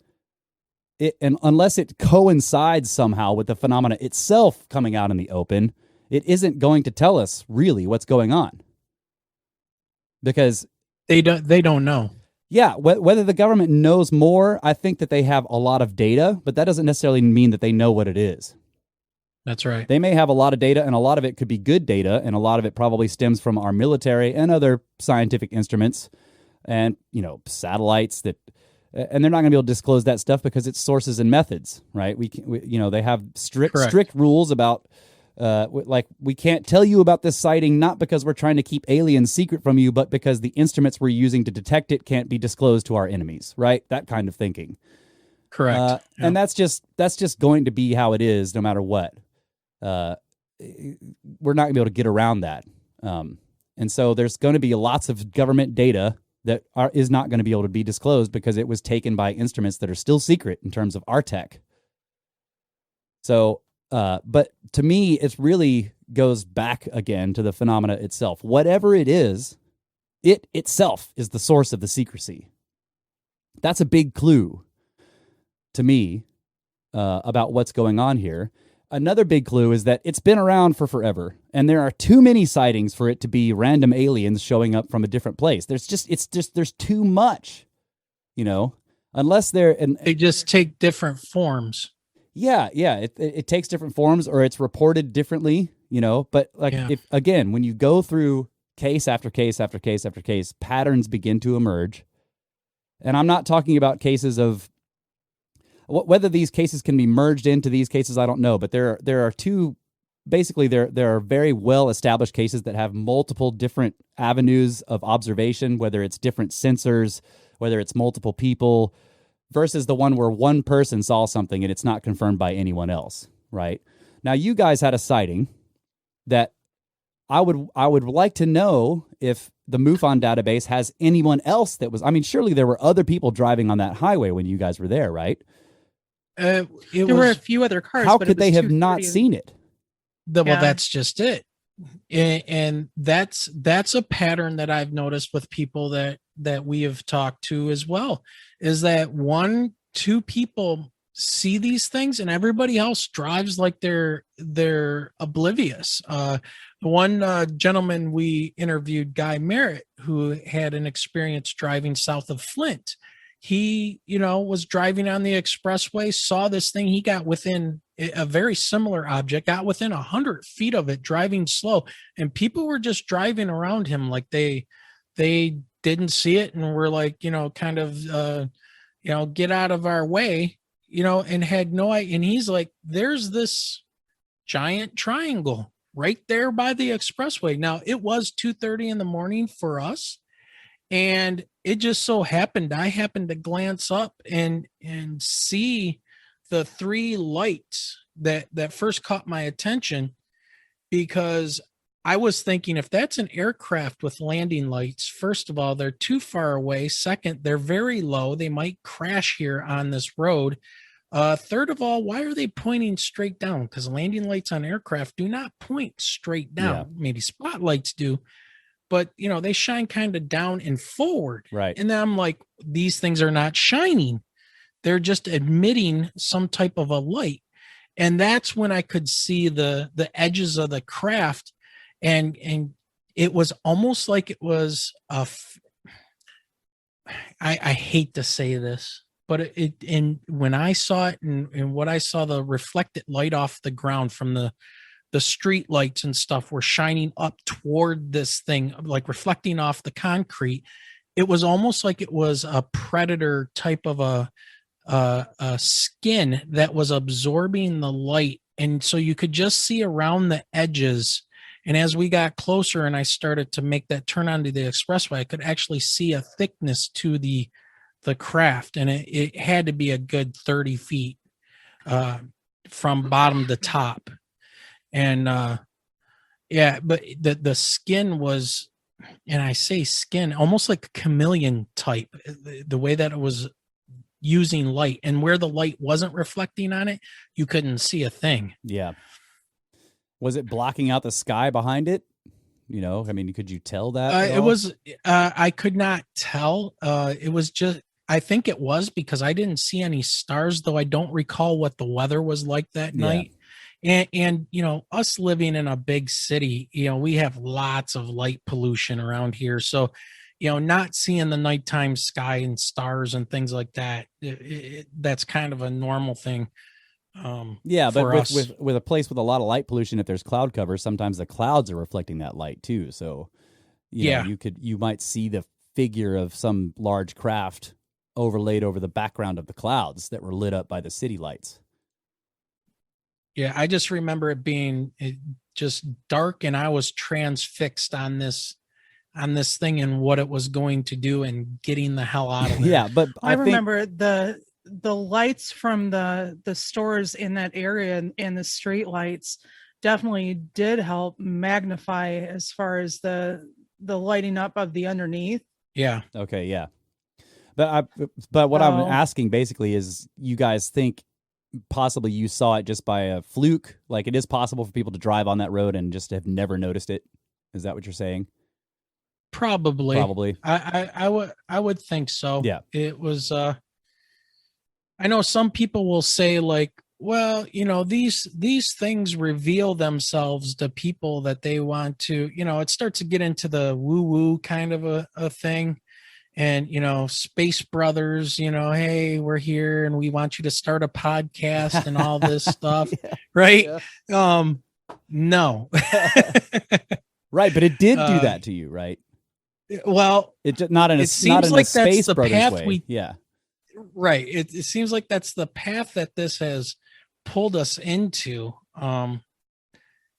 and unless it coincides somehow with the phenomena itself coming out in the open, it isn't going to tell us really what's going on. Because they don't know. Yeah, whether the government knows more, I think that they have a lot of data, but that doesn't necessarily mean that they know what it is. That's right. They may have a lot of data, and a lot of it could be good data, and a lot of it probably stems from our military and other scientific instruments and, satellites that, and they're not going to be able to disclose that stuff because it's sources and methods, right? They have strict rules about, we can't tell you about this sighting, not because we're trying to keep aliens secret from you, but because the instruments we're using to detect it can't be disclosed to our enemies, right? That kind of thinking. Correct. And that's just going to be how it is no matter what. We're not going to be able to get around that. And so there's going to be lots of government data that is not going to be able to be disclosed because it was taken by instruments that are still secret in terms of our tech. So, but to me, it really goes back again to the phenomena itself. Whatever it is, it itself is the source of the secrecy. That's a big clue to me about what's going on here. Another big clue is that it's been around for forever, and there are too many sightings for it to be random aliens showing up from a different place. There's too much, unless they just take different forms. Yeah. It takes different forms, or it's reported differently, but if again, when you go through case after case after case after case, patterns begin to emerge. And I'm not talking about cases of whether these cases can be merged into these cases, I don't know, but there are two. Basically, there are very well established cases that have multiple different avenues of observation, whether it's different sensors, whether it's multiple people, versus the one where one person saw something and it's not confirmed by anyone else, right? Now, you guys had a sighting that I would like to know if the MUFON database has anyone else that was. I mean, surely there were other people driving on that highway when you guys were there, right? There were a few other cars. How could they have not seen it? Well, that's just it. And that's a pattern that I've noticed with people that we have talked to as well, is that 1-2 people see these things and everybody else drives like they're oblivious. One gentleman we interviewed, Guy Merritt, who had an experience driving south of Flint. He, was driving on the expressway, saw this thing. He got within a very similar object, got within 100 feet of it, driving slow. And people were just driving around him like they didn't see it and were like, kind of, get out of our way, and had no idea. And he's like, there's this giant triangle right there by the expressway. Now, it was 2:30 in the morning for us, and it just so happened I happened to glance up and see the three lights that first caught my attention, because I was thinking, if that's an aircraft with landing lights, first of all, they're too far away. Second, they're very low. They might crash here on this road. Third of all, why are they pointing straight down? Because landing lights on aircraft do not point straight down. Yeah. Maybe spotlights do, but they shine kind of down and forward. Right. And then I'm like, these things are not shining. They're just emitting some type of a light. And that's when I could see the edges of the craft. And it was almost like it was I hate to say this, but when I saw it and what I saw, the reflected light off the ground from the street lights and stuff were shining up toward this thing, like reflecting off the concrete. It was almost like it was a predator type of a skin that was absorbing the light. And so you could just see around the edges. And as we got closer and I started to make that turn onto the expressway, I could actually see a thickness to the craft. And it had to be a good 30 feet from bottom to top. And yeah, but the skin was, and I say skin, almost like a chameleon type, the way that it was using light, and where the light wasn't reflecting on it, you couldn't see a thing. Yeah. Was it blocking out the sky behind it? I mean, could you tell that? It was, I could not tell. It was just, I think it was because I didn't see any stars, though I don't recall what the weather was like that night. And us living in a big city, we have lots of light pollution around here. So, not seeing the nighttime sky and stars and things like that, that's kind of a normal thing. Yeah, but with a place with a lot of light pollution, if there's cloud cover, sometimes the clouds are reflecting that light too. So, you might see the figure of some large craft overlaid over the background of the clouds that were lit up by the city lights. Yeah, I just remember it being just dark, and I was transfixed on this thing and what it was going to do and getting the hell out of there. Yeah, but I remember the lights from the stores in that area and the street lights definitely did help magnify as far as the lighting up of the underneath. Yeah. Okay. Yeah. But what I'm asking basically is, you guys think possibly you saw it just by a fluke? Like, it is possible for people to drive on that road and just have never noticed it? Is that what you're saying? Probably. I would think so. Yeah. It was, I know some people will say, like, well, these things reveal themselves to people that they want to, it starts to get into the woo-woo kind of a thing. And, Space Brothers, hey, we're here and we want you to start a podcast and all this stuff. Yeah. Right. Yeah. No. Right. But it did do that to you, right? Well, it not in a, it seems not in like a Space that's the Brothers path way. Yeah. Right. It seems like that's the path that this has pulled us into. And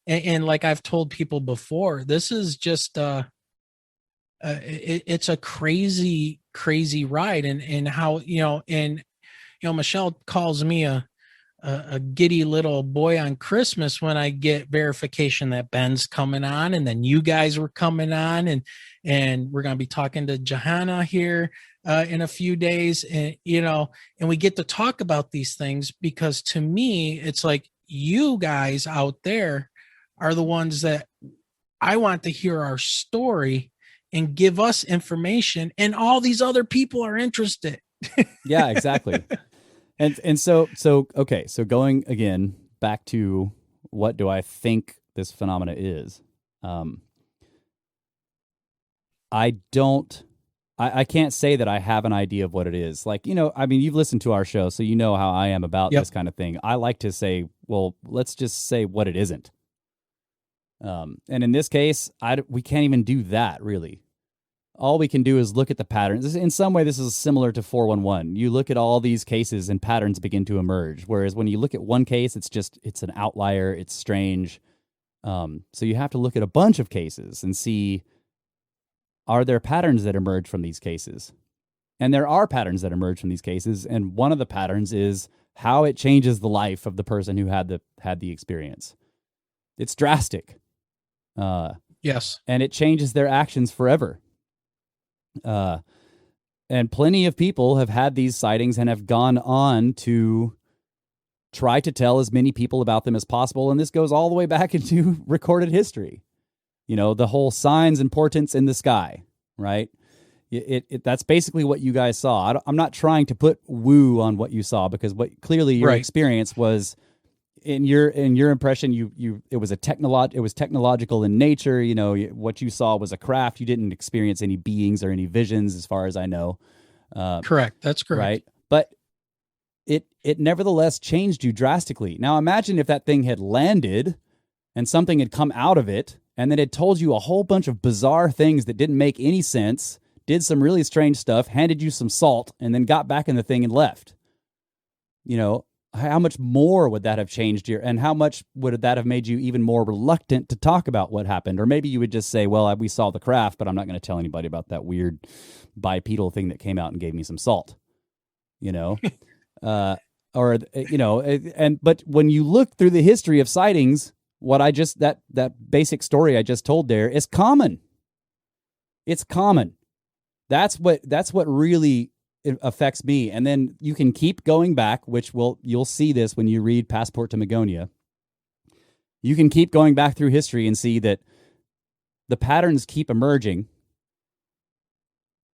like I've told people before, this is just, it's a crazy ride, and how Michelle calls me a giddy little boy on Christmas when I get verification that Ben's coming on, and then you guys were coming on, and we're going to be talking to Johanna here in a few days, and and we get to talk about these things, because to me it's like, you guys out there are the ones that I want to hear our story and give us information, and all these other people are interested. Yeah, exactly. And so okay, so going again back to, what do I think this phenomena is? I can't say that I have an idea of what it is. Like, I mean, you've listened to our show, so you know how I am about this kind of thing. I like to say, well, let's just say what it isn't. And in this case, we can't even do that, really. All we can do is look at the patterns. In some way, this is similar to 411. You look at all these cases and patterns begin to emerge. Whereas when you look at one case, it's an outlier. It's strange. So you have to look at a bunch of cases and see, are there patterns that emerge from these cases? And there are patterns that emerge from these cases, and one of the patterns is how it changes the life of the person who had the experience. It's drastic. Yes. And it changes their actions forever. And plenty of people have had these sightings and have gone on to try to tell as many people about them as possible. And this goes all the way back into recorded history. You know, the whole signs and portents in the sky, right? That's basically what you guys saw. I'm not trying to put woo on what you saw, because what clearly your experience was, in your impression, it was technological in nature. You know, what you saw was a craft. You didn't experience any beings or any visions, as far as I know. Correct. That's correct. Right. But it nevertheless changed you drastically. Now imagine if that thing had landed and something had come out of it, and then it told you a whole bunch of bizarre things that didn't make any sense, did some really strange stuff, handed you some salt, and then got back in the thing and left. You know, how much more would that have changed you, and how much would that have made you even more reluctant to talk about what happened? Or maybe you would just say, well, we saw the craft, but I'm not going to tell anybody about that weird bipedal thing that came out and gave me some salt, you know? Or, you know, but when you look through the history of sightings, that basic story I just told there is common. It's common. That's what really affects me. And then you can keep going back, you'll see this when you read Passport to Magonia. You can keep going back through history and see that the patterns keep emerging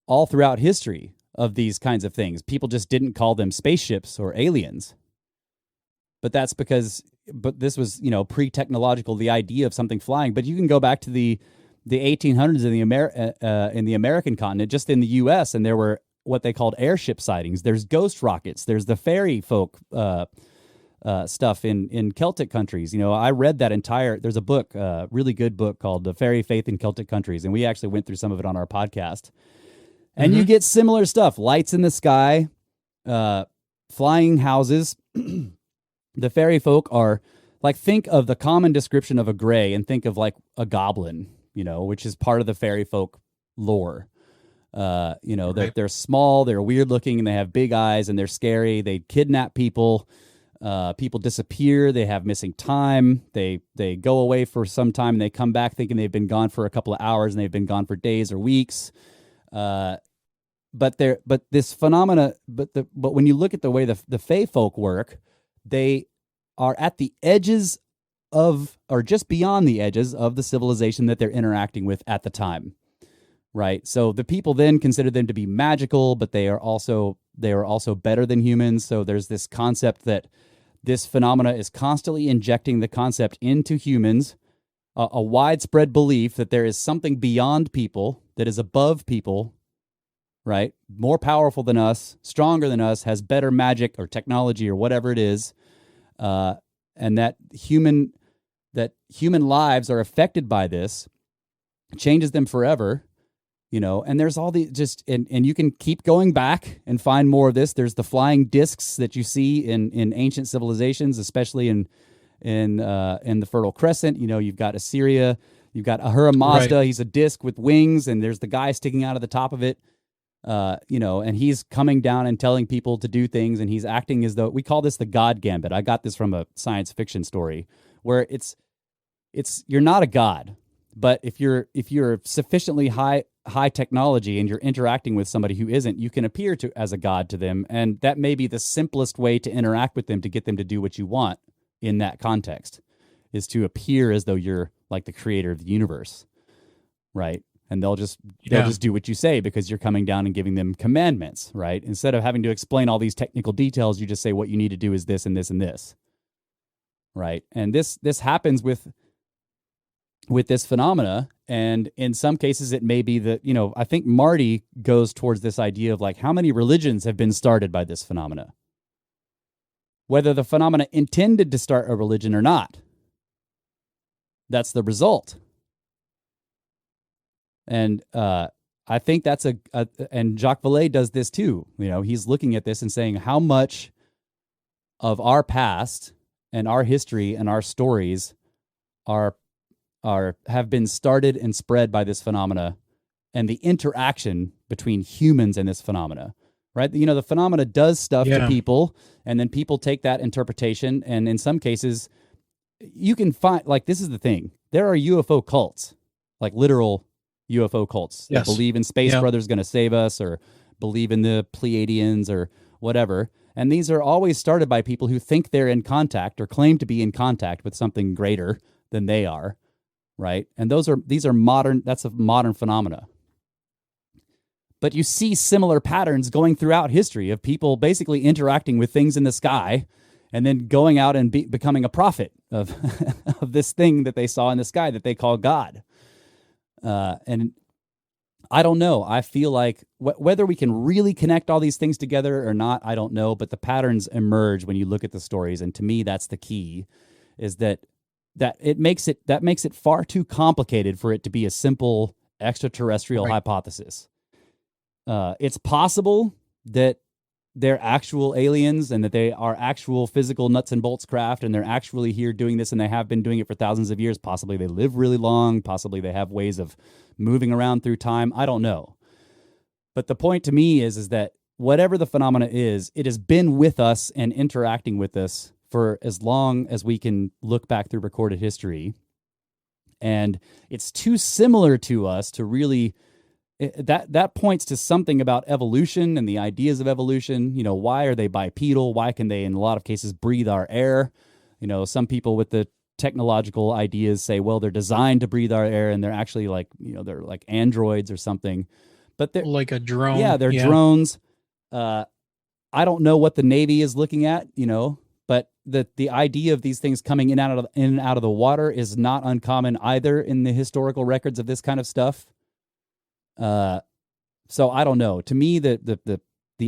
all throughout history of these kinds of things. People just didn't call them spaceships or aliens. But that's because this was, you know, pre-technological, the idea of something flying. But you can go back to the 1800s in the American continent, just in the U.S., and there were what they called airship sightings. There's ghost rockets. There's the fairy folk stuff in Celtic countries. You know, I read there's a book, really good book called The Fairy Faith in Celtic Countries, and we actually went through some of it on our podcast. And you get similar stuff, lights in the sky, flying houses. The fairy folk are, like, think of the common description of a gray and think of like a goblin, you know, which is part of the fairy folk lore. You know, they're small, they're weird looking, and they have big eyes, and they're scary. They kidnap people. People disappear. They have missing time. They go away for some time, and they come back thinking they've been gone for a couple of hours, and they've been gone for days or weeks. But this phenomena, but when you look at the way the Fae folk work, they are at the edges of, or just beyond the edges of, the civilization that they're interacting with at the time, right? So the people then consider them to be magical, but they are also better than humans. So there's this concept that this phenomena is constantly injecting the concept into humans, a widespread belief that there is something beyond people, that is above people, right? More powerful than us, stronger than us, has better magic or technology or whatever it is, and that human lives are affected by this, changes them forever, you know. And there's all the and you can keep going back and find more of this. There's the flying discs that you see in ancient civilizations, especially in the Fertile Crescent. You know, you've got Assyria, you've got Ahura Mazda. Right. He's a disc with wings, and there's the guy sticking out of the top of it. You know, and he's coming down and telling people to do things, and he's acting as though, we call this the God Gambit. I got this from a science fiction story where it's you're not a god, but if you're sufficiently high technology and you're interacting with somebody who isn't, you can appear as a god to them, and that may be the simplest way to interact with them to get them to do what you want in that context, is to appear as though you're like the creator of the universe, right? And they'll just do what you say because you're coming down and giving them commandments, right? Instead of having to explain all these technical details, you just say what you need to do is this and this and this, right? And this happens with this phenomena, and in some cases it may be that, you know, I think Marty goes towards this idea of like how many religions have been started by this phenomena, whether the phenomena intended to start a religion or not. That's the result. And I think that's and Jacques Vallée does this too. You know, he's looking at this and saying how much of our past and our history and our stories are have been started and spread by this phenomena, and the interaction between humans and this phenomena, right? You know, the phenomena does stuff to people, and then people take that interpretation, and in some cases, you can find, like, this is the thing. There are UFO cults, like literal UFO cults that believe in Space Brothers going to save us, or believe in the Pleiadians or whatever. And these are always started by people who think they're in contact or claim to be in contact with something greater than they are, right? And these are modern, that's a modern phenomena. But you see similar patterns going throughout history of people basically interacting with things in the sky and then going out and becoming a prophet of, of this thing that they saw in the sky that they call God. And I don't know. I feel like whether we can really connect all these things together or not, I don't know. But the patterns emerge when you look at the stories, and to me, that's the key. Is that makes it far too complicated for it to be a simple extraterrestrial hypothesis. It's possible that they're actual aliens and that they are actual physical nuts and bolts craft, and they're actually here doing this, and they have been doing it for thousands of years. Possibly they live really long. Possibly they have ways of moving around through time. I don't know. But the point to me is that whatever the phenomena is, it has been with us and interacting with us for as long as we can look back through recorded history. And it's too similar to us to really... That points to something about evolution and the ideas of evolution. You know, why are they bipedal? Why can they, in a lot of cases, breathe our air? You know, some people with the technological ideas say, well, they're designed to breathe our air, and they're actually like, you know, they're like androids or something. But they're like a drone. Yeah, they're drones. I don't know what the Navy is looking at, you know, but the idea of these things coming in and out of the water is not uncommon either in the historical records of this kind of stuff. So I don't know. To me, the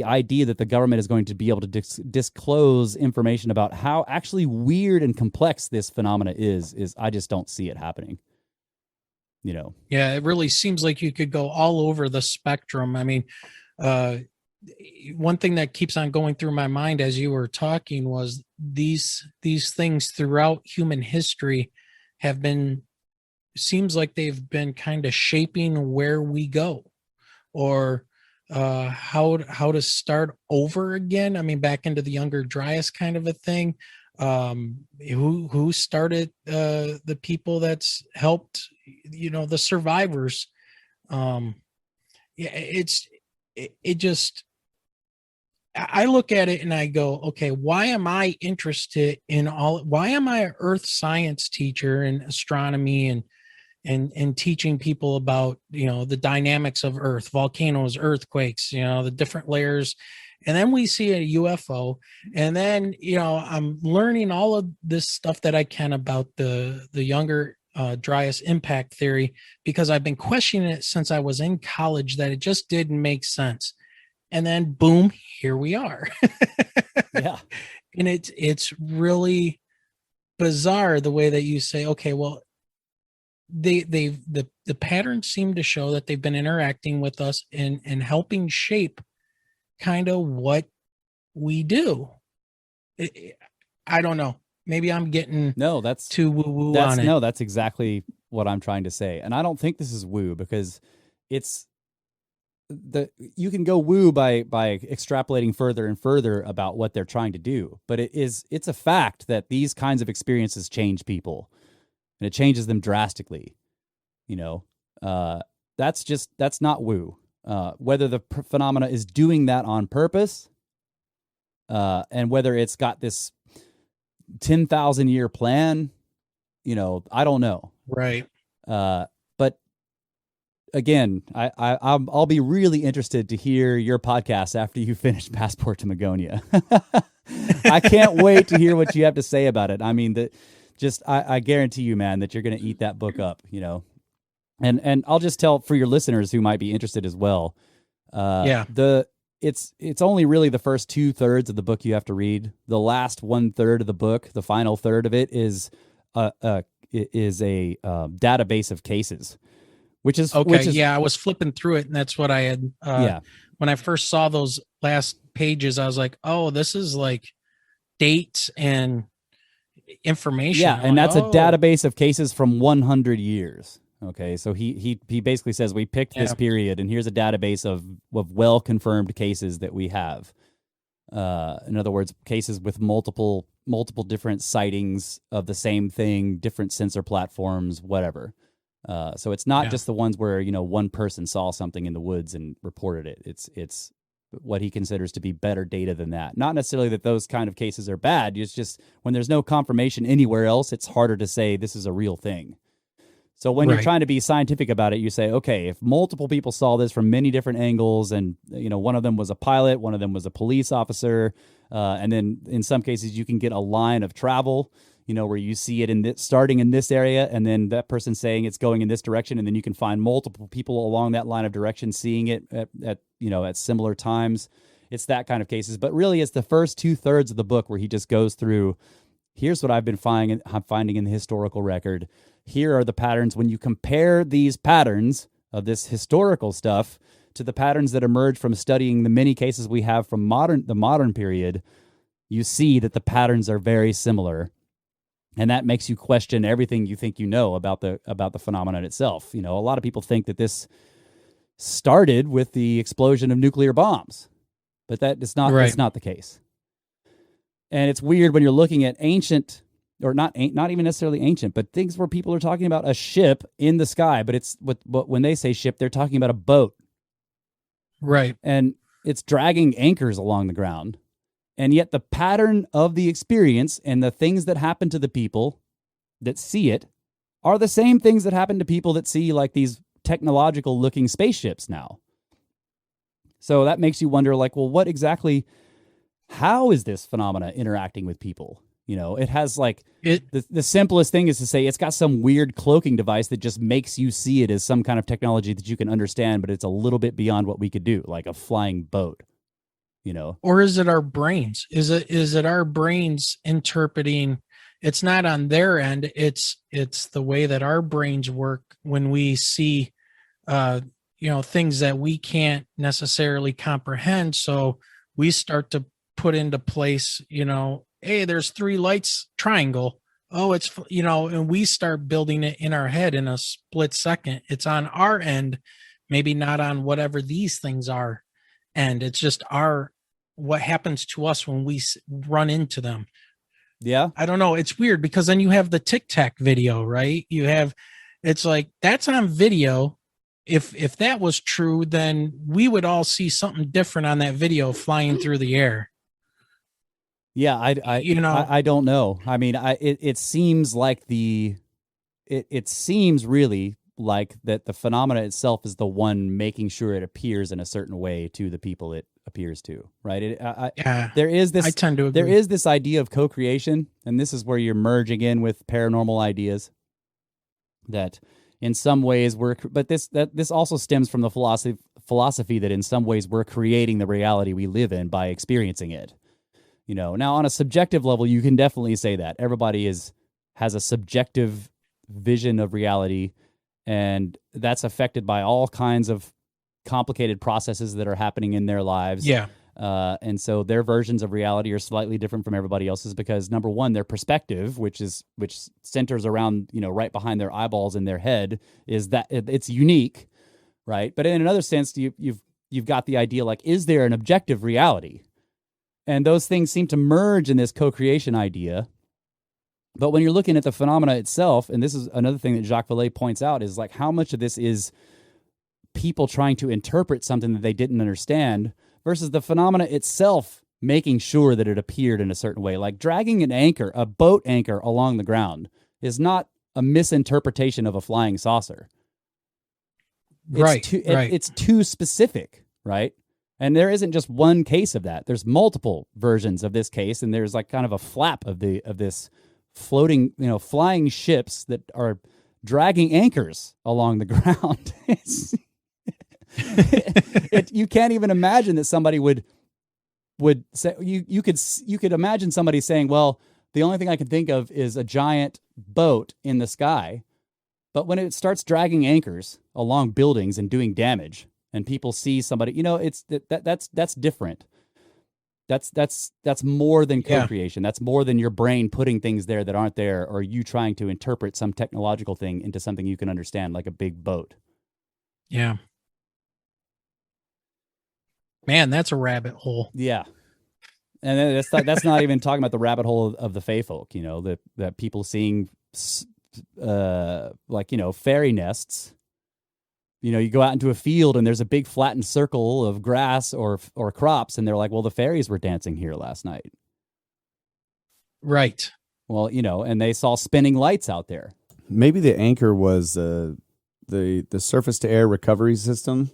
idea that the government is going to be able to disclose information about how actually weird and complex this phenomena is I just don't see it happening. You know? Yeah, it really seems like you could go all over the spectrum. I mean, one thing that keeps on going through my mind as you were talking was these things throughout human history have been, seems like they've been kind of shaping where we go, or how to start over again. I mean, back into the Younger Dryas kind of a thing. Who started the people that's helped, you know, the survivors. It just, I look at it and I go, okay, why am I interested in why am I an earth science teacher in astronomy and teaching people about, you know, the dynamics of Earth, volcanoes, earthquakes, you know, the different layers. And then we see a UFO, and then, you know, I'm learning all of this stuff that I can about the Younger Dryas impact theory, because I've been questioning it since I was in college, that it just didn't make sense. And then boom, here we are. Yeah. And it's really bizarre the way that you say, okay, well, the patterns seem to show that they've been interacting with us and helping shape kind of what we do. I don't know. Maybe I'm getting that's too woo-woo on it. No, that's exactly what I'm trying to say. And I don't think this is woo, because you can go woo by extrapolating further and further about what they're trying to do. But it's a fact that these kinds of experiences change people, and it changes them drastically. You know, that's not woo. Whether the phenomena is doing that on purpose, and whether it's got this 10,000 year plan, you know, I don't know. Right. But again, I'll be really interested to hear your podcast after you finish Passport to Magonia. I can't wait to hear what you have to say about it. I mean, I guarantee you, man, that you're going to eat that book up, you know. And I'll just tell for your listeners who might be interested as well. It's only really the first 2/3 of the book you have to read. The last 1/3 of the book, the final third of it, is a database of cases, which is okay. I was flipping through it, and that's what I had. When I first saw those last pages, I was like, oh, this is like dates and information. Yeah, and Like, that's a database of cases from 100 years. Okay, so he basically says we picked this period, and here's a database of well-confirmed cases that we have. In other words, cases with multiple different sightings of the same thing, different sensor platforms, whatever. So it's not just the ones where, one person saw something in the woods and reported it. It's what he considers to be better data than that. Not necessarily that those kind of cases are bad. It's just when there's no confirmation anywhere else, it's harder to say this is a real thing. So when you're trying to be scientific about it, you say, okay, if multiple people saw this from many different angles, and one of them was a pilot, one of them was a police officer, and then in some cases you can get a line of travel, where you see it starting in this area, and then that person saying it's going in this direction, and then you can find multiple people along that line of direction seeing it at similar times. It's that kind of cases, but really it's the first 2/3 of the book where he just goes through. Here's what I've been finding in the historical record. Here are the patterns. When you compare these patterns of this historical stuff to the patterns that emerge from studying the many cases we have from the modern period, you see that the patterns are very similar. And that makes you question everything you think you know about the phenomenon itself. A lot of people think that this started with the explosion of nuclear bombs, but that is not, that's not the case. And it's weird when you're looking at ancient, or not even necessarily ancient, but things where people are talking about a ship in the sky, but when they say ship, they're talking about a boat. Right. And it's dragging anchors along the ground. And yet the pattern of the experience and the things that happen to the people that see it are the same things that happen to people that see like these technological looking spaceships now. So that makes you wonder, like, well, how is this phenomena interacting with people? It has the simplest thing is to say it's got some weird cloaking device that just makes you see it as some kind of technology that you can understand, but it's a little bit beyond what we could do, like a flying boat, Or is it our brains? Is it our brains interpreting? It's not on their end. It's the way that our brains work when we see, things that we can't necessarily comprehend. So we start to put into place, hey, there's 3 lights triangle. Oh, it's, and we start building it in our head in a split second. It's on our end, maybe not on whatever these things are. And it's just what happens to us when we run into them. Yeah. I don't know. It's weird because then you have the Tic Tac video, right? It's like, that's on video. If that was true, then we would all see something different on that video flying through the air. Yeah, I don't know. I mean, it seems like it seems really like that the phenomena itself is the one making sure it appears in a certain way to the people it appears to, right? There is this. I tend to agree. There is this idea of co-creation, and this is where you're merging in with paranormal ideas. That in some ways but this also stems from the philosophy that in some ways we're creating the reality we live in by experiencing it. Now on a subjective level, you can definitely say that everybody has a subjective vision of reality, and that's affected by all kinds of complicated processes that are happening in their lives. Yeah. And so their versions of reality are slightly different from everybody else's because, number one, their perspective, which centers around, right behind their eyeballs in their head, is that it's unique, right? But in another sense, you've got the idea, like, is there an objective reality? And those things seem to merge in this co-creation idea. But when you're looking at the phenomena itself, and this is another thing that Jacques Vallée points out, is like how much of this is people trying to interpret something that they didn't understand versus the phenomena itself making sure that it appeared in a certain way. Like dragging a boat anchor along the ground is not a misinterpretation of a flying saucer. It's too specific, right? And there isn't just one case of that. There's multiple versions of this case, and there's like kind of a flap of this floating, flying ships that are dragging anchors along the ground. You can't even imagine that somebody would say you could imagine somebody saying, well, the only thing I can think of is a giant boat in the sky. But when it starts dragging anchors along buildings and doing damage, and people see somebody, that's different. That's more than Yeah. co-creation. That's more than your brain putting things there that aren't there, or you trying to interpret some technological thing into something you can understand, like a big boat. Yeah. Man, that's a rabbit hole. Yeah. And then that's not even talking about the rabbit hole of the fae folk, you know, that people seeing, like, you know, fairy nests. You know, you go out into a field and there's a big flattened circle of grass or crops, and they're like, well, the fairies were dancing here last night. Right. Well, you know, and they saw spinning lights out there. Maybe the anchor was the surface to air recovery system.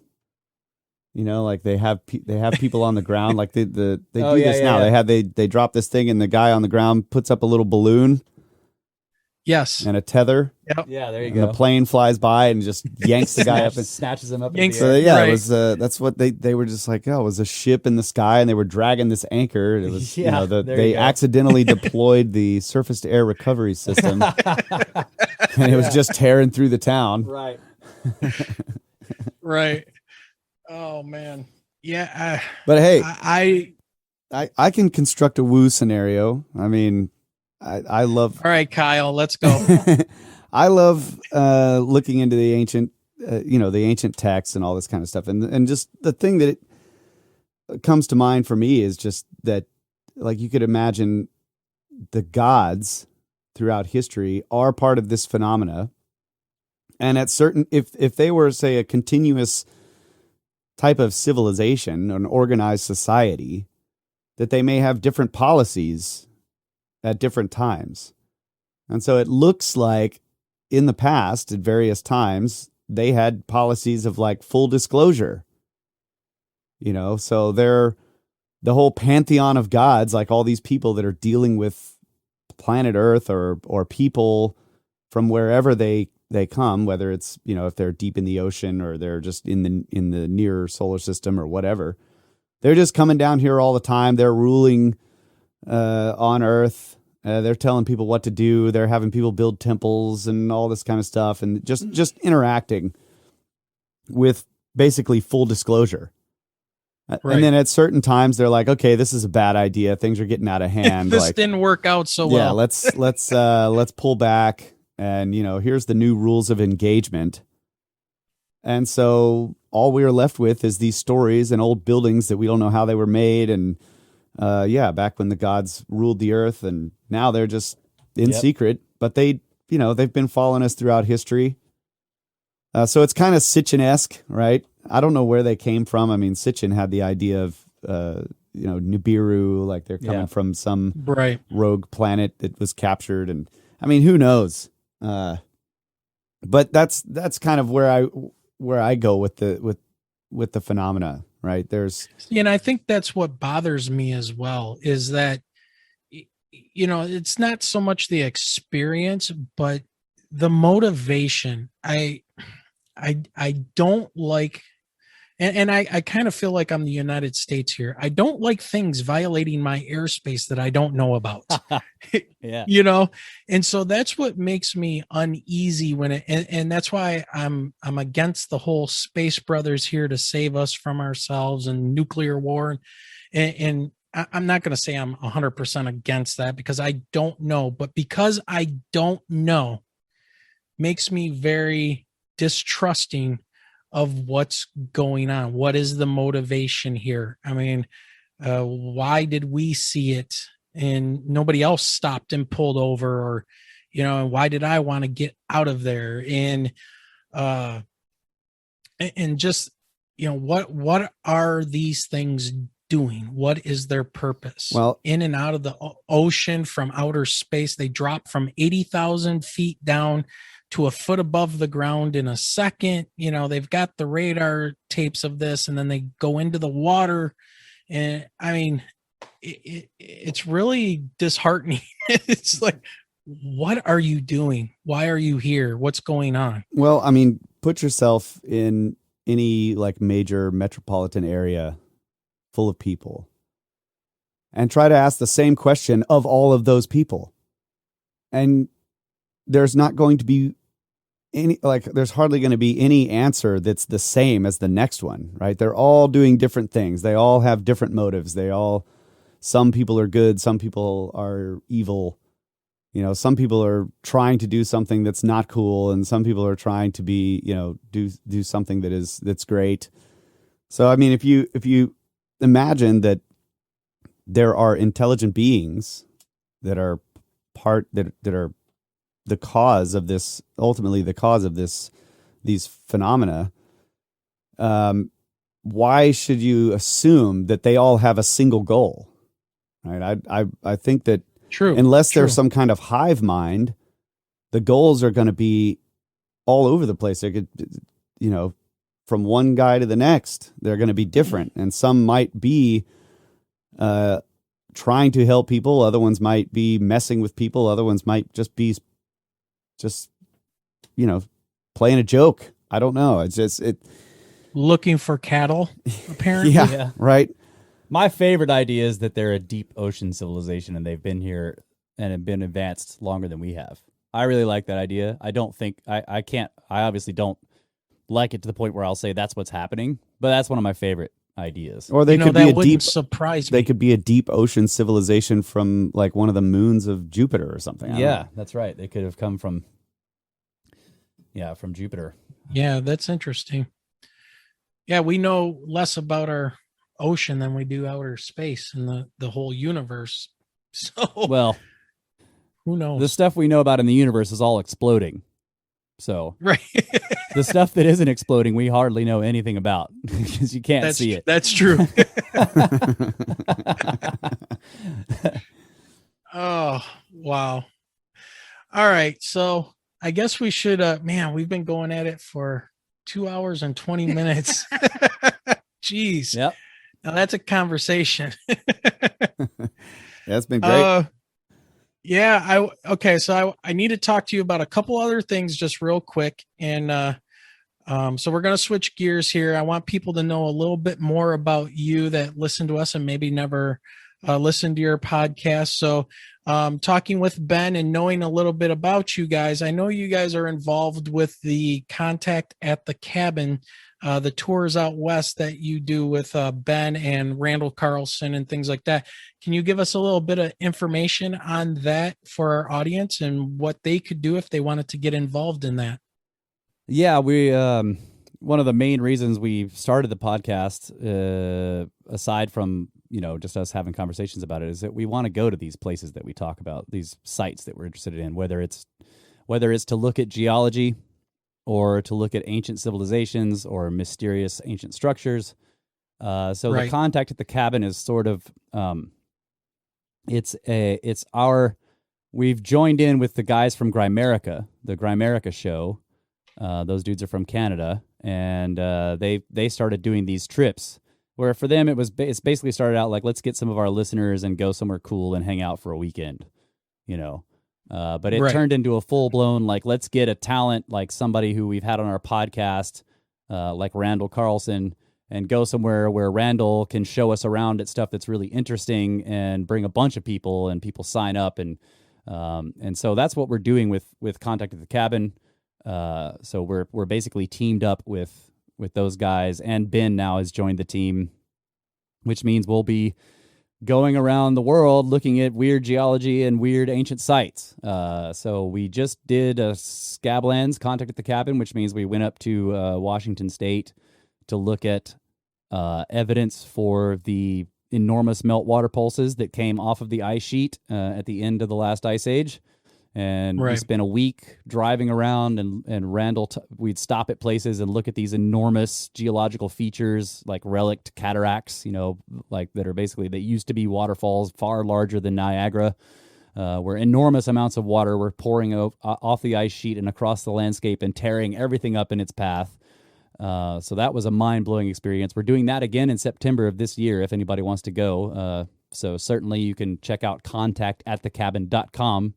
You know, like they have people on the ground, like they do this now. Yeah. They drop this thing and the guy on the ground puts up a little balloon Yes. and a tether. Yep. Yeah, there you And go. the plane flies by and just yanks the guy up. And, snatches him up. Yanks In the so air. yeah, Right. it was. That's what they were just like. Oh, it was a ship in the sky, and they were dragging this anchor. It was Yeah, there they you go. accidentally deployed the surface to air recovery system, and it was just tearing through the town. Right. Right. Oh man. Yeah. But hey, I I can construct a woo scenario. I mean, I love. all right, Kyle, let's go. I love looking into the ancient, the ancient texts and all this kind of stuff, and just the thing that it comes to mind for me is just that, like, you could imagine the gods throughout history are part of this phenomena, and at certain, if they were, say, a continuous type of civilization, an organized society, that they may have different policies at different times. And so it looks like in the past, at various times, they had policies of like full disclosure. You know, so they're the whole pantheon of gods, like all these people that are dealing with planet Earth or people from wherever they come, whether it's, you know, if they're deep in the ocean or they're just in the near solar system or whatever. They're just coming down here all the time. They're ruling on Earth. They're telling people what to do. They're having people build temples and all this kind of stuff, and just interacting with basically full disclosure. Right. And then at certain times, they're like, "Okay, this is a bad idea. Things are getting out of hand. This like, didn't work out so yeah, well. let's pull back, and you know, here's the new rules of engagement." And so all we are left with is these stories and old buildings that we don't know how they were made, and back when the gods ruled the earth, and now they're just in secret, but they've been following us throughout history. So it's kind of Sitchin-esque, right? I don't know where they came from. I mean, Sitchin had the idea of, Nibiru, like they're coming from some Right. rogue planet that was captured. And I mean, who knows? But that's kind of where I go with the phenomena, right? And I think that's what bothers me as well, is that, you know, it's not so much the experience, but the motivation. I don't like, and I kind of feel like I'm the United States here. I don't like things violating my airspace that I don't know about. Yeah. You know, and so that's what makes me uneasy and that's why I'm against the whole space brothers here to save us from ourselves and nuclear war. And I'm not going to say I'm 100% against that, because I don't know, but because I don't know makes me very distrusting of what's going on. What is the motivation here? I mean, why did we see it and nobody else stopped and pulled over? Or, you know, why did I want to get out of there? And just, you know, what are these things doing? What is their purpose? Well, in and out of the ocean from outer space, they drop from 80,000 feet down to a foot above the ground in a second. You know, they've got the radar tapes of this, and then they go into the water. And I mean, it's really disheartening. It's like, what are you doing? Why are you here? What's going on? Well, I mean, put yourself in any like major metropolitan area full of people and try to ask the same question of all of those people. And there's not going to be there's hardly going to be any answer that's the same as the next one, right? They're all doing different things. They all have different motives. They all some people are good, some people are evil. You know, some people are trying to do something that's not cool, and some people are trying to be, you know, do something that's great. So, I mean, if you imagine that there are intelligent beings that are that are the cause of this, ultimately the cause of these phenomena, why should you assume that they all have a single goal? Right? I think that unless there's some kind of hive mind, the goals are going to be all over the place. They could, you know, from one guy to the next, they're going to be different. And some might be trying to help people. Other ones might be messing with people. Other ones might just be, you know, playing a joke. I don't know. It's just, looking for cattle, apparently. yeah, right. My favorite idea is that they're a deep ocean civilization and they've been here and have been advanced longer than we have. I really like that idea. I don't think I obviously don't like it to the point where I'll say that's what's happening, but that's one of my favorite ideas. Or they could be a deep surprise me. They could be a deep ocean civilization from like one of the moons of Jupiter or something. Yeah, that's right. They could have come from Jupiter. Yeah, that's interesting. Yeah, we know less about our ocean than we do outer space and the whole universe. So, well, who knows? The stuff we know about in the universe is all exploding. So, right. The stuff that isn't exploding, we hardly know anything about because you can't see it. That's true. Oh, wow. All right. So I guess we should, man, we've been going at it for 2 hours and 20 minutes. Jeez. Yep. Now that's a conversation. That's been great. So I need to talk to you about a couple other things just real quick. And so we're going to switch gears here. I want people to know a little bit more about you that listen to us and maybe never listened to your podcast. So talking with Ben and knowing a little bit about you guys, I know you guys are involved with the Contact at the Cabin, the tours out west that you do with Ben and Randall Carlson and things like that. Can you give us a little bit of information on that for our audience and what they could do if they wanted to get involved in that? Yeah, we one of the main reasons we started the podcast, aside from, you know, just us having conversations about it, is that we want to go to these places that we talk about, these sites that we're interested in, whether it's to look at geology or to look at ancient civilizations or mysterious ancient structures. The Contact at the Cabin is sort of, we've joined in with the guys from Grimerica, the Grimerica show. Those dudes are from Canada, and they started doing these trips where for them it's basically started out like, let's get some of our listeners and go somewhere cool and hang out for a weekend, you know. But it turned into a full-blown, like, let's get a talent like somebody who we've had on our podcast, like Randall Carlson, and go somewhere where Randall can show us around at stuff that's really interesting and bring a bunch of people and people sign up. And so that's what we're doing with Contact at the Cabin. So we're basically teamed up with those guys, and Ben now has joined the team, which means we'll be going around the world looking at weird geology and weird ancient sites. So we just did a Scablands Contact at the Cabin, which means we went up to Washington State to look at evidence for the enormous meltwater pulses that came off of the ice sheet at the end of the last ice age. And we spent a week driving around, and Randall, we'd stop at places and look at these enormous geological features like relict cataracts, you know, like that used to be waterfalls far larger than Niagara, where enormous amounts of water were pouring off the ice sheet and across the landscape and tearing everything up in its path. So that was a mind-blowing experience. We're doing that again in September of this year if anybody wants to go. So certainly you can check out contactatthecabin.com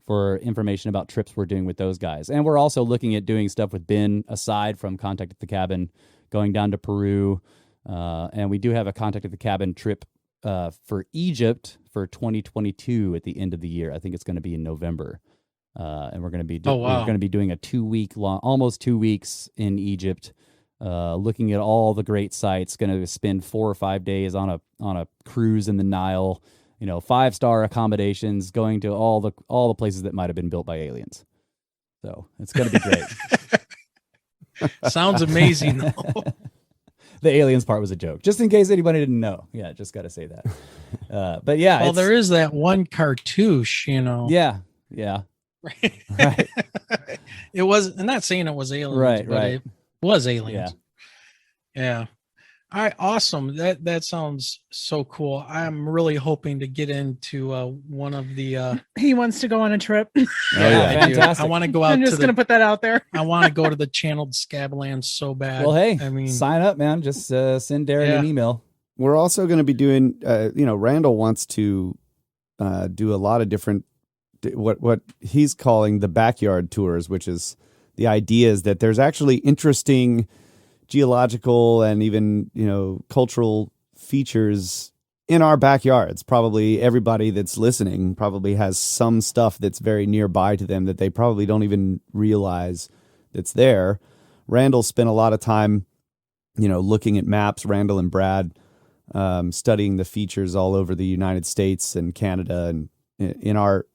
for information about trips we're doing with those guys. And we're also looking at doing stuff with Ben aside from Contact at the Cabin, going down to Peru. And we do have a Contact at the Cabin trip for Egypt for 2022 at the end of the year. I think it's going to be in November. And we're going to be we're going to be doing a 2 week long, almost 2 weeks in Egypt, looking at all the great sites. Going to spend 4 or 5 days on a cruise in the Nile. 5-star accommodations, going to all the places that might have been built by aliens. So it's going to be great. Sounds amazing. The aliens part was a joke, just in case anybody didn't know. Yeah, just got to say that. But yeah, well, there is that one cartouche, Yeah. Right. It was. I'm not saying it was aliens, Right. but it was aliens. Yeah. All right. Awesome. That sounds so cool. I'm really hoping to get into one of the. He wants to go on a trip. I do. Fantastic. I want to go out. I'm just going to put that out there. I want to go to the channeled Scablands so bad. Well, hey, I mean, sign up, man. Just send Darren an email. We're also going to be doing, Randall wants to do a lot of different, what he's calling the backyard tours, which is the idea is that there's actually interesting geological and even, cultural features in our backyards. Probably everybody that's listening probably has some stuff that's very nearby to them that they probably don't even realize that's there. Randall spent a lot of time, looking at maps, Randall and Brad, studying the features all over the United States and Canada and in our,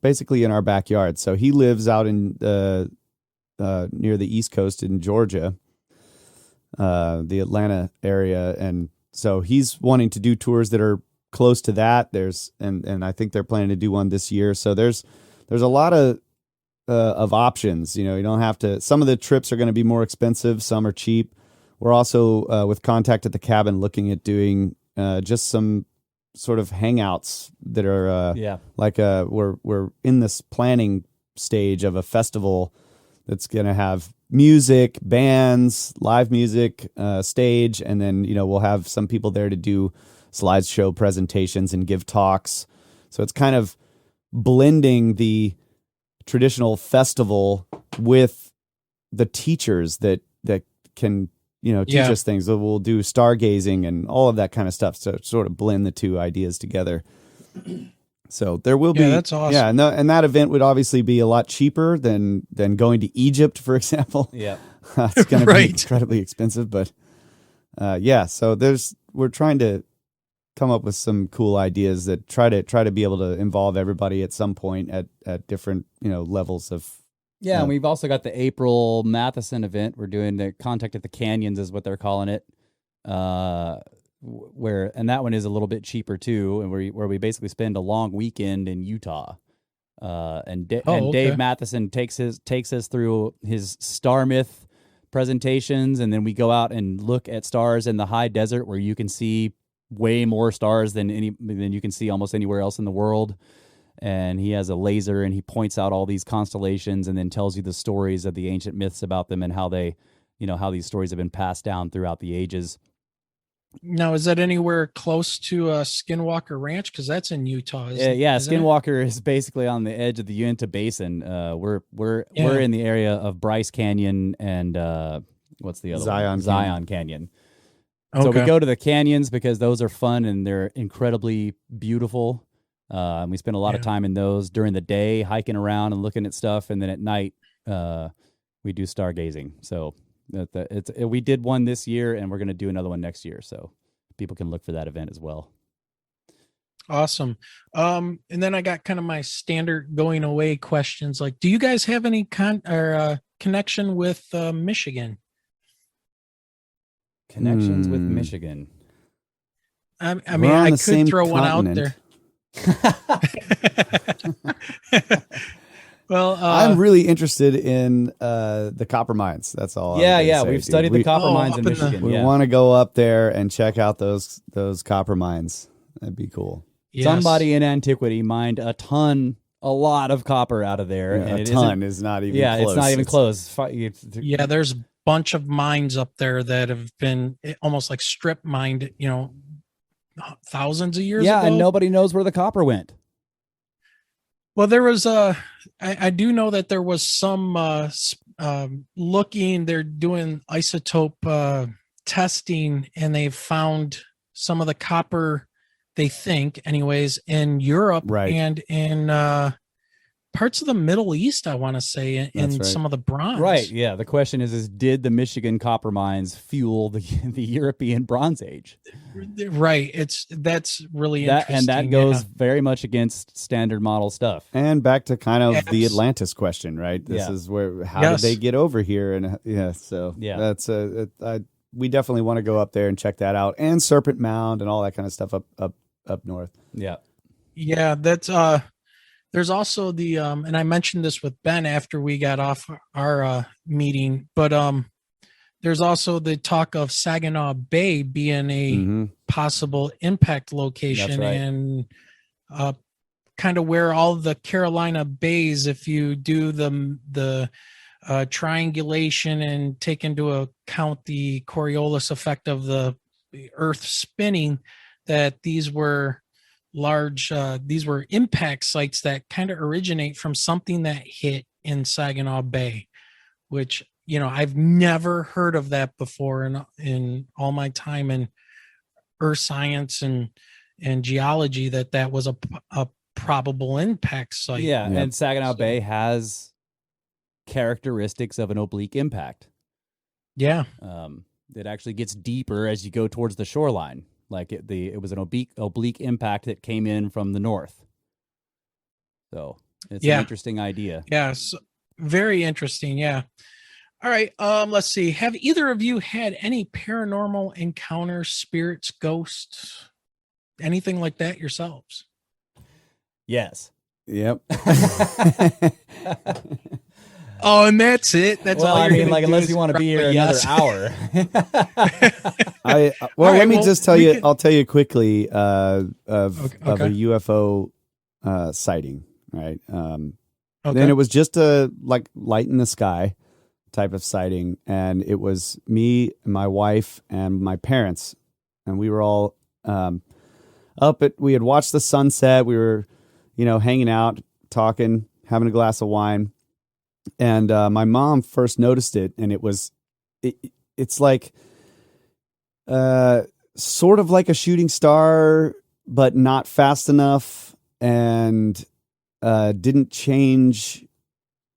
basically in our backyard. So he lives out in near the East Coast in Georgia, the Atlanta area. And so he's wanting to do tours that are close to that. And I think they're planning to do one this year. So there's a lot of options. You don't have to, some of the trips are going to be more expensive. Some are cheap. We're also with Contact at the Cabin looking at doing just some sort of hangouts that are like we're in this planning stage of a festival that's going to have music, bands, live music, stage, and then we'll have some people there to do slideshow presentations and give talks. So it's kind of blending the traditional festival with the teachers that can teach us things. So we'll do stargazing and all of that kind of stuff. So sort of blend the two ideas together. So there will be, that's awesome. Yeah, and that event would obviously be a lot cheaper than going to Egypt, for example. Yeah, it's going to be incredibly expensive, but so we're trying to come up with some cool ideas that try to be able to involve everybody at some point at different levels of. Yeah, and we've also got the April Matheson event. We're doing the Contact at the Canyons is what they're calling it. And that one is a little bit cheaper too, and where we basically spend a long weekend in Utah. And Dave Matheson takes us through his star myth presentations, and then we go out and look at stars in the high desert where you can see way more stars than you can see almost anywhere else in the world. And he has a laser and he points out all these constellations and then tells you the stories of the ancient myths about them and how they, how these stories have been passed down throughout the ages. Now, is that anywhere close to Skinwalker Ranch? Because that's in Utah. Skinwalker is basically on the edge of the Uinta Basin. We're in the area of Bryce Canyon and what's the other Zion Canyon. Okay. So we go to the canyons because those are fun and they're incredibly beautiful. And we spend a lot of time in those during the day, hiking around and looking at stuff, and then at night we do stargazing. So we did one this year, and we're going to do another one next year. So people can look for that event as well. Awesome. And then I got kind of my standard going away questions. Like, do you guys have any connection with Michigan? Connections with Michigan. I mean, I could throw one out there. Well, I'm really interested in the copper mines. That's all. We've studied the copper mines in Michigan. We want to go up there and check out those copper mines. That'd be cool. Yes. Somebody in antiquity mined a lot of copper out of there. Yeah, and a ton is not even close. It's not even close. Yeah, there's a bunch of mines up there that have been almost like strip mined, thousands of years ago. Yeah, and nobody knows where the copper went. Well, there was I do know that there was some they're doing isotope testing, and they found some of the copper, they think anyways, in Europe and in parts of the Middle East, I want to say, in right. some of the bronze. Right. Yeah. The question is did the Michigan copper mines fuel the European Bronze Age? Right. That's really interesting. And that goes very much against standard model stuff. And back to kind of the Atlantis question, right? This is where, how did they get over here? And that's we definitely want to go up there and check that out, and Serpent Mound and all that kind of stuff up north. Yeah. Yeah. That's, there's also the, and I mentioned this with Ben after we got off our meeting, but there's also the talk of Saginaw Bay being a possible impact location. That's right. And kind of where all the Carolina bays, if you do the triangulation and take into account the Coriolis effect of the Earth spinning, that these were these were impact sites that kind of originate from something that hit in Saginaw Bay, which, I've never heard of that before in all my time in earth science and geology, that was a probable impact site. Yeah. And Saginaw Bay has characteristics of an oblique impact. Yeah. It actually gets deeper as you go towards the shoreline. Like it was an oblique impact that came in from the north. So it's an interesting idea. Yeah. So very interesting. Yeah. All right. Let's see. Have either of you had any paranormal encounters, spirits, ghosts, anything like that yourselves? Yes. Yep. Oh, and that's it. That's all. Unless you want to be here another hour. Let me just tell you. I'll tell you quickly of a UFO sighting. Right. Then it was just a light in the sky type of sighting, and it was me, my wife, and my parents, and we were all we had watched the sunset. We were, hanging out, talking, having a glass of wine. And my mom first noticed it, and it's like sort of like a shooting star, but not fast enough, and didn't change.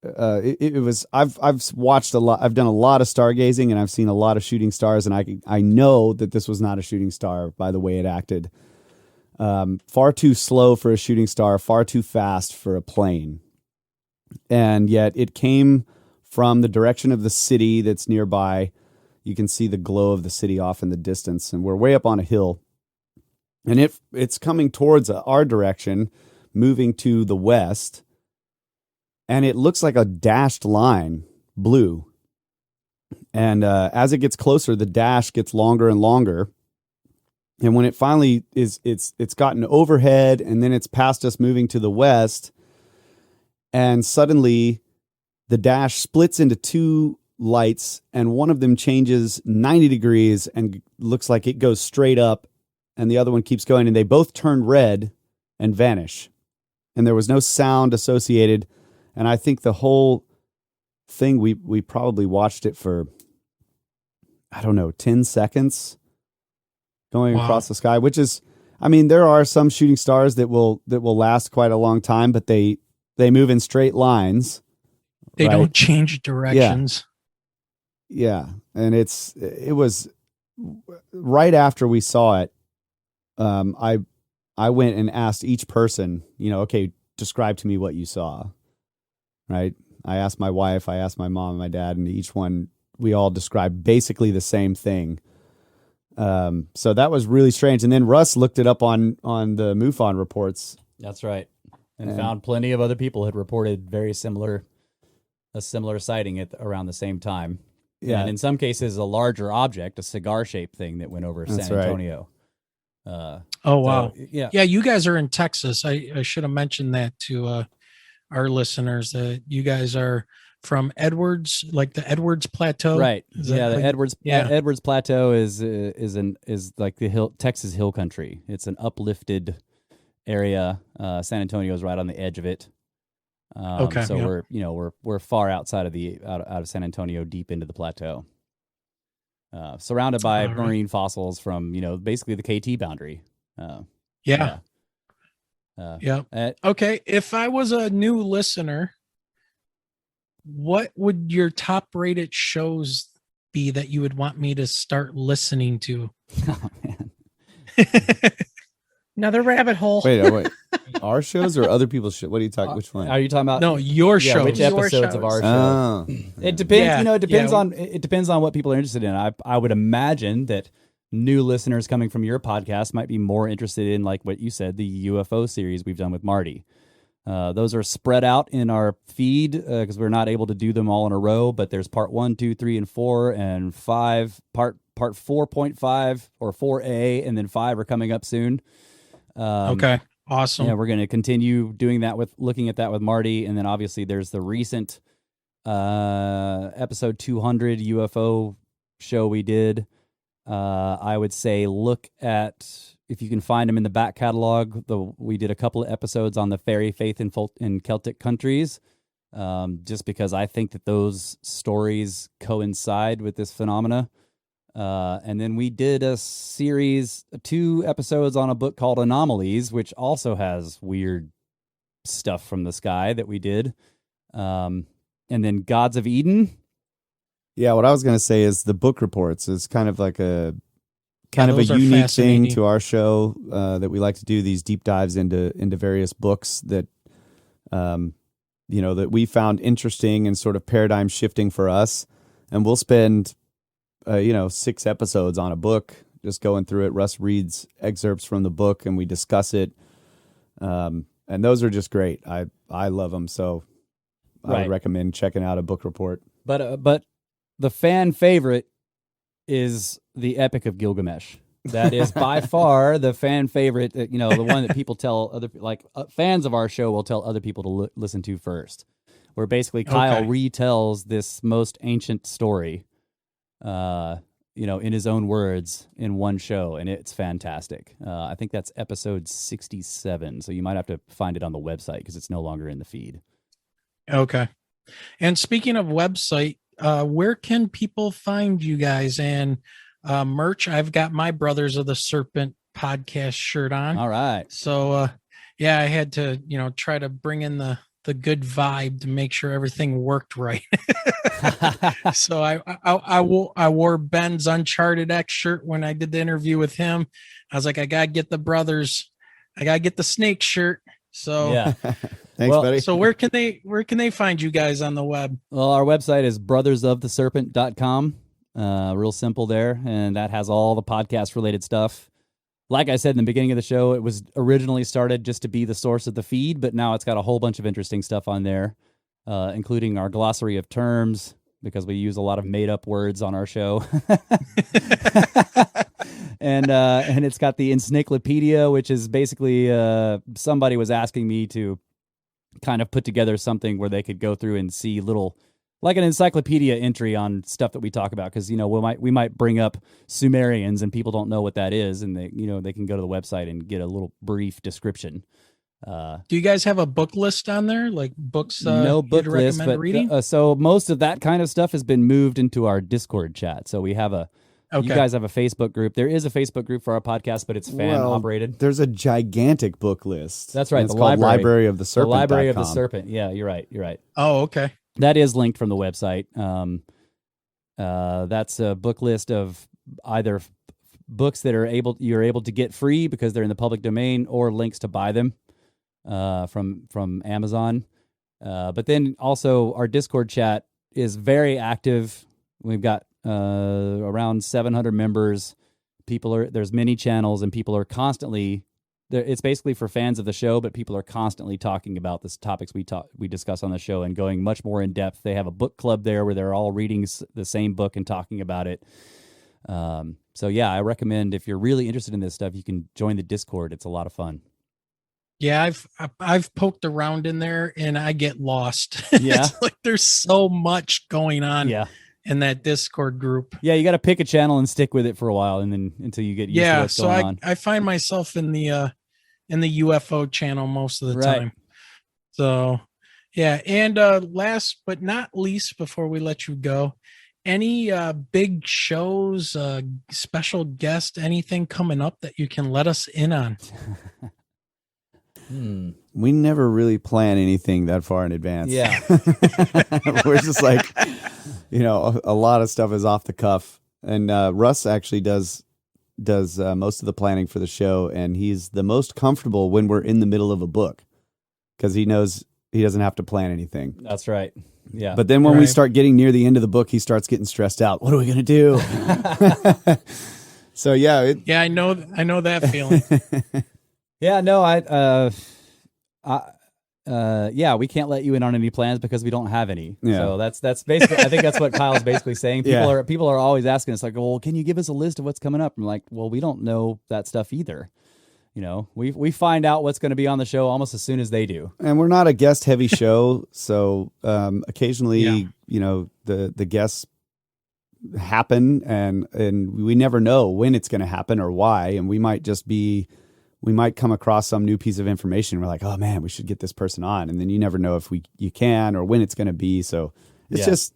It was I've watched a lot. I've done a lot of stargazing, and I've seen a lot of shooting stars, and I know that this was not a shooting star by the way it acted. Far too slow for a shooting star, far too fast for a plane. And yet it came from the direction of the city that's nearby. You can see the glow of the city off in the distance, and we're way up on a hill. And it's coming towards our direction, moving to the west. And it looks like a dashed line, blue. And as it gets closer, the dash gets longer and longer. And when it finally it's gotten overhead, and then it's past us moving to the west. And suddenly the dash splits into two lights, and one of them changes 90 degrees and looks like it goes straight up, and the other one keeps going, and they both turn red and vanish. And there was no sound associated. And I think the whole thing, we probably watched it for, 10 seconds going across the sky, which is, there are some shooting stars that will last quite a long time, but they move in straight lines. They don't change directions. Yeah. And it was right after we saw it. I went and asked each person, okay, describe to me what you saw. Right. I asked my wife, I asked my mom and my dad, and each one, we all described basically the same thing. So that was really strange. And then Russ looked it up on the MUFON reports. That's right. And found plenty of other people had reported a similar sighting at around the same time. Yeah. And in some cases, a larger object, a cigar-shaped thing that went over San Antonio. Oh, wow. So, yeah. Yeah, you guys are in Texas. I should have mentioned that to our listeners, that you guys are from Edwards, like the Edwards Plateau. Right. The Edwards Plateau is like the Texas hill country. It's an uplifted area. San Antonio is right on the edge of it. So we're far outside of out of San Antonio, deep into the plateau, surrounded by marine fossils from basically the KT boundary. Okay. If I was a new listener, what would your top rated shows be that you would want me to start listening to? Oh, man. Another rabbit hole. Wait. Our shows or other people's shows? What are you talking? Which one? Are you talking about? No, your yeah, shows. which Your episodes of shows. our show? Oh. It depends. Yeah, It depends yeah. on it depends on what people are interested in. I would imagine that new listeners coming from your podcast might be more interested in, like what you said, the UFO series we've done with Marty. Those are spread out in our feed because we're not able to do them all in a row. But there's part 1, 2, 3, and 4, and 5. Part 4.5 or 4A, and then 5 are coming up soon. Okay. Awesome. Yeah, we're going to continue doing that looking at that with Marty, and then obviously there's the recent episode 200 UFO show we did. I would say look at, if you can find them in the back catalog. We did a couple of episodes on the fairy faith in Celtic countries, just because I think that those stories coincide with this phenomena. And then we did a series, 2 episodes on a book called Anomalies, which also has weird stuff from the sky that we did. And then Gods of Eden. Yeah, what I was going to say is the book reports is kind of like a those are unique thing fascinating. to our show that we like to do, these deep dives into various books that that we found interesting and sort of paradigm shifting for us. And we'll spend 6 episodes on a book, just going through it. Russ reads excerpts from the book and we discuss it. And those are just great. I love them. So I would recommend checking out a book report. But the fan favorite is the Epic of Gilgamesh. That is by far the fan favorite. The one that people tell fans of our show will tell other people to listen to first. Where basically Kyle retells this most ancient story, in his own words in one show, and it's fantastic. I think that's episode 67. So you might have to find it on the website because it's no longer in the feed. Okay. And speaking of website, where can people find you guys and merch? I've got my Brothers of the Serpent podcast shirt on. All right. So, I had to, try to bring in the good vibe to make sure everything worked right. So I wore Ben's Uncharted X shirt when I did the interview with him. I was like, I gotta get the Brothers. I gotta get the Snake shirt. So Yeah. Thanks, buddy. So where can they find you guys on the web? Well, our website is brothersoftheserpent.com. Real simple there, and that has all the podcast related stuff. Like I said in the beginning of the show, it was originally started just to be the source of the feed, but now it's got a whole bunch of interesting stuff on there, including our glossary of terms, because we use a lot of made up words on our show. And it's got the encyclopedia, which is basically somebody was asking me to kind of put together something where they could go through and see little, like an encyclopedia entry on stuff that we talk about. Because we might bring up Sumerians and people don't know what that is, and they can go to the website and get a little brief description. Do you guys have a book list on there, like books? No book list, but reading? So most of that kind of stuff has been moved into our Discord chat. So we have you guys have a Facebook group. There is a Facebook group for our podcast, but it's fan operated. There's a gigantic book list. That's right. It's called Library of the Serpent. The Library of the Serpent. Yeah, you're right. Oh, okay. That is linked from the website. That's a book list of either books that you're able to get free because they're in the public domain, or links to buy them from Amazon. But then also our Discord chat is very active. We've got around 700 members. There's many channels, and people are constantly. It's basically for fans of the show, but people are constantly talking about the topics we discuss on the show and going much more in depth. They have a book club there where they're all reading the same book and talking about it. So yeah, I recommend, if you're really interested in this stuff, you can join the Discord. It's a lot of fun. Yeah, I've poked around in there and I get lost. Yeah. It's like there's so much going on. Yeah. In that Discord group. Yeah, you got to pick a channel and stick with it for a while, and then until you get used to what's going on. I find myself in the UFO channel most of the time. So yeah, and last but not least, before we let you go, any big shows, special guest, anything coming up that you can let us in on? We never really plan anything that far in advance. Yeah. We're just like, a lot of stuff is off the cuff. And Russ actually does most of the planning for the show, and he's the most comfortable when we're in the middle of a book because he knows he doesn't have to plan anything. That's right. Yeah. But then when we start getting near the end of the book, he starts getting stressed out. What are we going to do? So yeah. I know that feeling. Yeah, no, we can't let you in on any plans because we don't have any. Yeah. So that's basically, I think that's what Kyle's basically saying. People are always asking us like, well, can you give us a list of what's coming up? I'm like, well, we don't know that stuff either. We find out what's going to be on the show almost as soon as they do. And we're not a guest heavy show. So occasionally, the guests happen and we never know when it's going to happen or why. And we might come across some new piece of information. We're like, oh man, we should get this person on. And then you never know if you can or when it's going to be. So it's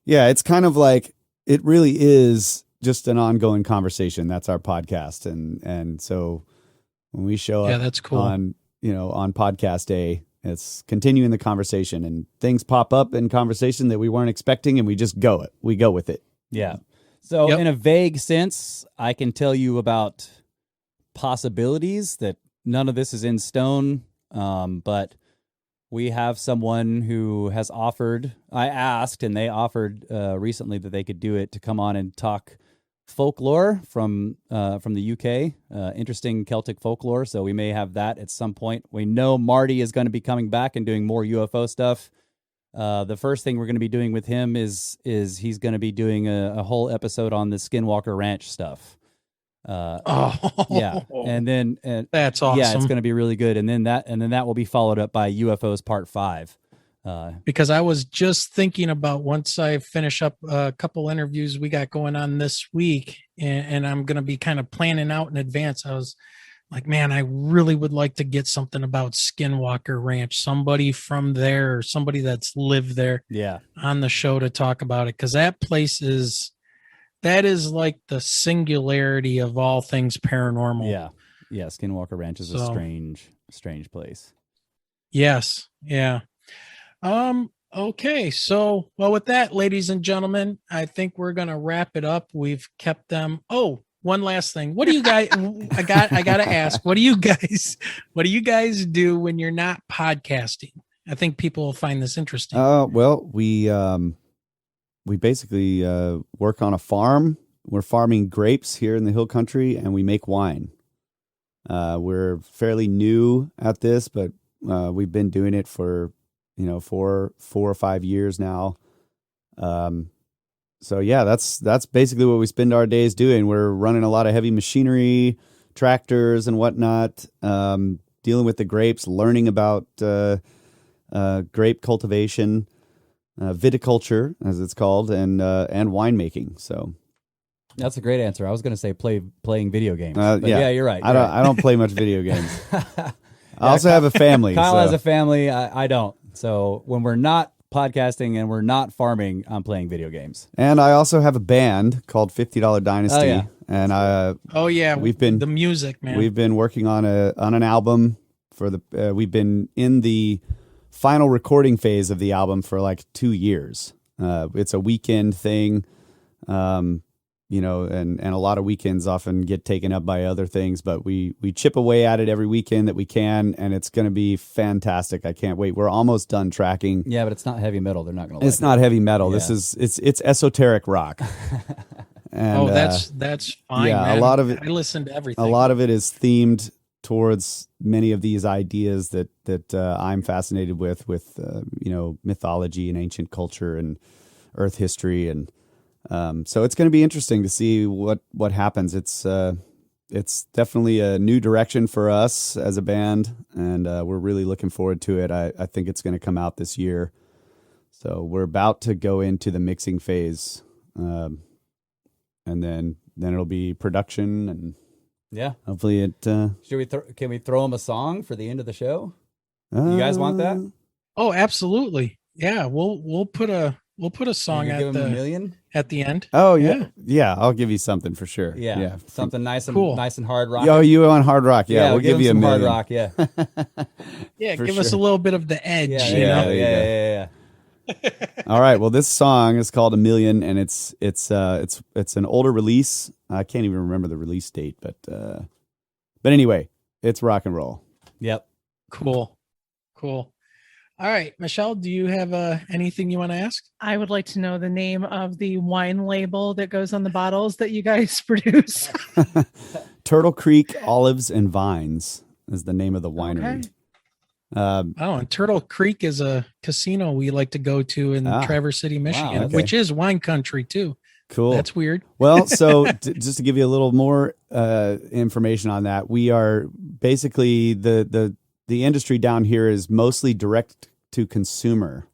it's kind of like, it really is just an ongoing conversation. That's our podcast. And so when we show up that's cool. on podcast day, it's continuing the conversation and things pop up in conversation that we weren't expecting and we just go with it. Yeah. So in a vague sense, I can tell you about possibilities that none of this is in stone. But we have someone who has offered, I asked, and they offered recently that they could do it to come on and talk folklore from the UK, interesting Celtic folklore. So we may have that at some point. We know Marty is going to be coming back and doing more UFO stuff. The first thing we're going to be doing with him is he's going to be doing a whole episode on the Skinwalker Ranch stuff. Yeah, and then that's awesome. Yeah, it's going to be really good, and then that will be followed up by UFOs Part 5. Because I was just thinking about once I finish up a couple interviews we got going on this week, and I'm going to be kind of planning out in advance. I was like, man, I really would like to get something about Skinwalker Ranch, somebody from there, or somebody that's lived there, on the show to talk about it, because that place is. That is like the singularity of all things paranormal. Yeah. Skinwalker Ranch is a strange place. Yes. Yeah. Okay. So, well, with that, ladies and gentlemen, I think we're going to wrap it up. We've kept them. Oh, one last thing. What do you guys, I got to ask, what do you guys do when you're not podcasting? I think people will find this interesting. Well, we basically work on a farm. We're farming grapes here in the hill country, and we make wine. We're fairly new at this, but we've been doing it for 4 or 5 years now. So yeah, that's basically what we spend our days doing. We're running a lot of heavy machinery, tractors and whatnot, dealing with the grapes, learning about grape cultivation. Viticulture, as it's called, and winemaking. So that's a great answer. I was going to say playing video games. Yeah, you're right. I don't play much video games. I also have a family. Kyle has a family. I don't. So when we're not podcasting and we're not farming, I'm playing video games. And I also have a band called $50 Dynasty. Oh, yeah. And we've been the music, man. We've been working on an album for the. We've been in the final recording phase of the album for like 2 years. It's a weekend thing, and a lot of weekends often get taken up by other things, but we chip away at it every weekend that we can, and it's going to be fantastic. I can't wait. We're almost done tracking. Yeah, but it's not heavy metal. They're not going to. It's not heavy metal. Yeah. It's esoteric rock. And, that's fine. Yeah, man. A lot of it. I listen to everything. A lot of it is themed towards many of these ideas that I'm fascinated with mythology and ancient culture and Earth history, and so it's going to be interesting to see what happens. It's definitely a new direction for us as a band, and we're really looking forward to it. I think it's going to come out this year, so we're about to go into the mixing phase, and then it'll be production and. Yeah. Hopefully it. Can we throw them a song for the end of the show? You guys want that? Oh, absolutely. Yeah, we'll put a We'll put a song give him a at million. the end. Oh yeah, yeah. I'll give you something for sure. Yeah, something nice and Cool. nice and hard rock. Oh, you on hard rock? Yeah, we'll give you a him some million. hard rock. Yeah, Yeah, For give us a sure. little bit of the edge. yeah, you yeah, know? yeah. All right. Well, this song is called "A Million," and it's an older release. I can't even remember the release date, but anyway, it's rock and roll. Yep. Cool. All right, Michelle, do you have anything you want to ask? I would like to know the name of the wine label that goes on the bottles that you guys produce. Turtle Creek Olives and Vines is the name of the winery. Okay. And Turtle Creek is a casino we like to go to in Traverse City, Michigan, okay. which is wine country too. Cool. That's weird. Well, so just to give you a little more information on that, we are basically the industry down here is mostly direct to consumer.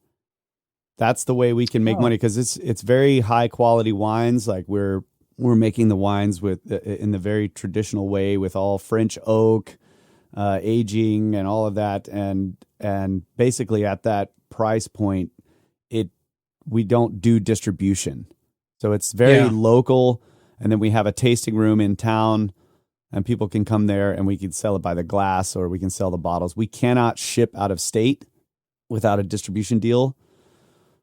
That's the way we can make money, because it's very high quality wines. Like we're making the wines in the very traditional way with all French oak, aging and all of that, and basically at that price point, we don't do distribution. So it's very local, and then we have a tasting room in town, and people can come there and we can sell it by the glass or we can sell the bottles. We cannot ship out of state without a distribution deal.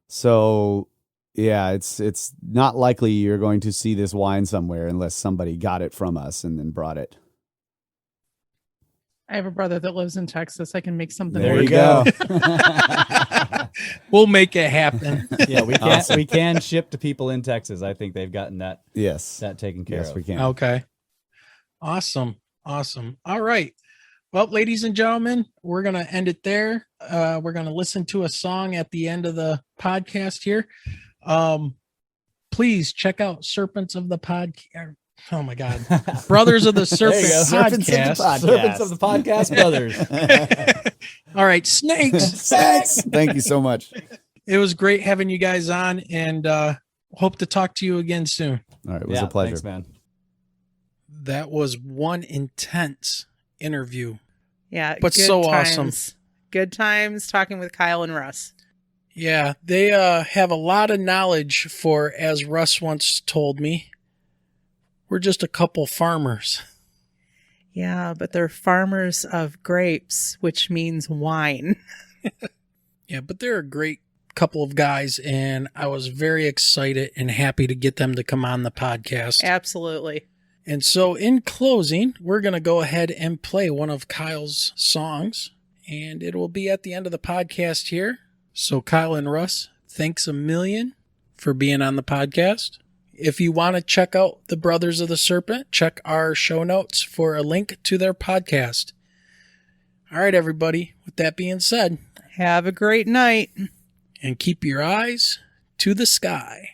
So yeah, it's not likely you're going to see this wine somewhere unless somebody got it from us and then brought it. I have a brother that lives in Texas. I can make something There work. you go. We'll make it happen. Yeah, we can ship to people in Texas. I think they've gotten that Yes. taken care Yes, of. we can. Okay. Awesome. All right. Well, ladies and gentlemen, we're going to end it there. We're going to listen to a song at the end of the podcast here. Please check out Serpents of the Podcast. Oh my God. Brothers of the Serpent There you go. Serpents of the Podcast. Podcast. Serpents of the Podcast Brothers. All right. Snakes. Thanks. Thank you so much. It was great having you guys on, and hope to talk to you again soon. All right. It was a pleasure. Thanks, man. That was one intense interview. Yeah. But good so times. awesome. Good times talking with Kyle and Russ. Yeah, they have a lot of knowledge for, as Russ once told me, we're just a couple farmers. Yeah, but they're farmers of grapes, which means wine. Yeah, but they're a great couple of guys, and I was very excited and happy to get them to come on the podcast. Absolutely. And so in closing, we're going to go ahead and play one of Kyle's songs, and it will be at the end of the podcast here. So Kyle and Russ, thanks a million for being on the podcast. If you want to check out the Brothers of the Serpent, check our show notes for a link to their podcast. All right, everybody. With that being said, Have a great night. and keep your eyes to the sky.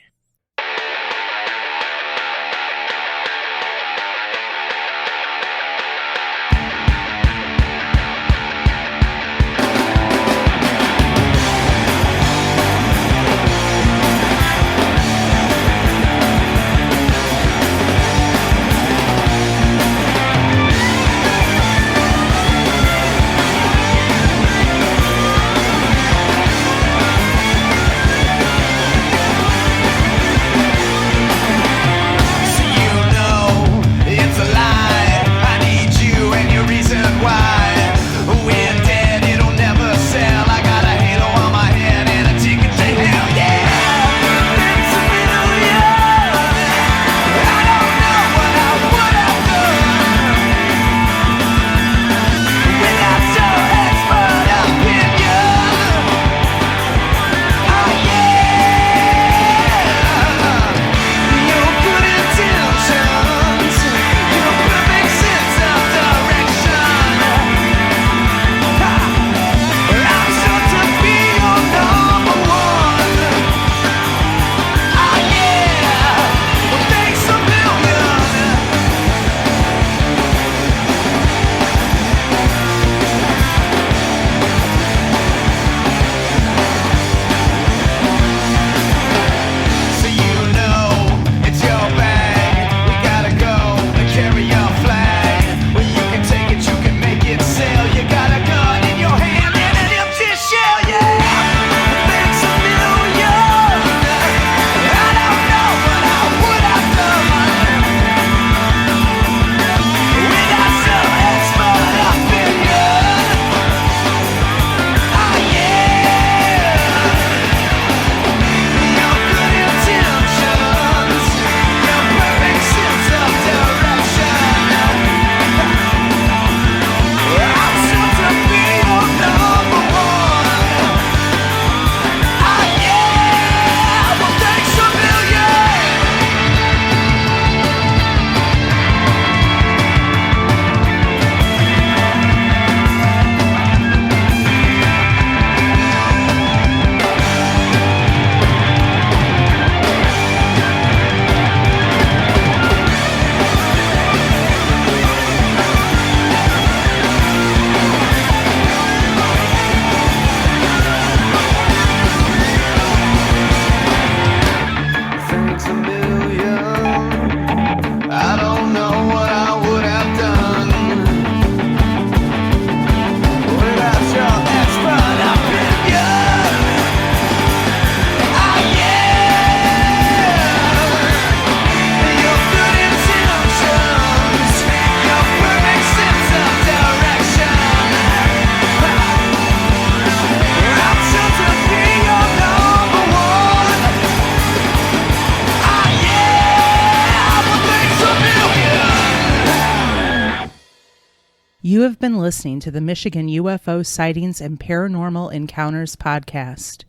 You have been listening to the Michigan UFO Sightings and Paranormal Encounters podcast.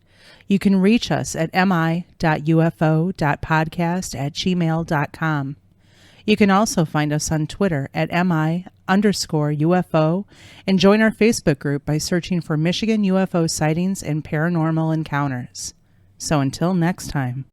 You can reach us at mi.ufo.podcast@gmail.com. You can also find us on Twitter at mi_UFO and join our Facebook group by searching for Michigan UFO Sightings and Paranormal Encounters. So until next time.